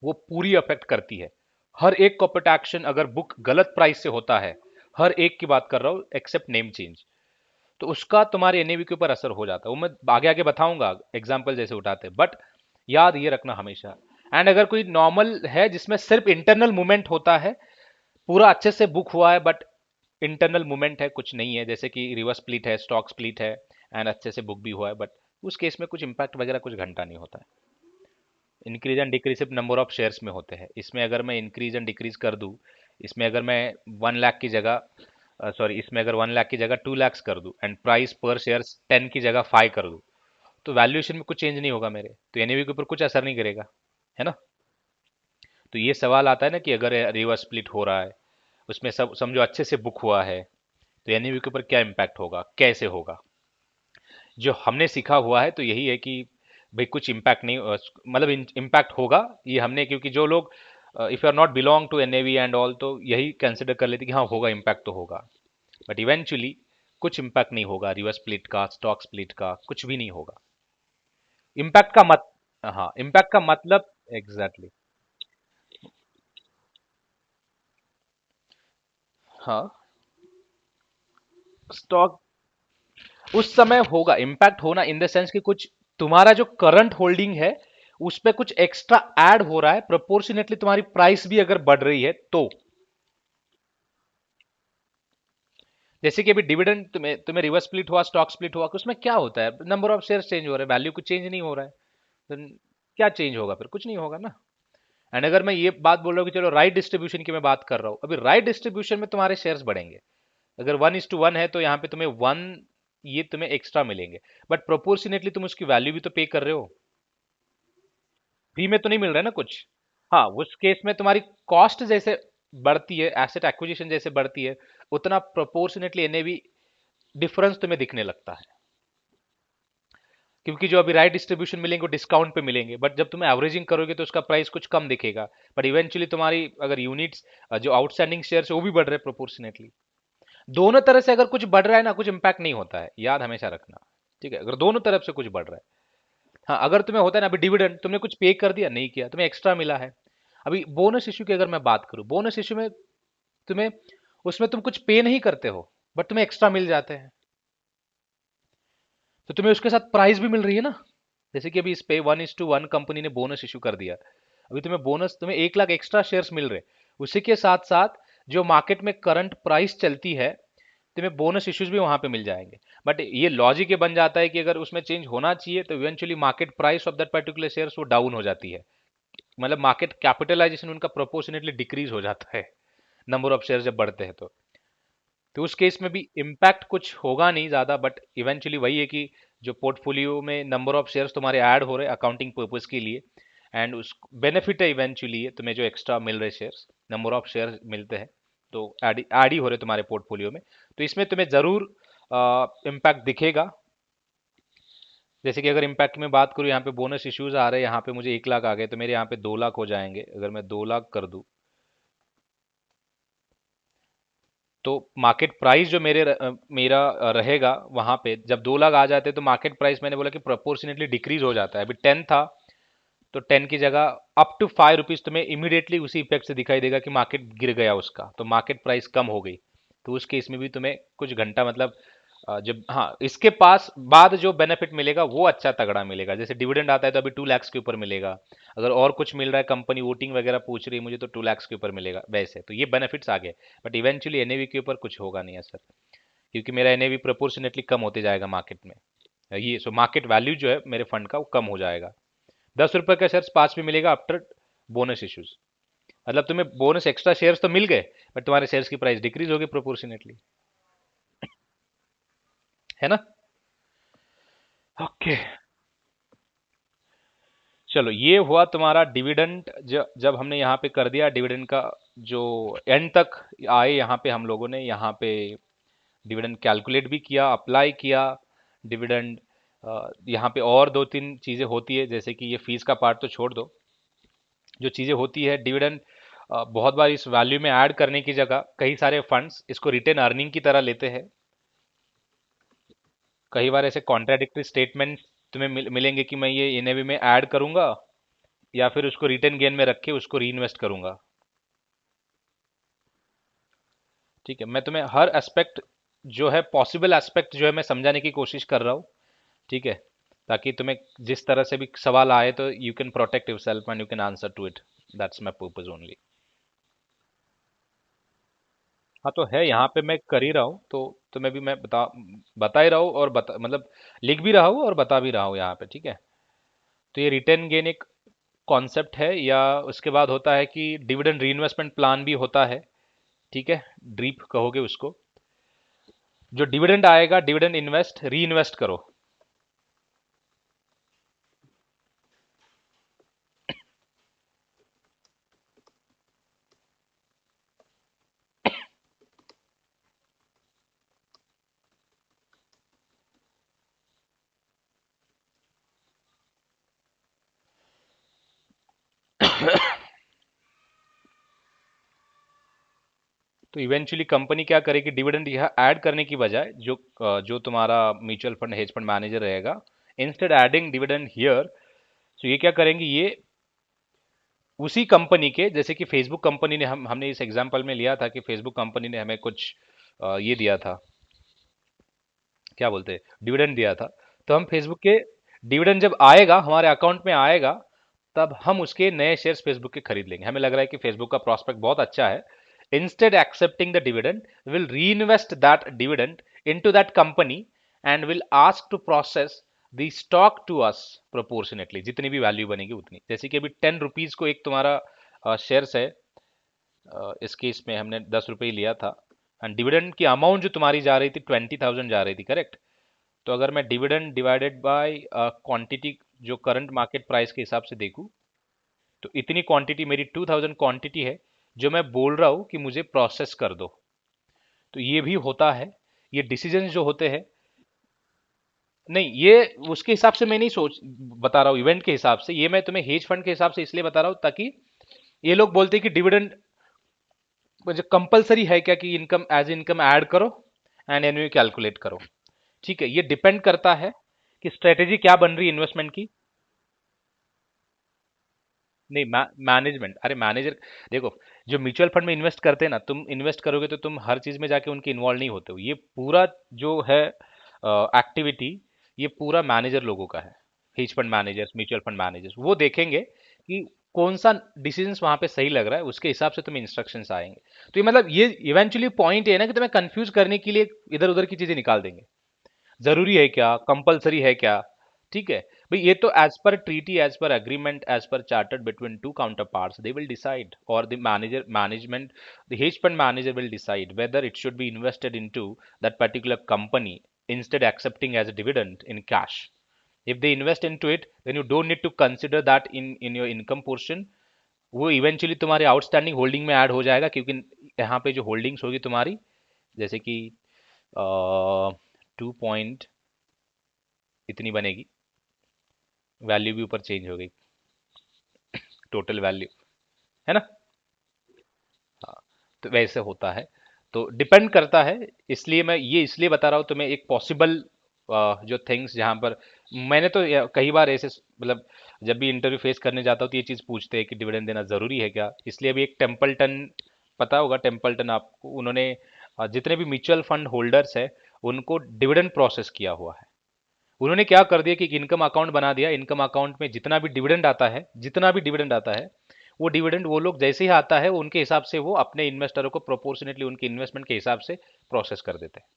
वो पूरी अफेक्ट करती है। हर एक कॉर्पोरेट एक्शन अगर बुक गलत प्राइस से होता है, हर एक की बात कर रहा हूं एक्सेप्ट नेम चेंज, तो उसका तुम्हारे एनएवी के ऊपर असर हो जाता है। वो मैं आगे आगे बताऊंगा एग्जाम्पल जैसे उठाते हैं, बट याद ये रखना हमेशा। एंड अगर कोई नॉर्मल है जिसमें सिर्फ इंटरनल मूवमेंट होता है, पूरा अच्छे से बुक हुआ है, बट इंटरनल मूवमेंट है, कुछ नहीं है, जैसे कि रिवर्स स्प्लिट है, स्टॉक स्प्लिट है, एंड अच्छे से बुक भी हुआ है, बट उस केस में कुछ इंपैक्ट वगैरह कुछ घंटा नहीं होता है। इंक्रीज एंड डिक्रीज सिर्फ नंबर ऑफ शेयर्स में होते हैं। इसमें अगर मैं इंक्रीज एंड डिक्रीज कर दूं, इसमें अगर मैं 1 लाख की जगह सॉरी, इसमें अगर 1 लाख की जगह 2 लाख कर दूं एंड प्राइस पर शेयर 10 की जगह 5 कर दूं, तो वैल्यूएशन में कुछ चेंज नहीं होगा मेरे, तो एनएवी के ऊपर कुछ असर नहीं करेगा, है ना। तो ये सवाल आता है ना कि अगर रिवर्स स्प्लिट हो रहा है, उसमें सब समझो अच्छे से बुक हुआ है, तो एनएवी के ऊपर क्या इम्पैक्ट होगा, कैसे होगा। जो हमने सीखा हुआ है तो यही है कि भाई कुछ इम्पैक्ट नहीं, मतलब इम्पैक्ट होगा ये हमने, क्योंकि जो लोग if you are not belong to NAV and all, तो यही कंसिडर कर लेते कि हाँ होगा, इम्पैक्ट तो होगा। बट इवेंचुअली कुछ इम्पैक्ट नहीं होगा, रिवर्स स्प्लिट का, स्टॉक स्प्लिट का कुछ भी नहीं होगा। इम्पैक्ट का मत हाँ, इम्पैक्ट का मतलब एग्जैक्टली हाँ, स्टॉक उस समय होगा, इम्पैक्ट होना इन द सेंस कि कुछ तुम्हारा जो करंट होल्डिंग है उस पे कुछ एक्स्ट्रा ऐड हो रहा है, प्रोपोर्शनेटली तुम्हारी प्राइस भी अगर बढ़ रही है तो। जैसे कि अभी डिविडेंड तुम्हें रिवर्स स्प्लिट हुआ, स्टॉक स्प्लिट हुआ, उसमें क्या होता है, नंबर ऑफ शेयर चेंज हो रहे हैं, वैल्यू कुछ चेंज नहीं हो रहा है, तो क्या चेंज होगा, फिर कुछ नहीं होगा ना। एंड अगर मैं ये बात बोल रहा हूँ कि चलो राइट डिस्ट्रीब्यूशन की मैं बात कर रहा हूँ, अभी राइट डिस्ट्रीब्यूशन में तुम्हारे शेयर्स बढ़ेंगे, अगर 1:1 है तो यहाँ पे तुम्हें 1 ये तुम्हें एक्स्ट्रा मिलेंगे, बट प्रोपोर्शनेटली तुम उसकी वैल्यू भी तो पे कर रहे हो, फ्री में तो नहीं मिल रहा है ना कुछ। हाँ, उस केस में तुम्हारी कॉस्ट जैसे बढ़ती है, एसेट एक्विजिशन जैसे बढ़ती है, उतना प्रोपोर्शनेटली एनएवी डिफरेंस तुम्हें दिखने लगता है, क्योंकि जो अभी राइट डिस्ट्रीब्यूशन मिलेंगे वो डिस्काउंट पे मिलेंगे, बट जब तुम एवरेजिंग करोगे तो उसका प्राइस कुछ कम दिखेगा, बट इवेंचुअली तुम्हारी अगर यूनिट्स जो आउटस्टैंडिंग शेयर है वो भी बढ़ रहे हैं प्रोपोर्शनेटली। दोनों तरह से अगर कुछ बढ़ रहा है ना, कुछ इंपैक्ट नहीं होता है, याद हमेशा रखना। ठीक है, अगर दोनों तरफ से कुछ बढ़ रहा है। हाँ, अगर तुम्हें होता है ना, अभी डिविडेंड तुमने कुछ पे कर दिया, नहीं किया, तुम्हें एक्स्ट्रा मिला है। अभी बोनस इश्यू की अगर मैं बात करूं, बोनस इश्यू में तुम्हें, उसमें तुम कुछ पे नहीं करते हो, बट तुम्हें एक्स्ट्रा मिल जाते हैं, तो तुम्हें उसके साथ प्राइस भी मिल रही है ना। जैसे कि अभी इस पे 1:1 कंपनी ने बोनस इशू कर दिया, अभी तुम्हें बोनस, तुम्हें 1 लाख एक्स्ट्रा शेयर्स मिल रहे, उसी के साथ साथ जो मार्केट में करंट प्राइस चलती है, तुम्हें बोनस इश्यूज भी वहां पे मिल जाएंगे। बट ये लॉजिक ये बन जाता है कि अगर उसमें चेंज होना चाहिए तो eventually market price of that particular shares वो डाउन हो जाती है, मतलब मार्केट कैपिटलाइजेशन उनका प्रोपोर्शनेटली डिक्रीज हो जाता है, नंबर ऑफ शेयर जब बढ़ते हैं तो उस केस में भी इम्पैक्ट कुछ होगा नहीं ज़्यादा, बट इवेंचुअली वही है कि जो पोर्टफोलियो में नंबर ऑफ शेयर्स तुम्हारे ऐड हो रहे हैं अकाउंटिंग पर्पज के लिए, एंड उस बेनिफिट है इवेंचुअली है तुम्हें जो एक्स्ट्रा मिल रहे शेयर्स, नंबर ऑफ शेयर्स मिलते हैं, तो ऐड ही हो रहे तुम्हारे पोर्टफोलियो में, तो इसमें तुम्हें ज़रूर इम्पैक्ट दिखेगा। जैसे कि अगर इम्पैक्ट में बात करूँ, यहाँ पे बोनस इश्यूज आ रहे हैं, यहाँ पे मुझे 1 लाख आ गए, तो मेरे यहाँ पे 2 लाख हो जाएंगे, अगर मैं 2 लाख कर दूँ, तो मार्केट प्राइस जो मेरा रहेगा वहां पे, जब 2 लाख आ जाते हैं तो मार्केट प्राइस मैंने बोला कि प्रोपोर्शनेटली डिक्रीज हो जाता है, अभी 10 था, तो 10 की जगह अप टू ₹5 तुम्हें इमीडिएटली उसी इफेक्ट से दिखाई देगा कि मार्केट गिर गया उसका, तो मार्केट प्राइस कम हो गई, तो उस केस में भी तुम्हें कुछ घंटा मतलब जब, हाँ, इसके पास बाद जो बेनिफिट मिलेगा वो अच्छा तगड़ा मिलेगा, जैसे डिविडेंड आता है तो अभी 2 लाख के ऊपर मिलेगा, अगर और कुछ मिल रहा है, कंपनी वोटिंग वगैरह पूछ रही है मुझे, तो 2 लाख के ऊपर मिलेगा वैसे, तो ये बेनिफिट्स आ गए। बट इवेंचुअली एनएवी के ऊपर कुछ होगा नहीं असर, क्योंकि मेरा एनएवी प्रोपोर्शनेटली कम होते जाएगा मार्केट में, ये सो मार्केट वैल्यू जो है मेरे फंड का वो कम हो जाएगा। ₹10 का शेयर 5 में मिलेगा आफ्टर बोनस इश्यूज, मतलब तुम्हें बोनस एक्स्ट्रा शेयर्स तो मिल गए, बट तुम्हारे शेयर्स की प्राइस डिक्रीज होगी प्रोपोर्शनेटली, है ना। ओके, चलो ये हुआ तुम्हारा डिविडेंड, जब हमने यहाँ पे कर दिया डिविडेंड का, जो एंड तक आए यहाँ पे हम लोगों ने यहाँ पे डिविडेंड कैलकुलेट भी किया, अप्लाई किया डिविडेंड। यहाँ पे और 2-3 चीज़ें होती है, जैसे कि ये फीस का पार्ट तो छोड़ दो, जो चीज़ें होती है डिविडेंड, बहुत बार इस वैल्यू में ऐड करने की जगह कई सारे फंड्स इसको रिटेन अर्निंग की तरह लेते हैं, कई बार ऐसे कॉन्ट्राडिक्टरी स्टेटमेंट तुम्हें मिलेंगे कि मैं ये एनएवी में ऐड करूंगा या फिर उसको रिटेन गेन में रख के उसको री इन्वेस्ट करूंगा। ठीक है, मैं तुम्हें हर एस्पेक्ट जो है, पॉसिबल एस्पेक्ट जो है, मैं समझाने की कोशिश कर रहा हूँ। ठीक है, ताकि तुम्हें जिस तरह से भी सवाल आए तो you can protect yourself and you can answer to it, that's my purpose only. हाँ, तो है यहाँ पे मैं कर ही रहा हूँ, तो तुम्हें भी मैं बता ही रहा हूँ, और मतलब लिख भी रहा हूँ और बता भी रहा हूँ यहाँ पे। ठीक है, तो ये रिटर्न गेन एक कॉन्सेप्ट है, या उसके बाद होता है कि डिविडेंड री इन्वेस्टमेंट प्लान भी होता है। ठीक है, ड्रीप कहोगे उसको, जो डिविडेंड आएगा, डिविडेंड इन्वेस्ट री इन्वेस्ट करो। तो इवेंचुअली कंपनी क्या करेगी, डिविडेंड यह ऐड करने की बजाय जो तुम्हारा mutual fund hedge fund manager रहेगा, इंस्टेड एडिंग डिविडेंड हियर, तो ये क्या करेंगे, ये उसी कंपनी के, जैसे कि फेसबुक कंपनी ने, हमने इस एग्जांपल में लिया था कि फेसबुक कंपनी ने हमें कुछ ये दिया था, क्या बोलते हैं, डिविडेंड दिया था। तो हम फेसबुक के डिविडेंड जब आएगा हमारे अकाउंट में आएगा, तब हम उसके नए शेयर्स फेसबुक के खरीद लेंगे। हमें लग रहा है कि फेसबुक का प्रोस्पेक्ट बहुत अच्छा है। Instead accepting the dividend, will reinvest that dividend into that company and will ask to process the stock to us proportionately, जितनी भी वैल्यू बनेगी उतनी। जैसे कि अभी 10 रुपीज को एक तुम्हारा शेयर्स है, इस केस में हमने 10 रुपये लिया था, एंड डिविडेंड की अमाउंट जो तुम्हारी जा रही थी 20,000 जा रही थी, करेक्ट। तो अगर मैं डिविडेंड डिवाइडेड बाय क्वांटिटी जो करंट मार्केट प्राइस के हिसाब से देखूं, तो इतनी क्वांटिटी मेरी 2000 क्वांटिटी है जो मैं बोल रहा हूं कि मुझे प्रोसेस कर दो। तो ये भी होता है, ये डिसीजन जो होते हैं। नहीं, ये उसके हिसाब से मैं नहीं सोच बता रहा हूँ, इवेंट के हिसाब से। ये मैं तुम्हें हेज फंड के हिसाब से इसलिए बता रहा हूँ ताकि ये लोग बोलते हैं कि डिविडेंड मुझे कंपलसरी है क्या कि इनकम एज इनकम ऐड करो एंड एनुअल कैलकुलेट करो। ठीक है, ये डिपेंड करता है कि स्ट्रेटेजी क्या बन रही है इन्वेस्टमेंट की। नहीं, मैनेजमेंट, अरे मैनेजर, देखो, जो म्यूचुअल फंड में इन्वेस्ट करते हैं ना, तुम इन्वेस्ट करोगे तो तुम हर चीज में जाके उनके इन्वॉल्व नहीं होते हो। ये पूरा जो है एक्टिविटी, ये पूरा मैनेजर लोगों का है। Hedge fund managers, mutual fund managers वो देखेंगे कि कौन सा डिसीजन वहां पे सही लग रहा है, उसके हिसाब से तुम्हें इंस्ट्रक्शंस आएंगे। तो ये मतलब ये इवेंचुअली पॉइंट ये है ना कि तुम्हें कंफ्यूज करने के लिए इधर उधर की चीजें निकाल देंगे। जरूरी है क्या, कंपलसरी है क्या। ठीक है भाई, ये तो as per treaty, as per agreement, as per chartered between two counterparts, they will decide, और the manager management, the hedge fund manager will decide whether it should be invested into that particular company instead accepting as a dividend in cash. If they invest into it, then you don't need to consider that in your income portion. वो eventually तुम्हारे outstanding holding में add हो जाएगा, क्योंकि यहाँ पे जो holdings होगी तुम्हारी, जैसे कि 2 पॉइंट इतनी बनेगी, वैल्यू भी ऊपर चेंज हो गई, टोटल वैल्यू, है ना। हाँ, तो वैसे होता है। तो डिपेंड करता है, इसलिए मैं ये इसलिए बता रहा हूँ तुम्हें एक पॉसिबल जो थिंग्स जहाँ पर मैंने तो कई बार ऐसे मतलब जब भी इंटरव्यू फेस करने जाता हूँ तो ये चीज़ पूछते हैं कि डिविडेंड देना ज़रूरी है क्या। इसलिए अभी एक टेम्पलटन, पता होगा टेम्पलटन आपको, उन्होंने जितने भी म्यूचुअल फंड होल्डर्स है उनको डिविडेंड प्रोसेस किया हुआ है। उन्होंने क्या कर दिया कि एक इनकम अकाउंट बना दिया, इनकम अकाउंट में जितना भी डिविडेंड आता है, जितना भी डिविडेंड आता है, वो डिविडेंड वो लोग जैसे ही आता है उनके हिसाब से वो अपने इन्वेस्टरों को प्रोपोर्शनेटली उनके इन्वेस्टमेंट के हिसाब से प्रोसेस कर देते हैं।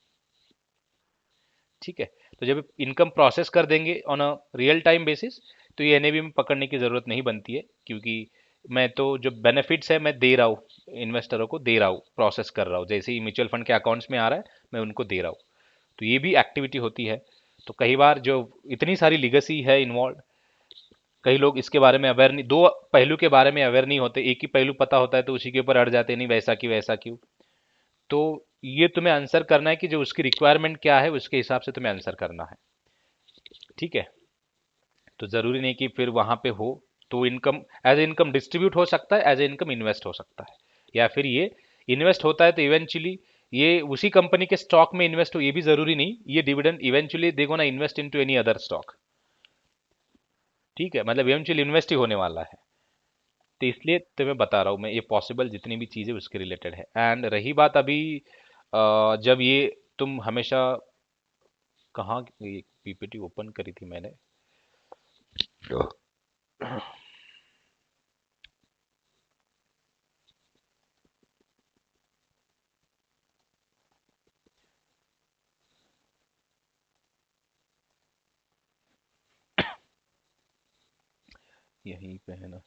ठीक है, तो जब इनकम प्रोसेस कर देंगे on a real time basis, तो ये एनएवी में पकड़ने की जरूरत नहीं बनती है, क्योंकि मैं तो जो बेनिफिट्स है मैं दे रहा हूँ इन्वेस्टरों को, दे रहा हूँ, प्रोसेस कर रहा हूँ, जैसे ही म्यूचुअल फंड के अकाउंट्स में आ रहा है मैं उनको दे रहा हूँ। तो ये भी एक्टिविटी होती है। तो कई बार जो इतनी सारी लीगेसी है इन्वॉल्व, कई लोग इसके बारे में अवेयर नहीं, दो पहलू के बारे में अवेयर नहीं होते, एक ही पहलू पता होता है तो उसी के ऊपर अड़ जाते हैं, नहीं वैसा क्यों वैसा क्यों। तो ये तुम्हें आंसर करना है कि जो उसकी रिक्वायरमेंट क्या है उसके हिसाब से तुम्हें आंसर करना है। ठीक है, तो जरूरी नहीं कि फिर वहां पे हो। तो income as a income distribute हो सकता है, एज ए इनकम इन्वेस्ट हो सकता है, या फिर ये इन्वेस्ट होता है तो इवेंचुअली ये उसी कंपनी के स्टॉक में इन्वेस्ट हो, ये भी जरूरी नहीं। ये डिविडेंड इवेंचुअली देखो ना, invest into any other stock. ठीक है, मतलब इवेंचुअली इन्वेस्ट ही होने वाला है। तो इसलिए तुम्हें बता रहा हूँ मैं, ये पॉसिबल जितनी भी चीज़ें उसके रिलेटेड है। एंड रही बात अभी जब ये तुम हमेशा कहाँ पीपीटी ओपन करी थी मैंने, यहीं पे है ना।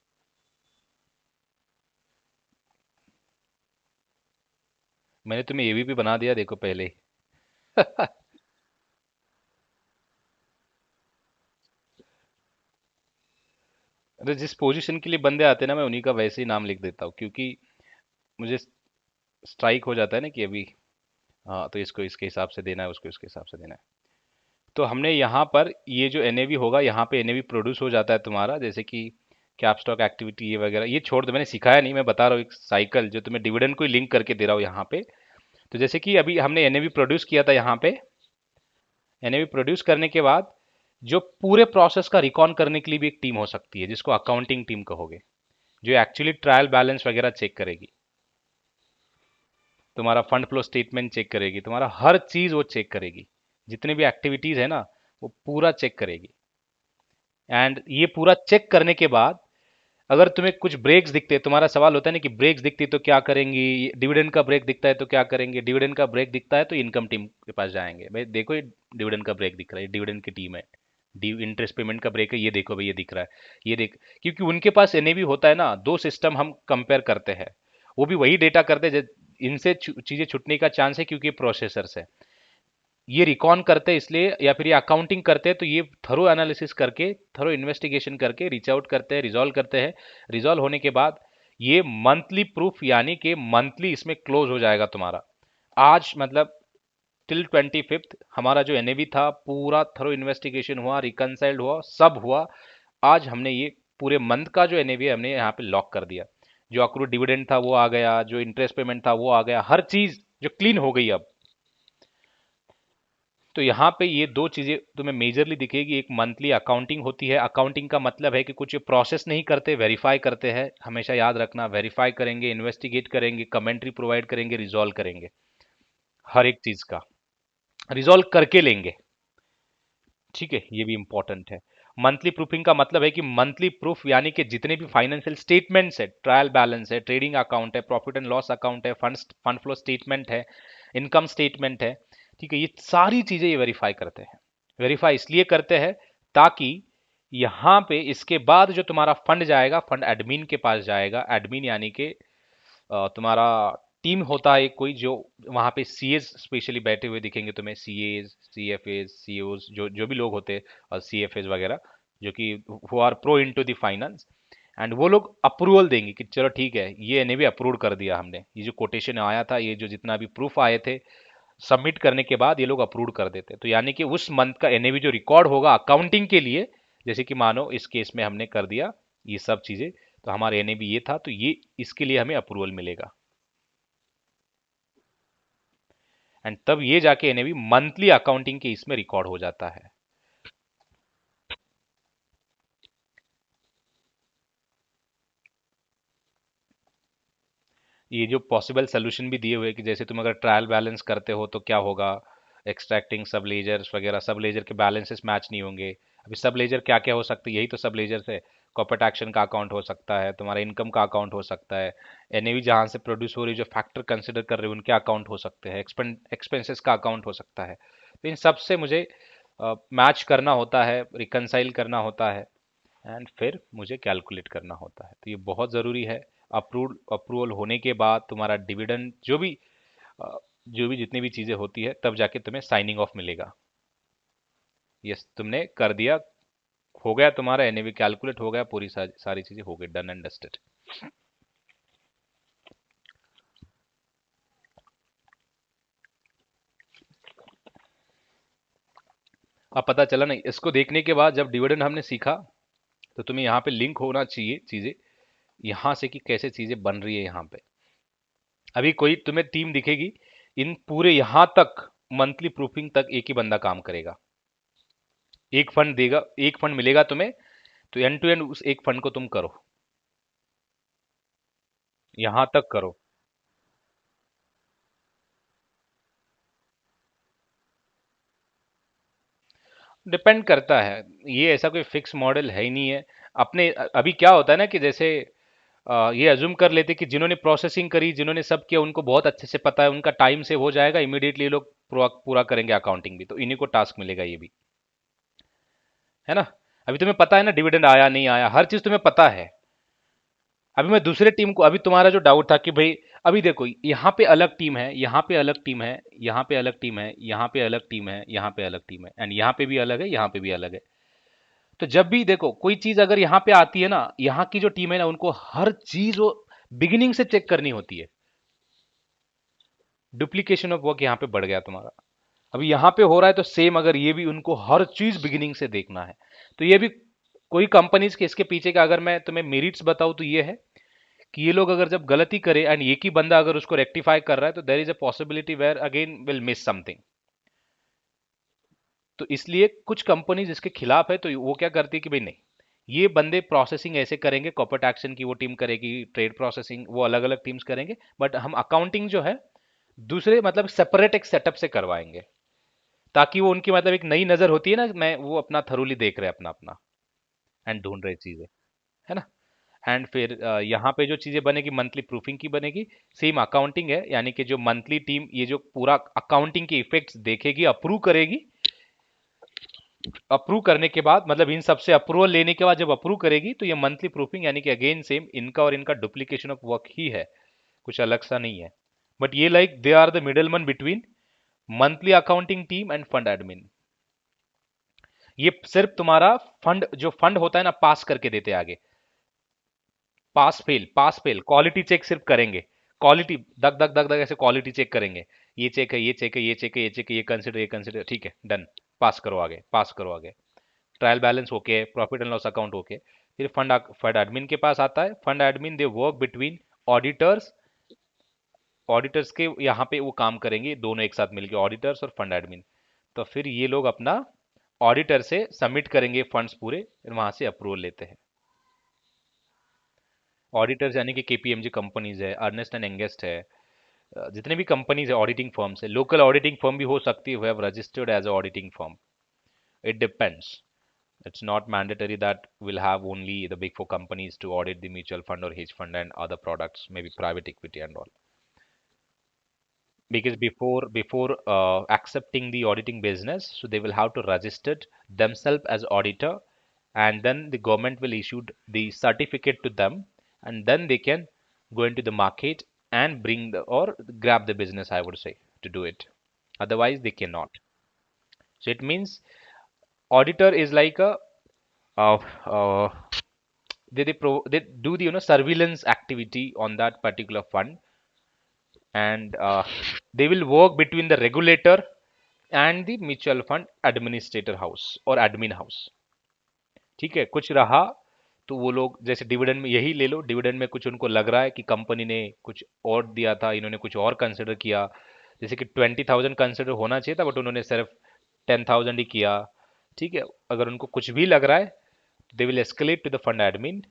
मैंने तुम्हें एबीपी बना दिया देखो पहले ही। अरे जिस पोजीशन के लिए बंदे आते हैं ना, मैं उन्हीं का वैसे ही नाम लिख देता हूँ, क्योंकि मुझे स्ट्राइक हो जाता है ना कि अभी, हाँ तो इसको इसके हिसाब से देना है, उसको इसके हिसाब से देना है। तो हमने यहाँ पर ये जो एनएवी होगा, यहाँ पे एनएवी प्रोड्यूस हो जाता है तुम्हारा, जैसे कि कैप स्टॉक एक्टिविटी ये वगैरह, ये छोड़ दो, मैंने सिखाया नहीं, मैं बता रहा हूँ एक साइकिल जो तुम्हें डिविडेंड को ही लिंक करके दे रहा हूँ यहाँ पे। तो जैसे कि अभी हमने एनएवी प्रोड्यूस किया था यहाँ पे, एनएवी प्रोड्यूस करने के बाद जो पूरे प्रोसेस का रिकॉन करने के लिए भी एक टीम हो सकती है, जिसको अकाउंटिंग टीम कहोगे, जो एक्चुअली ट्रायल बैलेंस वगैरह चेक करेगी, तुम्हारा फंड फ्लो स्टेटमेंट चेक करेगी, तुम्हारा हर चीज वो चेक करेगी, जितने भी एक्टिविटीज है ना, वो पूरा चेक करेगी। एंड ये पूरा चेक करने के बाद अगर तुम्हें कुछ ब्रेक्स दिखते, तुम्हारा सवाल होता है ना कि ब्रेक्स दिखती तो क्या करेंगी, डिविडेंड का ब्रेक दिखता है तो क्या करेंगे, डिविडेंड का ब्रेक दिखता है तो इनकम टीम के पास जाएंगे, भाई देखो ये डिविडेंड का ब्रेक दिख रहा है, डिविडेंड की टीम है, डी इंटरेस्ट पेमेंट का ब्रेक है, ये देखो भाई ये दिख रहा है, ये देख, क्योंकि उनके पास एनएवी होता है ना, दो सिस्टम हम कंपेयर करते हैं, वो भी वही डेटा करते हैं, इनसे चीजें छुटने का चांस है क्योंकि प्रोसेसर्स है, ये रिकॉन करते हैं इसलिए, या फिर ये अकाउंटिंग करते हैं तो ये थरो एनालिसिस करके, थरो इन्वेस्टिगेशन करके रीच आउट करते हैं, रिजॉल्व करते हैं, रिजॉल्व होने के बाद ये मंथली प्रूफ, यानी कि मंथली इसमें क्लोज हो जाएगा तुम्हारा। आज मतलब टिल 25th हमारा जो एनएवी था, पूरा थरो इन्वेस्टिगेशन हुआ, रिकनसाइल्ड हुआ, सब हुआ। आज हमने ये पूरे मंथ का जो एनएवी हमने यहाँ पे लॉक कर दिया, जो अक्रूड डिविडेंड था वो आ गया, जो इंटरेस्ट पेमेंट था वो आ गया, हर चीज जो क्लीन हो गई अब। तो यहाँ पे ये दो चीजें तुम्हें मेजरली दिखेगी, एक मंथली अकाउंटिंग होती है, अकाउंटिंग का मतलब है कि कुछ प्रोसेस नहीं करते, वेरीफाई करते हैं, हमेशा याद रखना, वेरीफाई करेंगे, इन्वेस्टिगेट करेंगे, कमेंट्री प्रोवाइड करेंगे, रिजॉल्व करेंगे, हर एक चीज का रिजॉल्व करके लेंगे। ठीक है, ये भी इंपॉर्टेंट है। मंथली प्रूफिंग का मतलब है कि मंथली प्रूफ, यानी कि जितने भी फाइनेंशियल स्टेटमेंट्स है, ट्रायल बैलेंस है, ट्रेडिंग अकाउंट है, प्रॉफिट एंड लॉस अकाउंट है, फंड फ्लो स्टेटमेंट है, इनकम स्टेटमेंट है, ठीक है, ये सारी चीजें ये वेरीफाई करते हैं। वेरीफाई इसलिए करते हैं ताकि यहाँ पे इसके बाद जो तुम्हारा फंड जाएगा, फंड एडमिन के पास जाएगा, एडमिन यानी कि तुम्हारा टीम होता है कोई, जो वहाँ पे सीएस स्पेशली बैठे हुए दिखेंगे तुम्हें, सीएस, सीएफएस, सीओस, जो जो भी लोग होते हैं, और सीएफएस वगैरह, जो कि वो are pro into the finance, and वो लोग अप्रूवल देंगे कि चलो ठीक है, ये एनएवी अप्रूव कर दिया हमने, ये जो कोटेशन आया था, ये जो जितना भी प्रूफ आए थे, सबमिट करने के बाद ये लोग अप्रूव कर देते हैं। तो यानी कि उस मंथ का एनएवी जो रिकॉर्ड होगा अकाउंटिंग के लिए, जैसे कि मानो इस केस में हमने कर दिया ये सब चीजें, तो हमारा एनएवी ये था, तो ये इसके लिए हमें अप्रूवल मिलेगा, एंड तब ये जाके एनएवी मंथली अकाउंटिंग के इसमें रिकॉर्ड हो जाता है। ये जो पॉसिबल सोल्यूशन भी दिए हुए कि जैसे तुम अगर ट्रायल बैलेंस करते हो तो क्या होगा, एक्सट्रैक्टिंग सब लेजर्स वगैरह, सब लेजर के बैलेंसेस मैच नहीं होंगे। अभी सब लेजर क्या क्या हो सकती है, यही तो सब लेजर है, कॉर्पोरेट एक्शन का अकाउंट हो सकता है, तुम्हारा इनकम का अकाउंट हो सकता है, एनएवी जहां से प्रोड्यूस हो रही, जो फैक्टर कंसिडर कर रहे हो उनके अकाउंट हो सकते हैं, एक्सपेंसेस का अकाउंट हो सकता है। तो इन सब से मुझे मैच करना होता है, रिकनसाइल करना होता है, एंड फिर मुझे कैलकुलेट करना होता है, तो ये बहुत ज़रूरी है। अप्रूवल होने के बाद तुम्हारा डिविडेंड, अ, जो भी जितनी भी चीज़ें होती है, तब जाके तुम्हें साइनिंग ऑफ मिलेगा, यस तुमने कर दिया, हो गया तुम्हारा एनएवी कैलकुलेट हो गया, पूरी सारी चीज़ें हो गई, डन एंड डस्टेड। अब पता चला नहीं, इसको देखने के बाद जब डिविडेंड हमने सीखा, तो तुम्हें यहाँ पे लिंक होना चाहिए चीज़ें, यहाँ से कि कैसे चीज़ें बन रही है यहाँ पे। अभी कोई तुम्हें टीम दिखेगी, इन पूरे यहाँ तक मंथली प्रूफिंग तक एक ही बंदा काम करेगा, एक फंड देगा, एक फंड मिलेगा तुम्हें, तो एंड टू एंड उस एक फंड को तुम करो, यहां तक करो। डिपेंड करता है, ये ऐसा कोई फिक्स मॉडल है ही नहीं है। अपने अभी क्या होता है ना कि जैसे ये अज्यूम कर लेते कि जिन्होंने प्रोसेसिंग करी, जिन्होंने सब किया, उनको बहुत अच्छे से पता है, उनका टाइम सेव हो जाएगा, इमीडिएटली ये लोग पूरा पूरा करेंगे अकाउंटिंग भी, तो इन्हीं को टास्क मिलेगा ये भी, है ना। अभी तुम्हें पता है ना डिविडेंड आया नहीं आया, हर चीज तुम्हें पता है, अभी मैं दूसरे टीम को, अभी तुम्हारा जो डाउट था कि भाई अभी देखो यहाँ पे अलग टीम है, यहाँ पे अलग टीम है, यहाँ पे अलग टीम है, यहाँ पे अलग टीम है, यहाँ पे अलग टीम है, एंड यहाँ पे भी अलग है, यहाँ पे भी अलग है। तो जब भी देखो कोई चीज अगर यहाँ पे आती है ना, यहाँ की जो टीम है ना, उनको हर चीज वो बिगिनिंग से चेक करनी होती है। डुप्लीकेशन ऑफ वर्क यहाँ पे बढ़ गया तुम्हारा। अभी यहाँ पे हो रहा है तो सेम, अगर ये भी उनको हर चीज बिगिनिंग से देखना है, तो ये भी कोई कंपनीज के इसके पीछे का अगर मैं तुम्हें मेरिट्स बताऊं तो ये है कि ये लोग अगर जब गलती करे एंड एक ही बंदा अगर उसको रेक्टिफाई कर रहा है, तो there is a possibility where again will miss something. तो इसलिए कुछ कंपनीज इसके खिलाफ है, तो वो क्या करती है कि भाई नहीं, ये बंदे प्रोसेसिंग ऐसे करेंगे, कॉर्पोरेट एक्शन की वो टीम करेगी, ट्रेड प्रोसेसिंग वो अलग अलग टीम्स करेंगे, बट हम अकाउंटिंग जो है दूसरे मतलब सेपरेट एक सेटअप से करवाएंगे, ताकि वो उनकी मतलब एक नई नजर होती है ना, मैं वो अपना थरोली देख रहे हैं अपना अपना एंड ढूंढ रहे चीजें, है ना। एंड फिर यहाँ पे जो चीजें बनेगी मंथली प्रूफिंग की बनेगी, सेम अकाउंटिंग है, यानी कि जो मंथली टीम ये जो पूरा अकाउंटिंग के इफेक्ट्स देखेगी, अप्रूव करेगी, अप्रूव करने के बाद मतलब इन सबसे अप्रूवल लेने के बाद जब अप्रूव करेगी, तो ये मंथली प्रूफिंग यानी कि अगेन सेम इनका और इनका डुप्लीकेशन ऑफ वर्क ही है, कुछ अलग सा नहीं है। बट ये like they are the middleman between monthly accounting team and fund admin. ये सिर्फ तुम्हारा फंड जो फंड होता है ना, पास करके देते हैं आगे, पास फेल क्वालिटी चेक सिर्फ करेंगे, क्वालिटी दग दग दग दग ऐसे क्वालिटी चेक करेंगे, ये चेक है, ये चेक है, ये चेक है, ये चेक है, ये कंसिडर, ठीक है, डन, पास करो आगे, पास करो आगे। Trial balance okay, profit and loss account okay. फिर फंड एडमिन के पास आता है, fund admin they work between auditors, auditors के यहाँ पे वो काम करेंगे दोनों एक साथ मिलकर, ऑडिटर्स और फंड एडमिन। तो फिर ये लोग अपना ऑडिटर से सबमिट करेंगे फंड्स पूरे, फिर वहां से अप्रूवल लेते हैं। ऑडिटर्स यानी कि केपीएमजी कंपनीज है, अर्नेस्ट एंड एंगेस्ट है, जितने भी कंपनीज है ऑडिटिंग फर्म्स है, लोकल ऑडिटिंग फर्म भी हो सकती है, have registered as a auditing firm, it depends. It's not mandatory that we'll have only the big four companies to audit the mutual fund or hedge fund and other products, maybe private equity and all. Because before accepting the auditing business, so they will have to register themselves as auditor, and then the government will issue the certificate to them, and then they can go into the market and bring the or grab the business, I would say, to do it. Otherwise, they cannot. So it means auditor is like a uh, uh, they do the surveillance activity on that particular fund, and they will work between the regulator and the mutual fund administrator house or admin house। ठीक है, कुछ रहा तो वो लोग जैसे dividend में यही ले लो, डिविडेंड में कुछ उनको लग रहा है कि कंपनी ने कुछ और दिया था, इन्होंने कुछ और कंसिडर किया, जैसे कि 20,000 कंसिडर होना चाहिए था बट उन्होंने सिर्फ 10,000 ही किया। ठीक है, अगर उनको कुछ भी लग रहा है, they will escalate to the fund admin.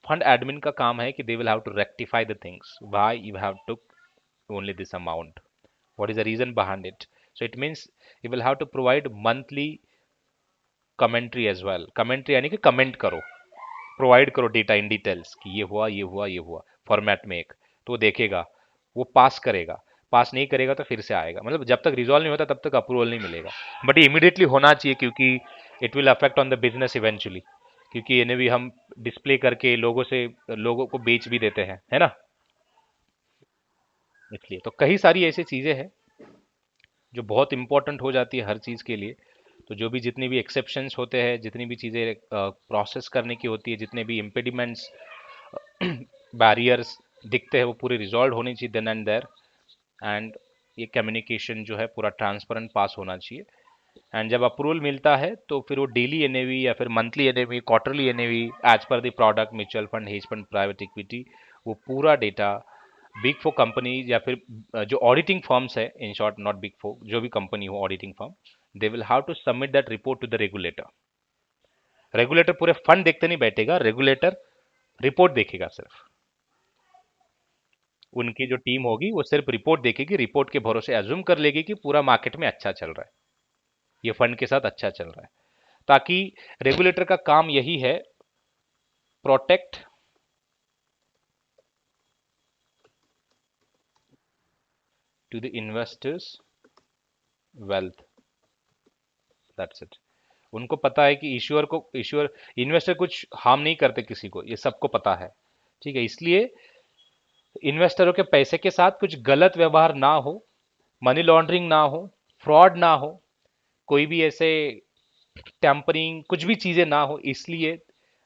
Fund admin का काम है कि they will have to rectify the things, why you have to only this amount, what is the reason behind it। so it means you will have to provide monthly commentary as well, commentary यानी कि comment करो, provide करो data in details कि ये हुआ, ये हुआ, ये हुआ, फॉर्मेट में एक, तो वो देखेगा, वो पास करेगा, पास नहीं करेगा तो फिर से आएगा, मतलब जब तक रिजॉल्व नहीं होता तब तक अप्रूवल नहीं मिलेगा। बट ये इमीडिएटली होना चाहिए क्योंकि it will affect on the business eventually, क्योंकि इन्हें भी हम डिस्प्ले करके लोगों को बेच भी देते हैं, है ना। इसलिए तो कई सारी ऐसी चीजें हैं जो बहुत इंपॉर्टेंट हो जाती है हर चीज़ के लिए। तो जो भी जितनी भी एक्सेप्शंस होते हैं, जितनी भी चीज़ें प्रोसेस करने की होती है, जितने भी इम्पेडिमेंट्स बैरियर्स दिखते हैं, वो पूरे रिजॉल्व होनी चाहिए देन एंड देयर। एंड ये कम्युनिकेशन जो है पूरा ट्रांसपेरेंट पास होना चाहिए। एंड जब अप्रूवल मिलता है तो फिर वो डेली एनएवी या फिर monthly NAV, quarterly NAV, as per the product, mutual fund, hedge fund, private equity, वो पूरा डेटा बिग फोर कंपनी या फिर जो ऑडिटिंग फर्म्स है, in short not big four, जो भी कंपनी हो auditing firm, they will have to submit that report to the regulator. Regulator पूरे फंड देखते नहीं बैठेगा, रेगुलेटर रिपोर्ट देखेगा सिर्फ, उनकी जो टीम होगी वो सिर्फ रिपोर्ट देखेगी, रिपोर्ट के भरोसे एज्यूम कर लेगी कि पूरा मार्केट में अच्छा चल रहा है, ये फंड के साथ अच्छा चल रहा है। ताकि रेगुलेटर का काम यही है, protect to the investors wealth, that's it. उनको पता है कि ईश्वर इन्वेस्टर कुछ हार्म नहीं करते किसी को, ये सबको पता है। ठीक है, इसलिए इन्वेस्टरों के पैसे के साथ कुछ गलत व्यवहार ना हो, मनी लॉन्ड्रिंग ना हो, फ्रॉड ना हो, कोई भी ऐसे टैंपरिंग कुछ भी चीजें ना हो, इसलिए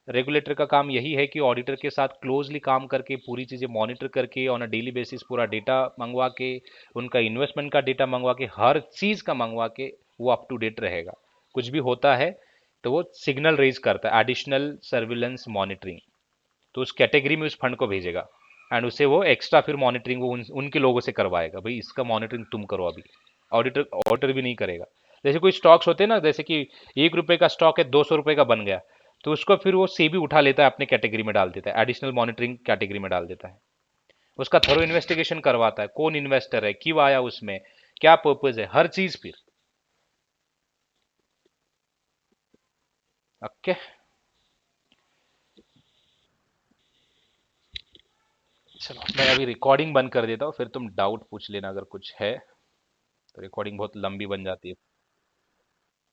रेगुलेटर का काम यही है कि ऑडिटर के साथ क्लोजली काम करके पूरी चीजें मॉनिटर करके ऑन अ डेली बेसिस पूरा डेटा मंगवा के, उनका इन्वेस्टमेंट का डेटा मंगवा के, हर चीज का मंगवा के वो अप टू डेट रहेगा। कुछ भी होता है तो वो सिग्नल रेज करता है, एडिशनल सर्विलेंस मॉनिटरिंग, तो उस कैटेगरी में उस फंड को भेजेगा एंड उसे वो एक्स्ट्रा फिर मॉनिटरिंग वो उनके लोगों से करवाएगा, भाई इसका मॉनिटरिंग तुम करो अभी। ऑडिटर ऑडिटर भी नहीं करेगा। जैसे कोई स्टॉक्स होते हैं ना, जैसे कि 1 रुपए का स्टॉक है, 200 रुपए का बन गया, तो उसको फिर वो सेबी उठा लेता है, अपने कैटेगरी में डाल देता है, एडिशनल मॉनिटरिंग कैटेगरी में डाल देता है। उसका थोरो इन्वेस्टिगेशन करवाता है, कौन इन्वेस्टर है, क्यों आया उसमें, क्या पर्पज है, हर चीज फिर। ओके, चलो मैं अभी रिकॉर्डिंग बंद कर देता हूँ, फिर तुम डाउट पूछ लेना अगर कुछ है, तो रिकॉर्डिंग बहुत लंबी बन जाती है।